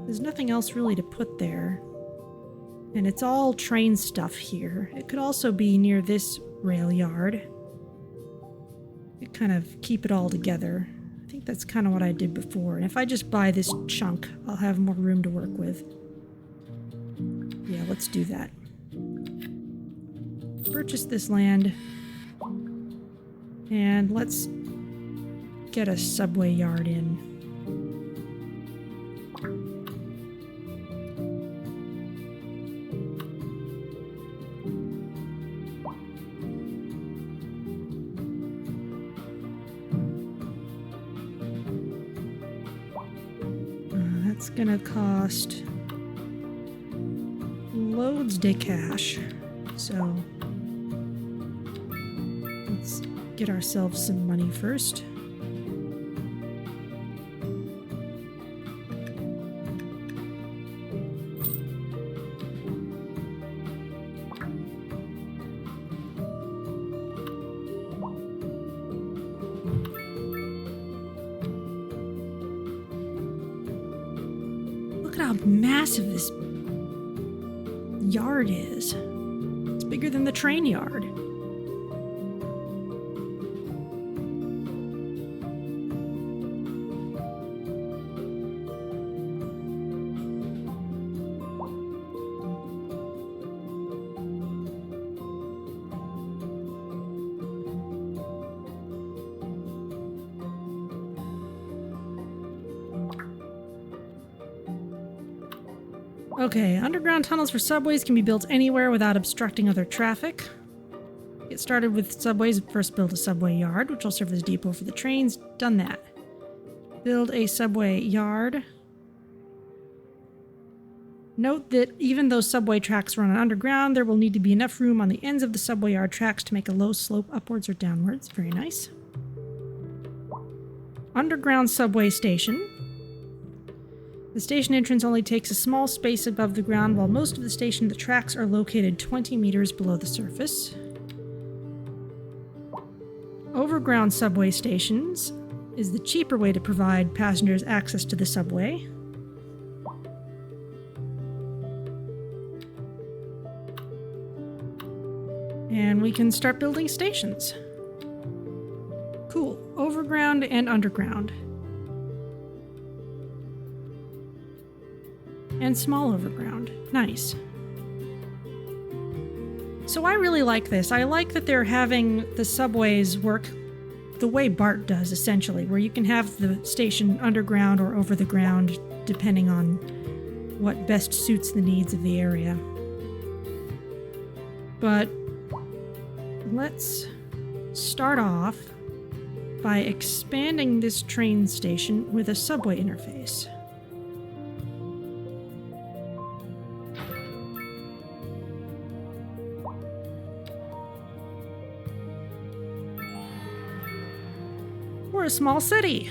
There's nothing else really to put there. And it's all train stuff here. It could also be near this rail yard. It kind of keep it all together. I think that's kind of what I did before. And if I just buy this chunk, I'll have more room to work with. Yeah, let's do that. Purchase this land. And let's get a subway yard in. That's gonna cost loads de cash. So let's get ourselves some money first. Look at how massive this yard is. It's bigger than the train yard. Okay, underground tunnels for subways can be built anywhere without obstructing other traffic. Get started with subways. First build a subway yard, which will serve as depot for the trains. Done that. Build a subway yard. Note that even though subway tracks run underground, there will need to be enough room on the ends of the subway yard tracks to make a low slope upwards or downwards. Very nice. Underground subway station. The station entrance only takes a small space above the ground, while most of the station the tracks are located 20 meters below the surface. Overground subway stations is the cheaper way to provide passengers access to the subway. And we can start building stations. Cool. Overground and underground. And small overground. Nice. So I really like this. I like that they're having the subways work the way BART does, essentially, where you can have the station underground or over the ground, depending on what best suits the needs of the area. But let's start off by expanding this train station with a subway interface. We're a small city.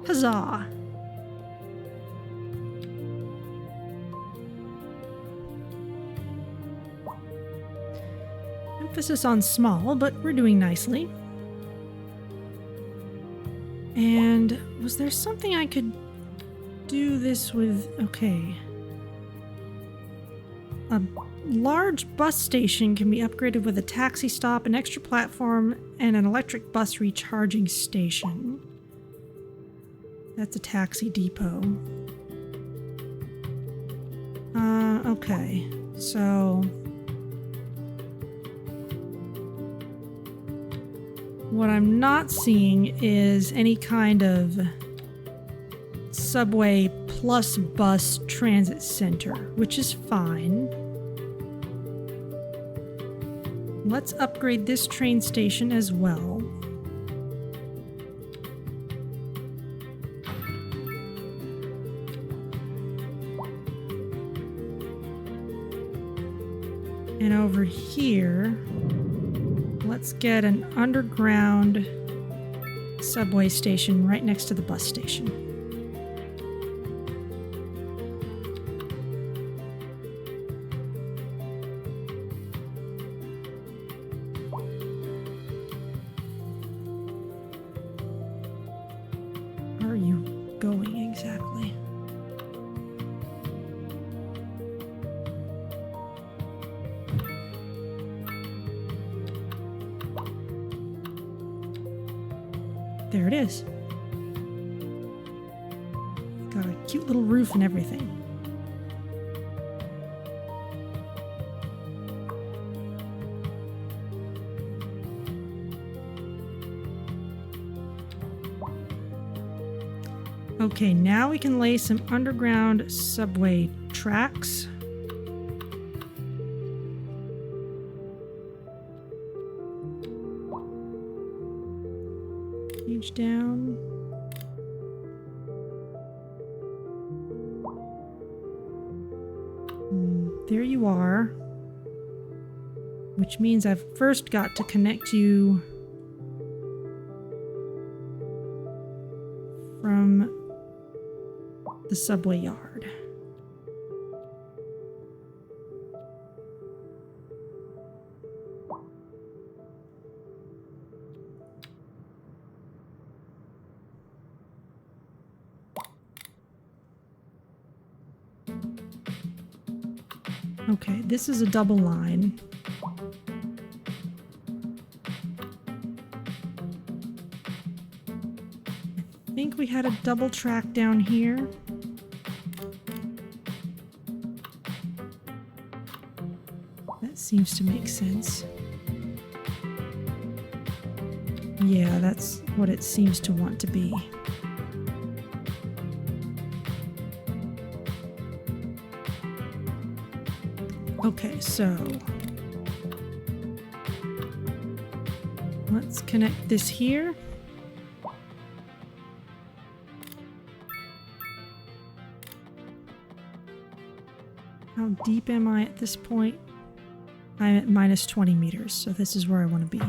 Huzzah! Emphasis on small, but we're doing nicely. And was there something I could do this with? Okay. A large bus station can be upgraded with a taxi stop, an extra platform, and an electric bus recharging station. That's a taxi depot. Okay. So what I'm not seeing is any kind of subway plus bus transit center, which is fine. Let's upgrade this train station as well. And over here, let's get an underground subway station right next to the bus station. Where are you going exactly? There it is. Got a cute little roof and everything. Okay, now we can lay some underground subway tracks. Page down. There you are. Which means I've first got to connect you from the subway yard. Okay, this is a double line. I think we had a double track down here. That seems to make sense. Yeah, that's what it seems to want to be. Okay, so let's connect this here. How deep am I at this point? I'm at minus 20 meters, so this is where I want to be.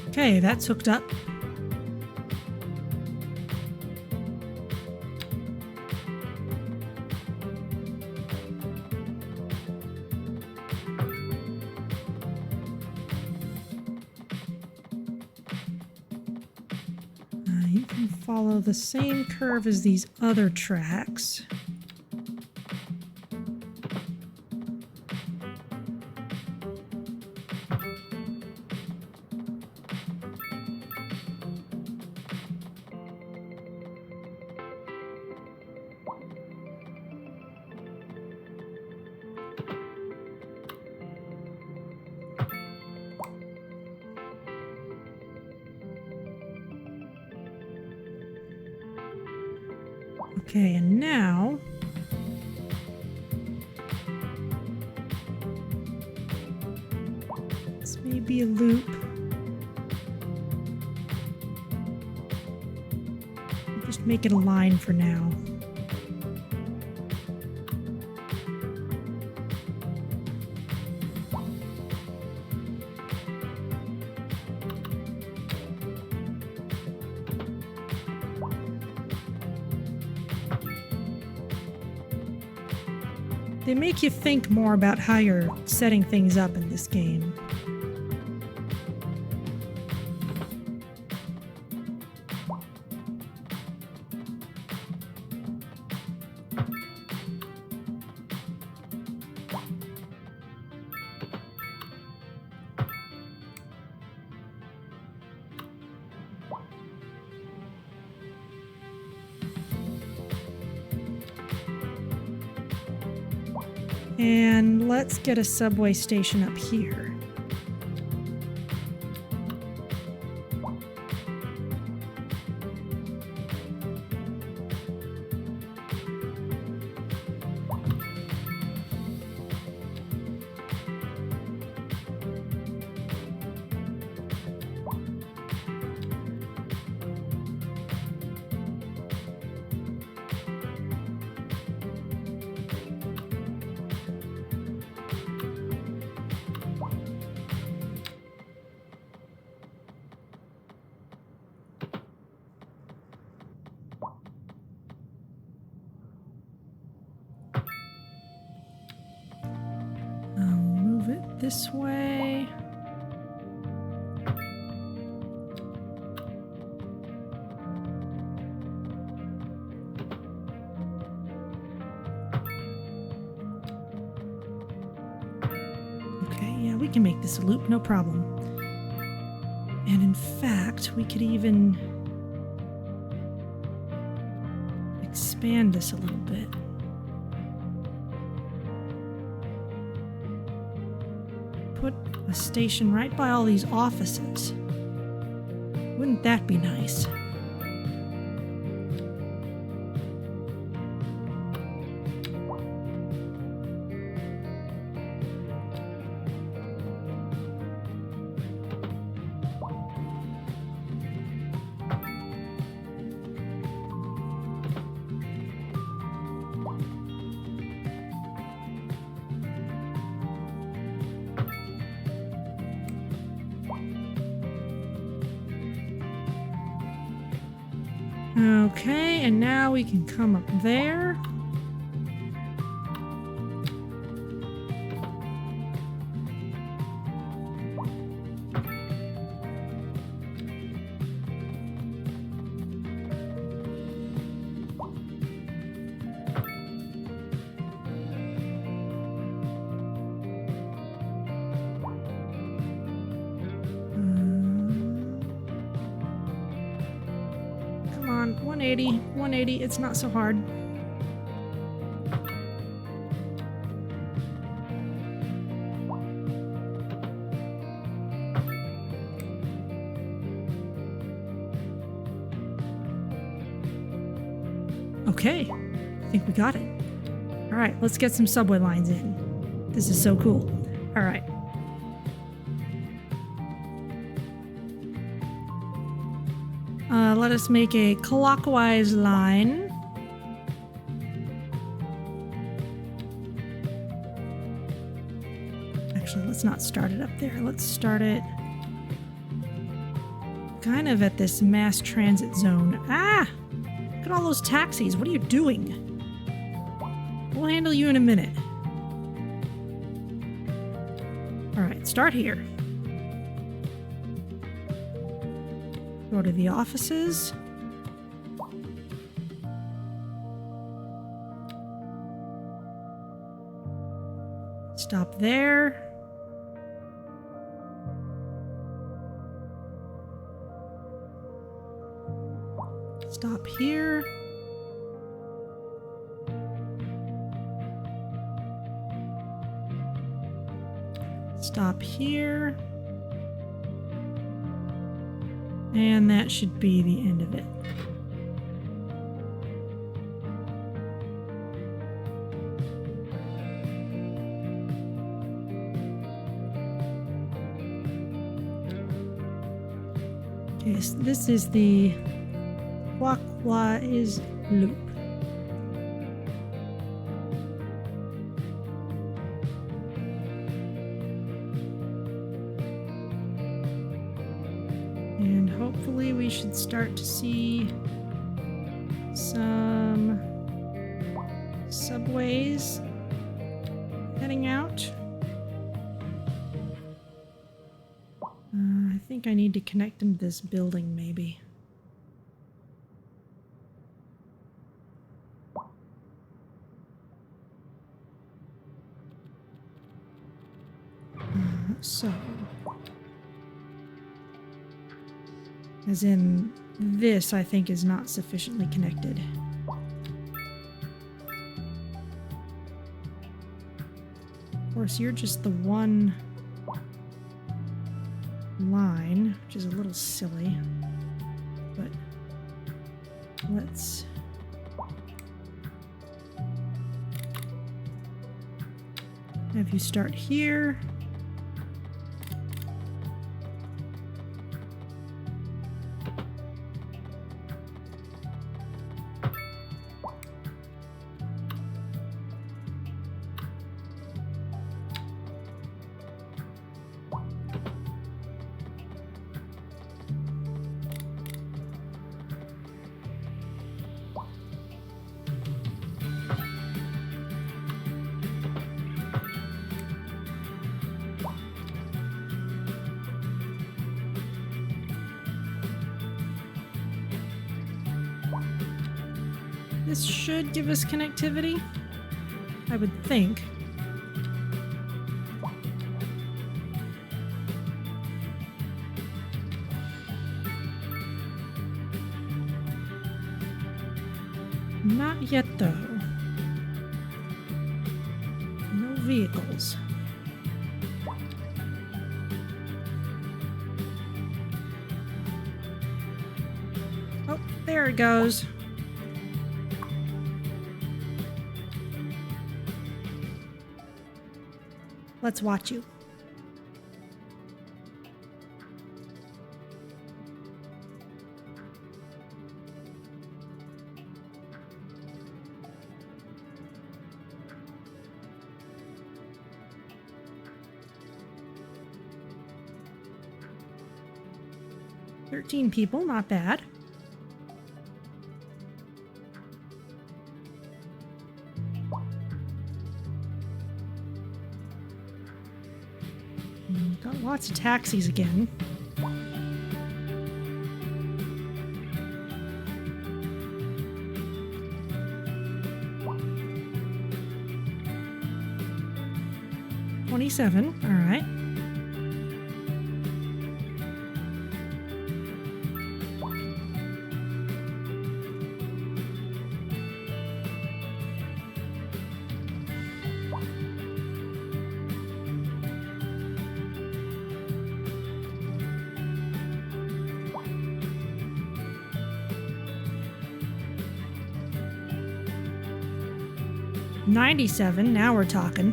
Okay, that's hooked up. You can follow the same curve as these other tracks. Okay, and now this may be a loop. Just make it a line for now. They make you think more about how you're setting things up in this game. And let's get a subway station up here. This way. Okay, yeah, we can make this a loop, no problem. And in fact, we could even expand this a little bit. Put a station right by all these offices. Wouldn't that be nice? Okay, and now we can come up there. Come on, 180, it's not so hard. Okay, I think we got it. All right, let's get some subway lines in. This is so cool. All right. Let us make a clockwise line. Actually, let's not start it up there. Let's start it kind of at this mass transit zone. Ah! Look at all those taxis. What are you doing? We'll handle you in a minute. All right, start here. Go to the offices. Stop there. Stop here. Stop here. And that should be the end of it. Okay, so this is the clockwise loop. And hopefully we should start to see some subways heading out. I think I need to connect them to this building, maybe. So, as in, this I think is not sufficiently connected. course, you're just the one line, which is a little silly. But let's have you start here. This should give us connectivity, I would think. Not yet, though. No vehicles. Oh, there it goes. Let's watch you. "13 people, not bad." Got lots of taxis again. $27, all right. $97, now we're talking.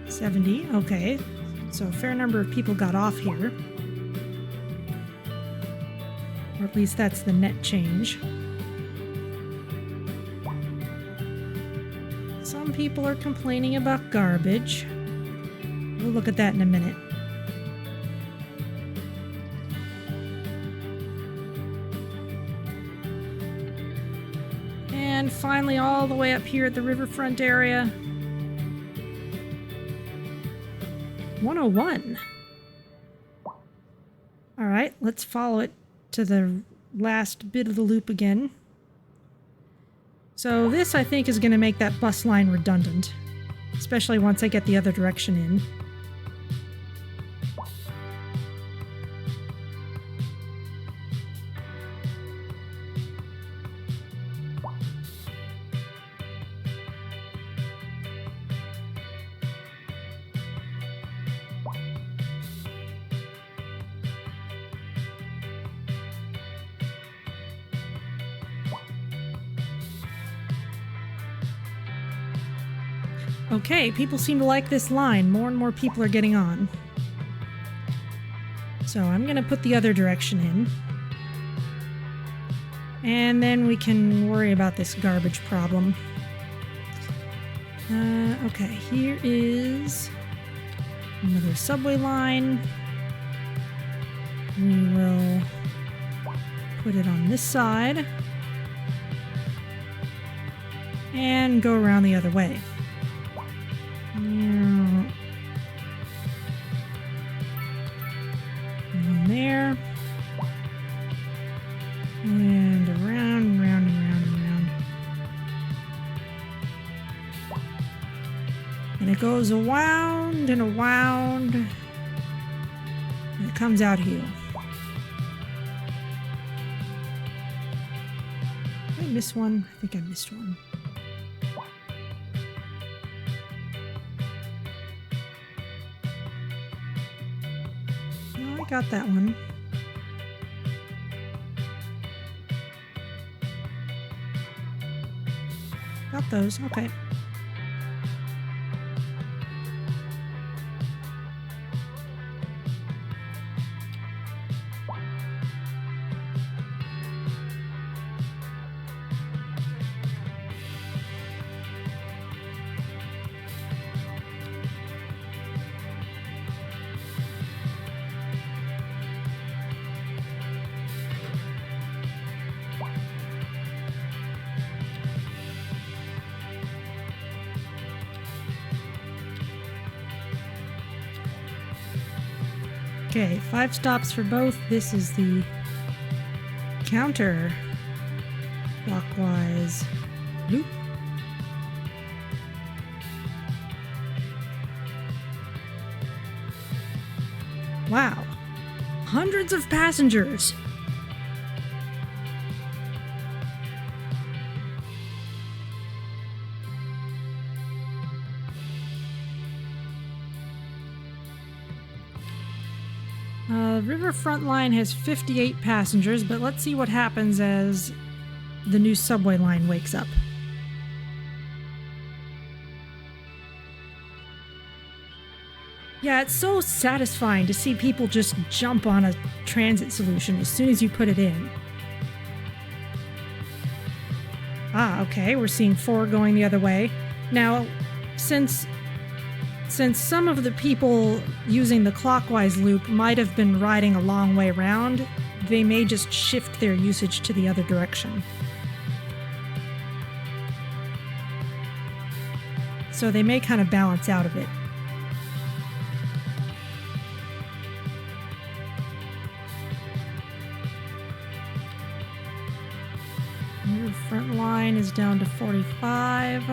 $70, okay. So a fair number of people got off here. Or at least that's the net change. Some people are complaining about garbage. We'll look at that in a minute. And finally, all the way up here at the riverfront area, 101. All right, let's follow it to the last bit of the loop again. So this, I think, is going to make that bus line redundant, especially once I get the other direction in. Okay, people seem to like this line. More and more people are getting on. So I'm going to put the other direction in. And then we can worry about this garbage problem. Okay, here is another subway line. We will put it on this side. And go around the other way. One there. And And it goes around and around. And it comes out here. Did I miss one? I think I missed one. No, I got that one. Got those, okay. Okay, 5 stops for both. This is the counter clockwise loop. Wow, hundreds of passengers. Riverfront line has 58 passengers, but let's see what happens as the new subway line wakes up. Yeah, it's so satisfying to see people just jump on a transit solution as soon as you put it in. Ah, okay, we're seeing 4 going the other way. Now, since some of the people using the clockwise loop might have been riding a long way around, they may just shift their usage to the other direction. So they may kind of balance out of it. Your front line is down to 45.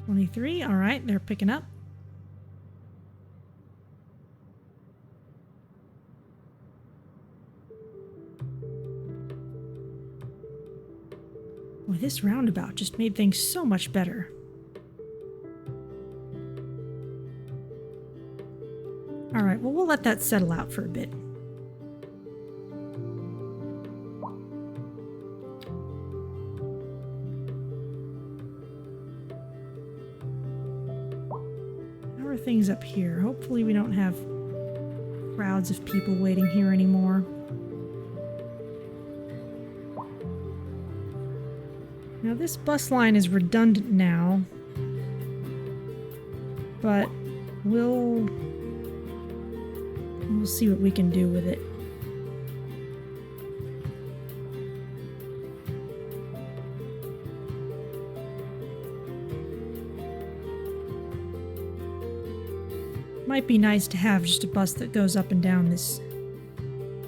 23, all right, they're picking up. Boy, this roundabout just made things so much better. All right, well, we'll let that settle out for a bit. Things up here. Hopefully we don't have crowds of people waiting here anymore. Now this bus line is redundant now, but we'll see what we can do with it. Might be nice to have just a bus that goes up and down this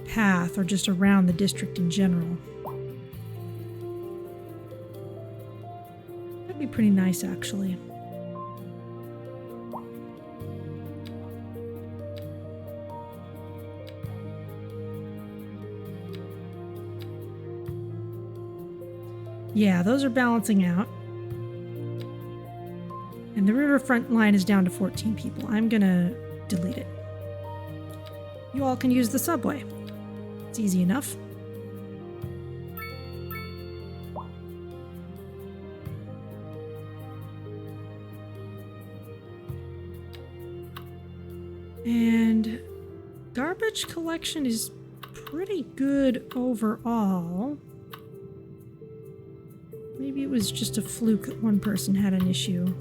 path or just around the district in general. That'd be pretty nice, actually. Yeah, those are balancing out. And the Riverfront line is down to 14 people. I'm gonna delete it. You all can use the subway. It's easy enough. And garbage collection is pretty good overall. Maybe it was just a fluke that one person had an issue.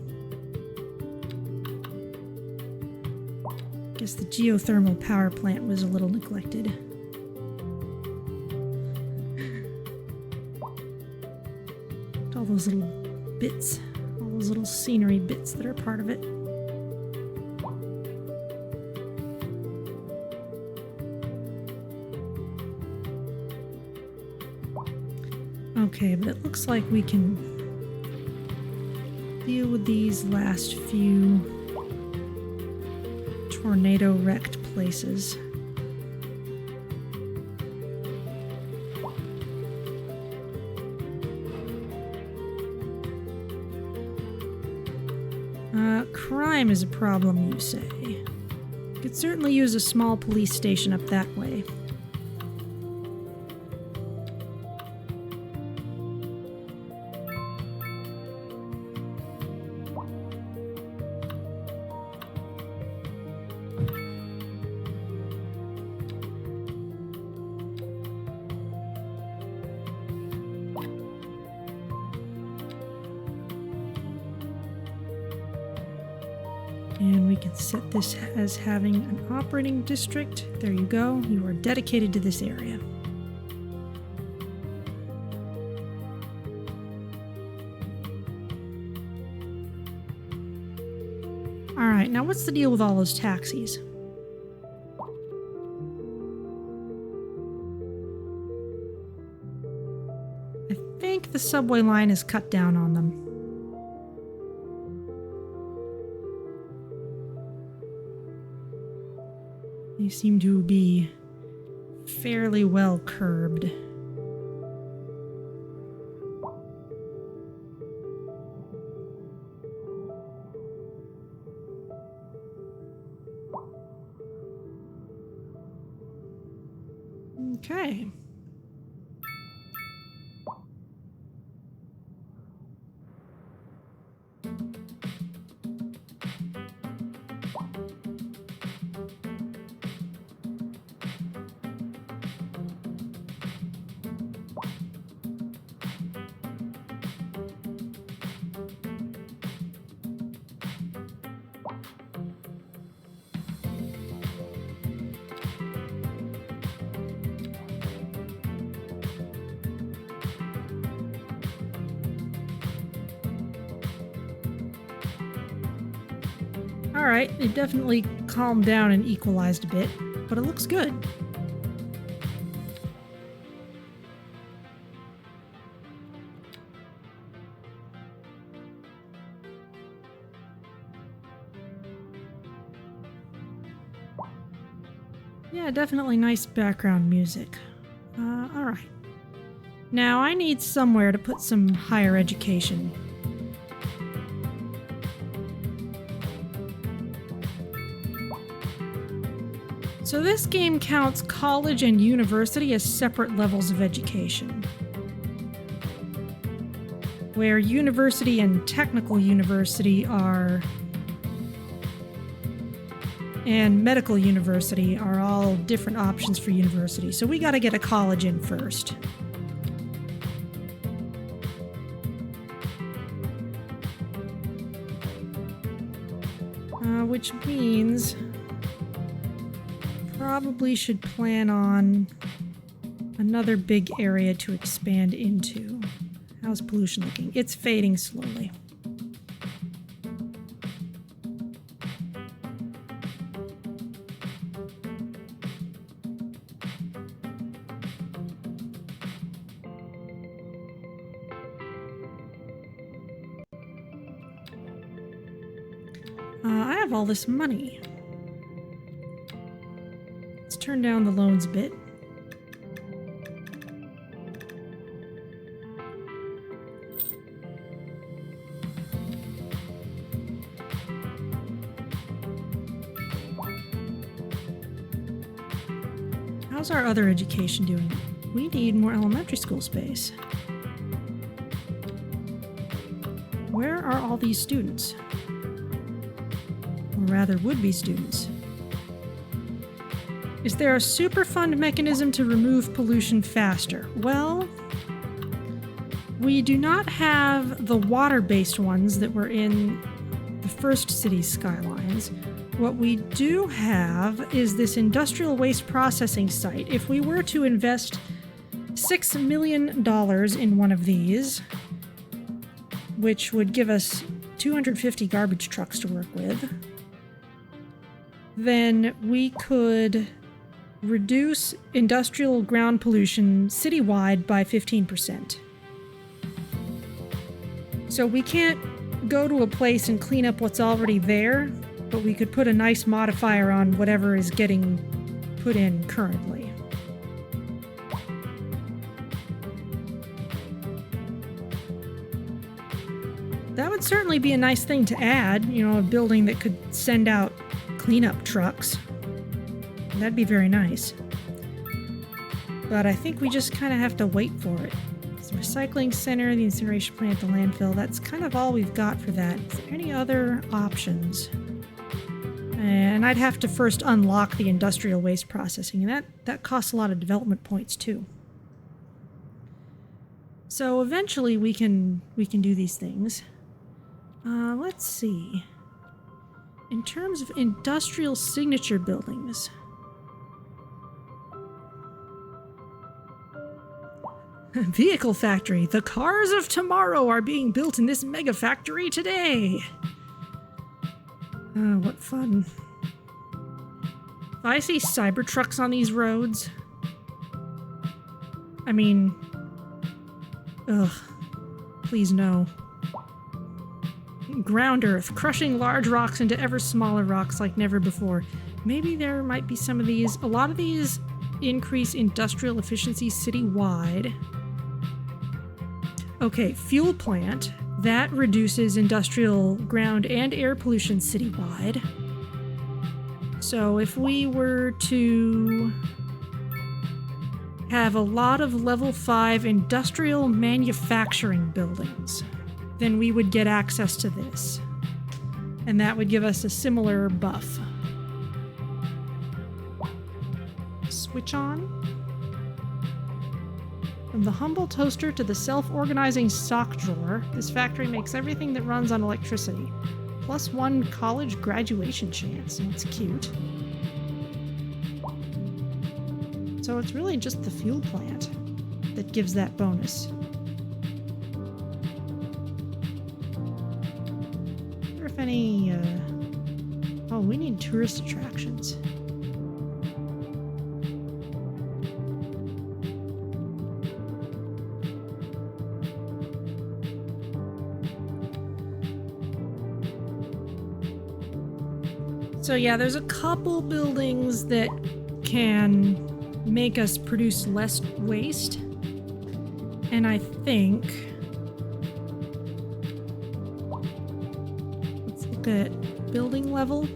Guess the geothermal power plant was a little neglected. All those little bits, all those little scenery bits that are part of it. Okay, but it looks like we can deal with these last few tornado-wrecked places. Crime is a problem, you say. Could certainly use a small police station up that way. And we can set this as having an operating district. There you go. You are dedicated to this area. All right, now what's the deal with all those taxis? I think the subway line is cut down on them. They seem to be fairly well curbed. Okay. Alright, it definitely calmed down and equalized a bit, but it looks good. Yeah, definitely nice background music. Alright. Now I need somewhere to put some higher education. So this game counts college and university as separate levels of education, where university and technical university are, and medical university are all different options for university. So we got to get a college in first. Which means probably should plan on another big area to expand into. How's pollution looking? It's fading slowly. I have all this money. Let's turn down the loans a bit. How's our other education doing? We need more elementary school space. Where are all these students? Or rather, would-be students. Is there a Superfund mechanism to remove pollution faster? Well, we do not have the water-based ones that were in the first city's Skylines. What we do have is this industrial waste processing site. If we were to invest $6 million in one of these, which would give us 250 garbage trucks to work with, then we could reduce industrial ground pollution citywide by 15%. So we can't go to a place and clean up what's already there, but we could put a nice modifier on whatever is getting put in currently. That would certainly be a nice thing to add, you know, a building that could send out cleanup trucks. That'd be very nice. But I think we just kind of have to wait for it. It's the recycling center, the incineration plant, the landfill. That's kind of all we've got for that. Is there any other options? And I'd have to first unlock the industrial waste processing, and that costs a lot of development points too. So eventually we can do these things. Let's see. In terms of industrial signature buildings. Vehicle factory. The cars of tomorrow are being built in this mega factory today. Oh, what fun. If I see Cybertrucks on these roads, I mean, ugh, please no. Ground earth, crushing large rocks into ever smaller rocks like never before. Maybe there might be some of these. A lot of these increase industrial efficiency citywide. Okay, fuel plant. That reduces industrial ground and air pollution citywide. So if we were to have a lot of level 5 industrial manufacturing buildings, then we would get access to this. And that would give us a similar buff. Switch on. From the humble toaster to the self-organizing sock drawer, this factory makes everything that runs on electricity. +1 college graduation chance. That's cute. So it's really just the fuel plant that gives that bonus. I wonder if any... Oh, we need tourist attractions. So yeah, there's a couple buildings that can make us produce less waste. And I think... Let's look at building level.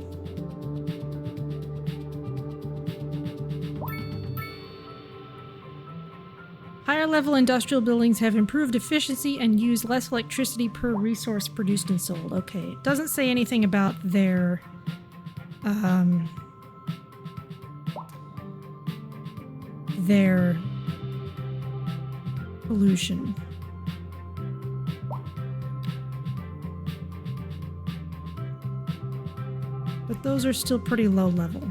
Higher level industrial buildings have improved efficiency and use less electricity per resource produced and sold. Okay, it doesn't say anything about their... their pollution. But those are still pretty low level.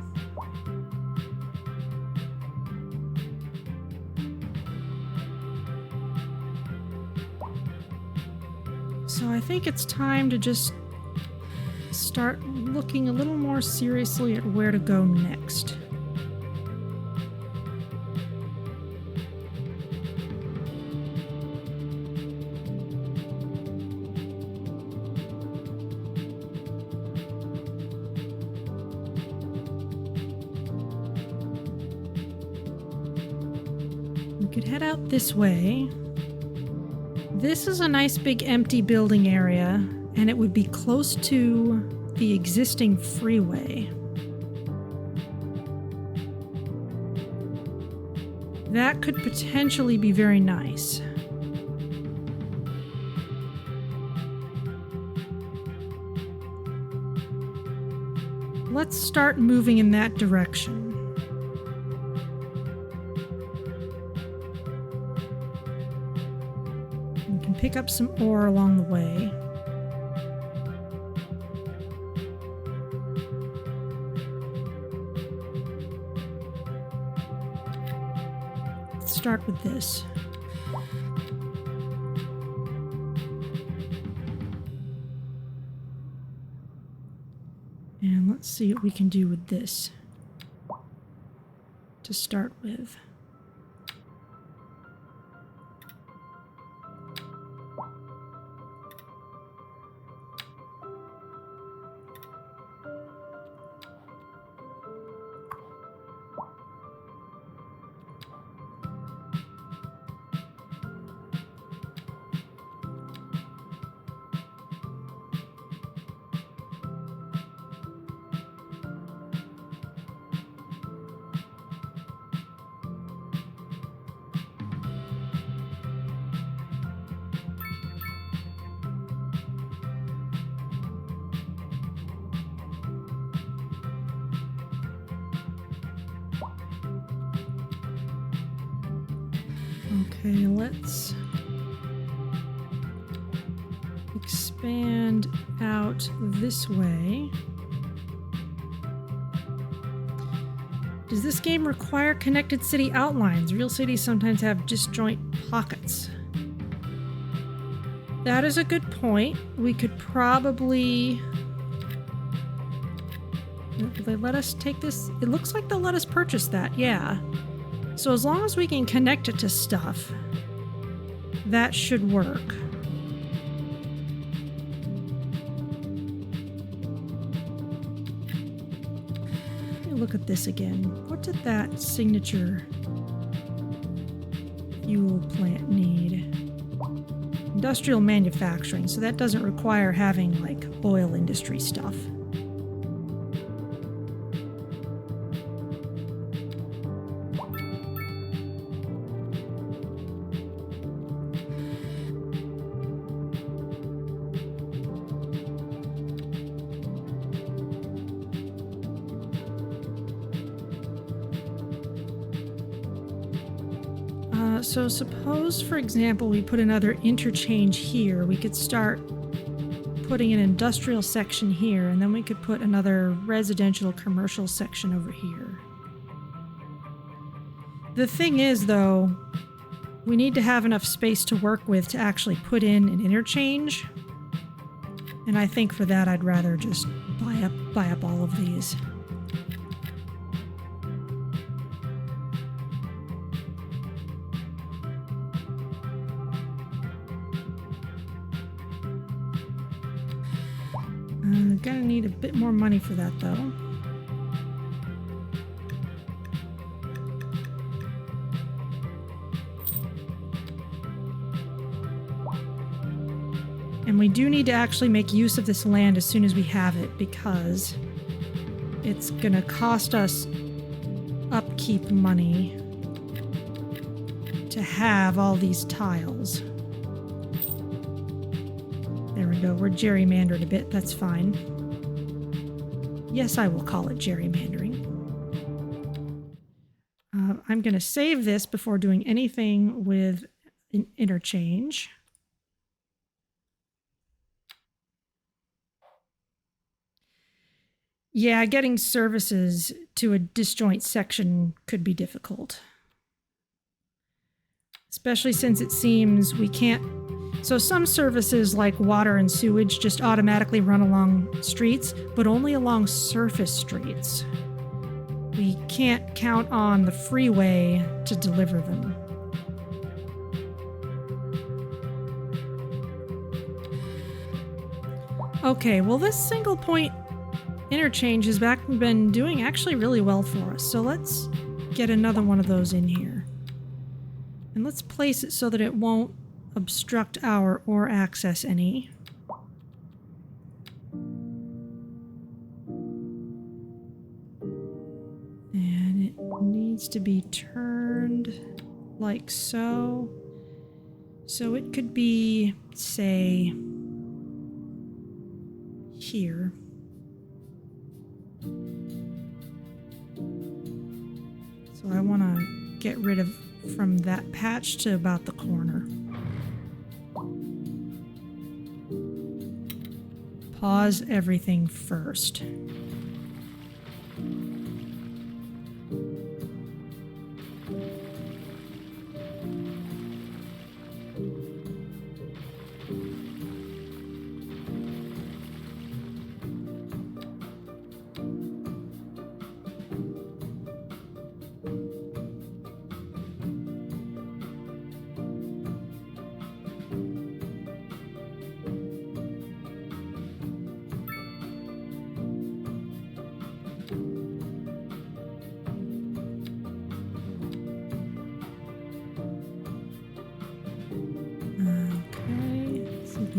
So I think it's time to just start looking a little more seriously at where to go next. We could head out this way. This is a nice big empty building area, and it would be close to the existing freeway. That could potentially be very nice. Let's start moving in that direction. We can pick up some ore along the way. Start with this. And let's see what we can do with this to start with. Okay, let's expand out this way. Does this game require connected city outlines? Real cities sometimes have disjoint pockets. That is a good point. We could probably... Will they let us take this? It looks like they'll let us purchase that, yeah. So as long as we can connect it to stuff, that should work. Look at this again. What did that signature fuel plant need? Industrial manufacturing, so that doesn't require having like oil industry stuff. So suppose, for example, we put another interchange here. We could start putting an industrial section here, and then we could put another residential commercial section over here. The thing is, though, we need to have enough space to work with to actually put in an interchange. And I think for that, I'd rather just buy up all of these. Gonna need a bit more money for that, though. And we do need to actually make use of this land as soon as we have it, because it's gonna cost us upkeep money to have all these tiles. There we go. We're gerrymandered a bit. That's fine. Yes, I will call it gerrymandering. I'm going to save this before doing anything with an interchange. Yeah, getting services to a disjoint section could be difficult. Especially since it seems we can't... So some services like water and sewage just automatically run along streets, but only along surface streets. We can't count on the freeway to deliver them. Okay, well this single point interchange has been doing actually really well for us, so let's get another one of those in here. And let's place it so that it won't obstruct our ore access any. And it needs to be turned like so. So it could be, say, here. So I want to get rid of from that patch to about the corner. Pause everything first.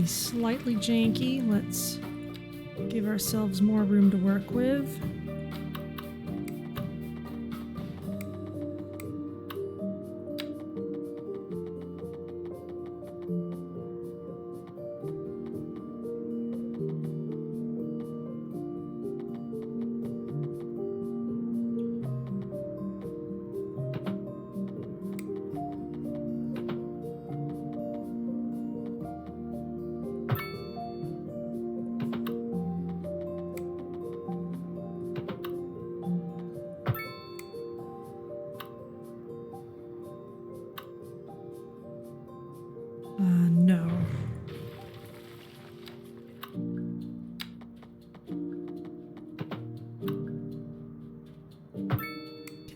Slightly janky. Let's give ourselves more room to work with.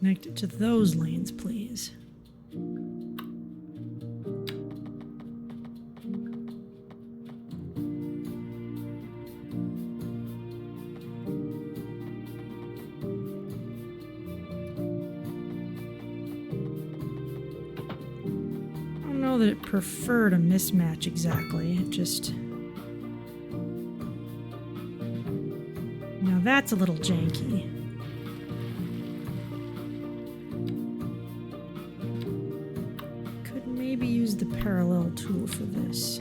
Connect it to those lanes, please. I don't know that it preferred a mismatch exactly. It just... Now that's a little janky. Could maybe use the parallel tool for this.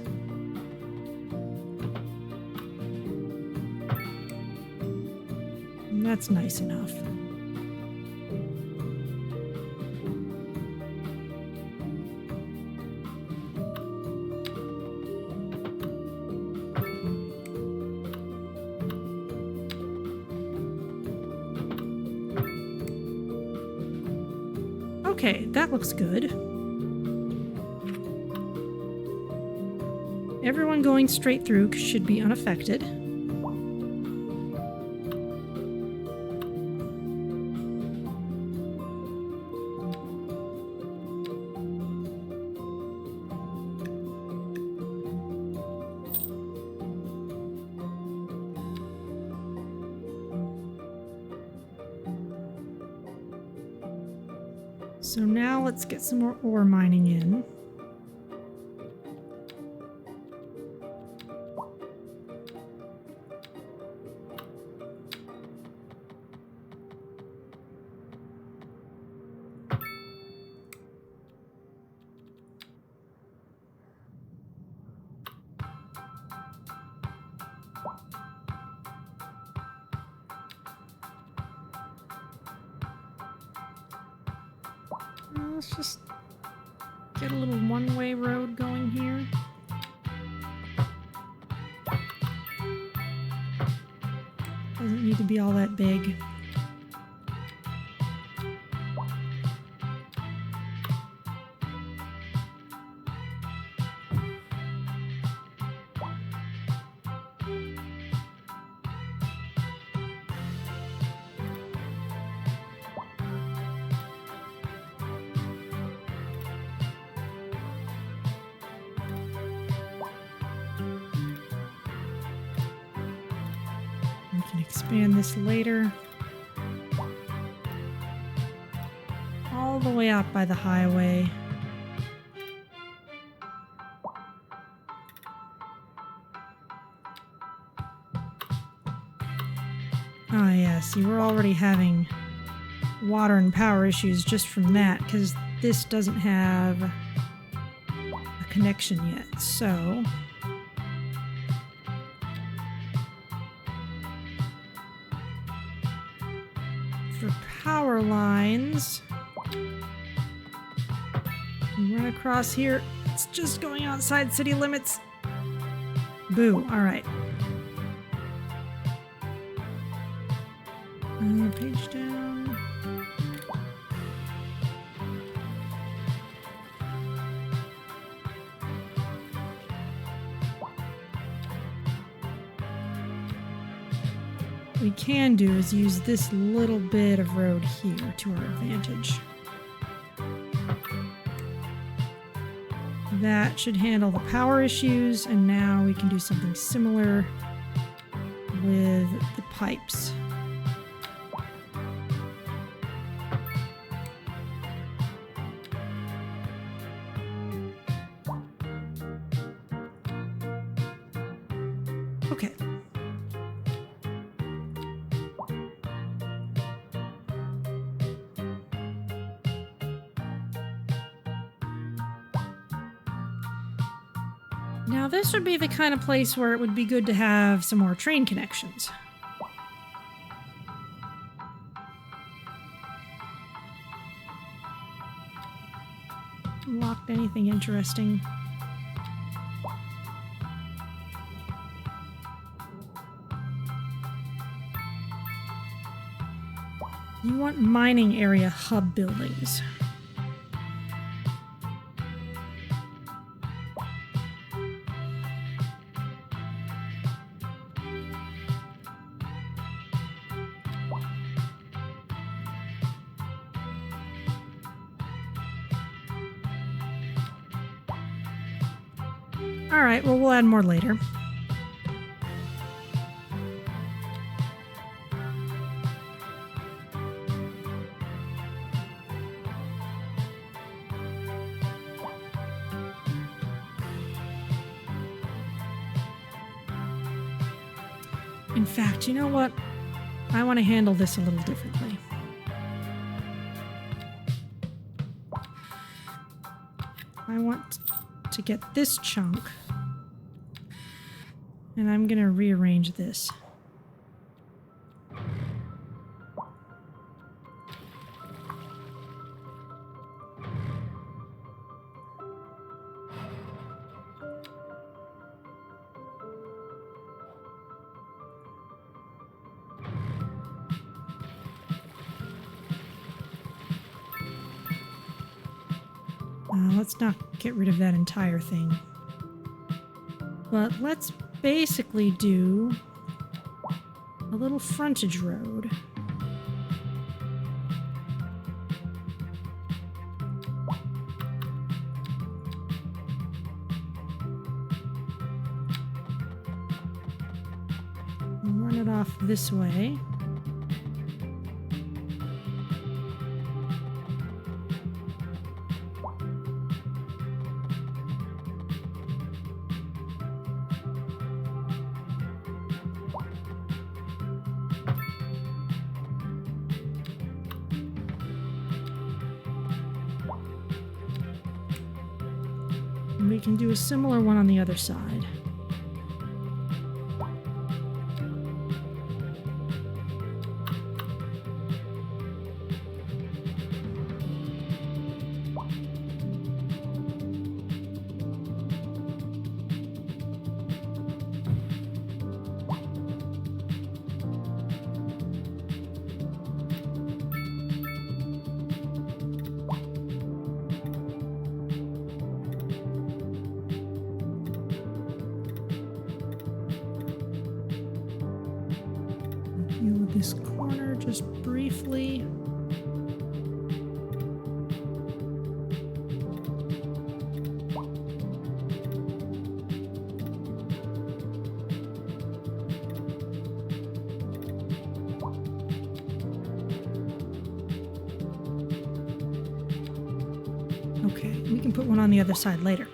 And that's nice enough. Okay, that looks good. Everyone going straight through should be unaffected. So now let's get some more ore mining in. Let's just get a little one-way road going here. Doesn't need to be all that big. Expand this later. All the way out by the highway. Ah, yes, you were already having water and power issues just from that, because this doesn't have a connection yet, so... For power lines, we run across here. It's just going outside city limits. Boo. All right. Page down. What we can do is use this little bit of road here to our advantage. That should handle the power issues, and now we can do something similar with the pipes. Okay. Now this would be the kind of place where it would be good to have some more train connections. Unlocked anything interesting? You want mining area hub buildings. All right, well, we'll add more later. In fact, you know what? I want to handle this a little differently. I want to get this chunk, and I'm going to rearrange this. Let's not get rid of that entire thing. But let's basically do a little frontage road. And run it off this way. And we can do a similar one on the other side. This corner just briefly. Okay, we can put one on the other side later.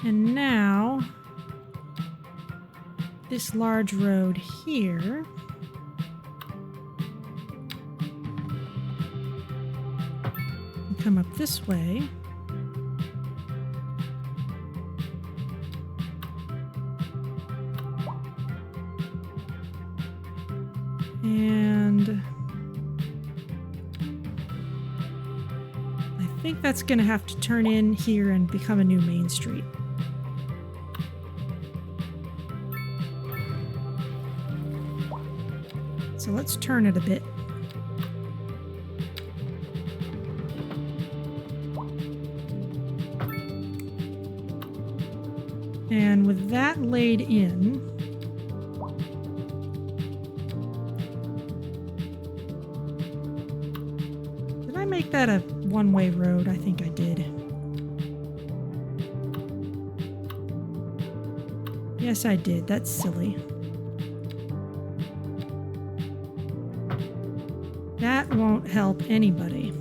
And now, this large road here can come up this way. And I think that's going to have to turn in here and become a new main street. So let's turn it a bit. And with that laid in, did I make that a one-way road? I think I did. Yes, I did. That's silly. That won't help anybody.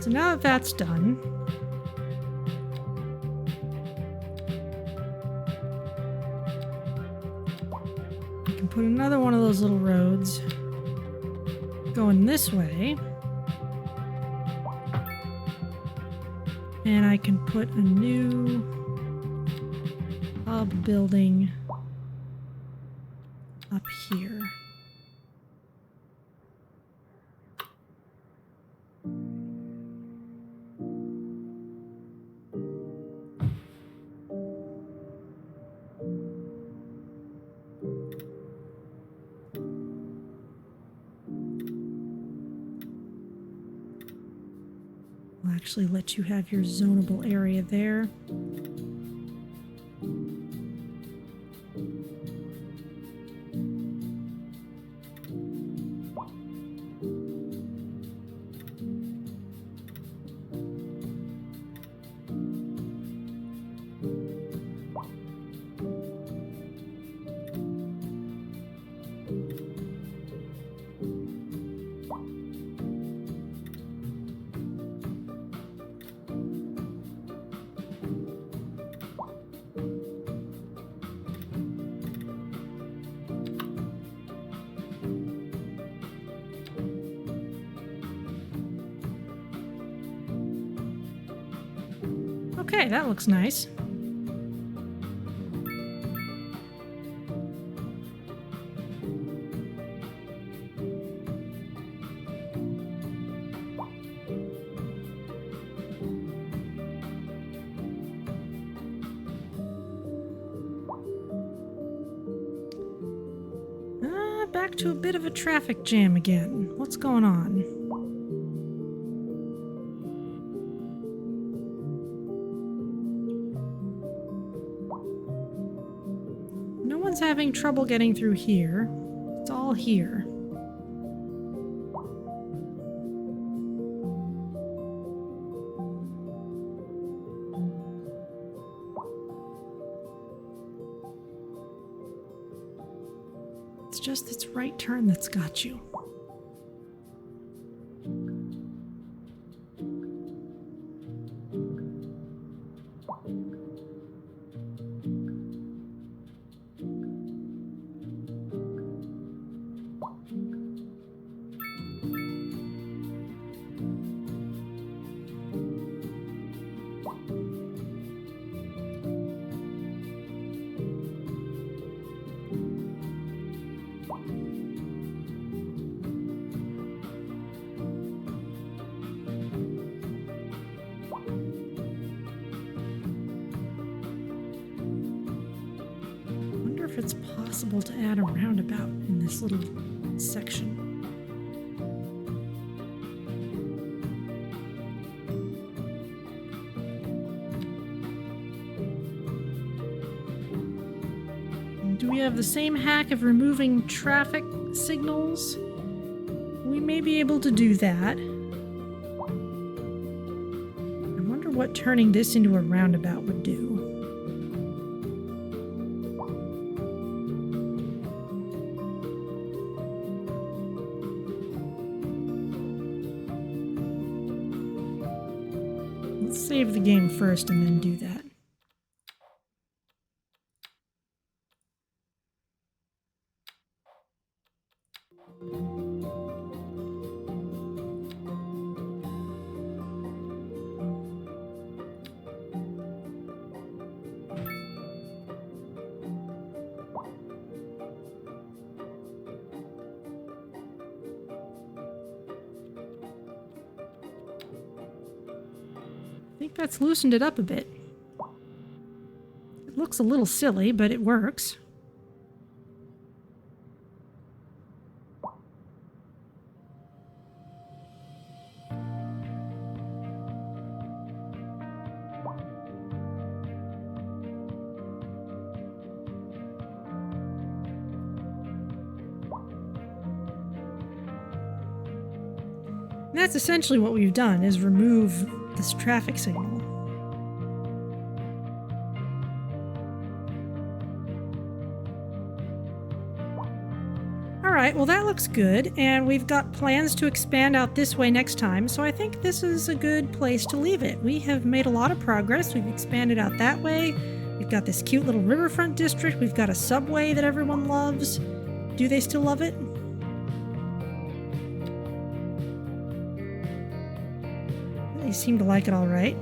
So now that that's done, we can put another one of those little roads going this way. And I can put a new hub building up here. I'll actually let you have your zonable area there. Okay, that looks nice. Back to a bit of a traffic jam again. What's going on? No one's having trouble getting through here. It's all here. It's just this right turn that's got you. If it's possible to add a roundabout in this little section. Do we have the same hack of removing traffic signals? We may be able to do that. I wonder what turning this into a roundabout would do. Save the game first and then do that. I think that's loosened it up a bit. It looks a little silly, but it works. And that's essentially what we've done, is remove this traffic signal. Alright, well that looks good, and we've got plans to expand out this way next time, so I think this is a good place to leave it. We have made a lot of progress. We've expanded out that way. We've got this cute little Riverfront District. We've got a subway that everyone loves. Do they still love it? They seem to like it all right.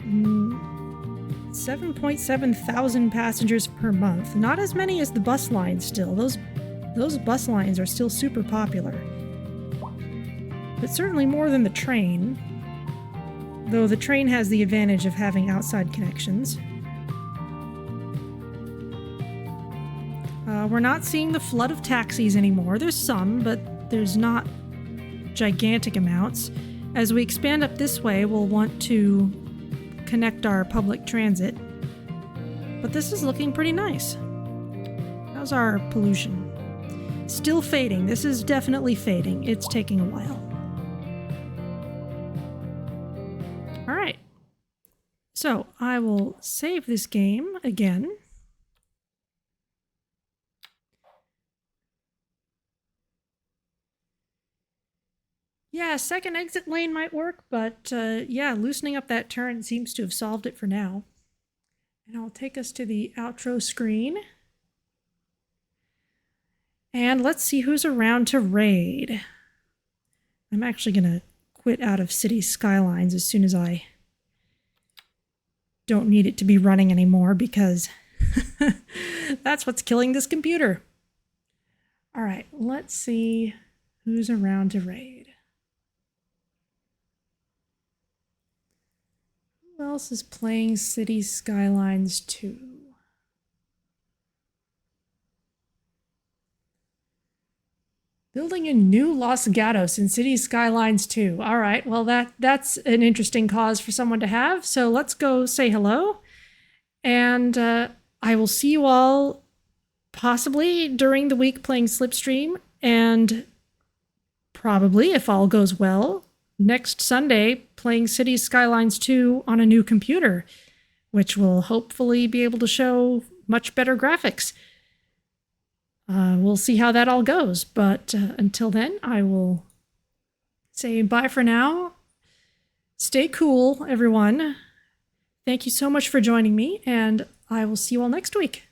Mm, 7.7 thousand passengers per month. Not as many as the bus lines still. Those bus lines are still super popular. But certainly more than the train. Though the train has the advantage of having outside connections. We're not seeing the flood of taxis anymore. There's some, but there's not gigantic amounts. As we expand up this way, we'll want to connect our public transit. But this is looking pretty nice. How's our pollution? Still fading. This is definitely fading. It's taking a while. All right. So I will save this game again. Yeah, second exit lane might work, but yeah, loosening up that turn seems to have solved it for now. And I'll take us to the outro screen. And let's see who's around to raid. I'm actually going to quit out of City Skylines as soon as I don't need it to be running anymore, because that's what's killing this computer. All right, let's see who's around to raid. Who else is playing City Skylines 2? Building a new Los Gatos in City Skylines 2. All right, well that's an interesting cause for someone to have. So let's go say hello. And I will see you all possibly during the week playing Slipstream, and probably, if all goes well, next Sunday playing City Skylines 2 on a new computer, which will hopefully be able to show much better graphics. We'll see how that all goes, but until then, I will say bye for now. Stay cool, everyone. Thank you so much for joining me, and I will see you all next week.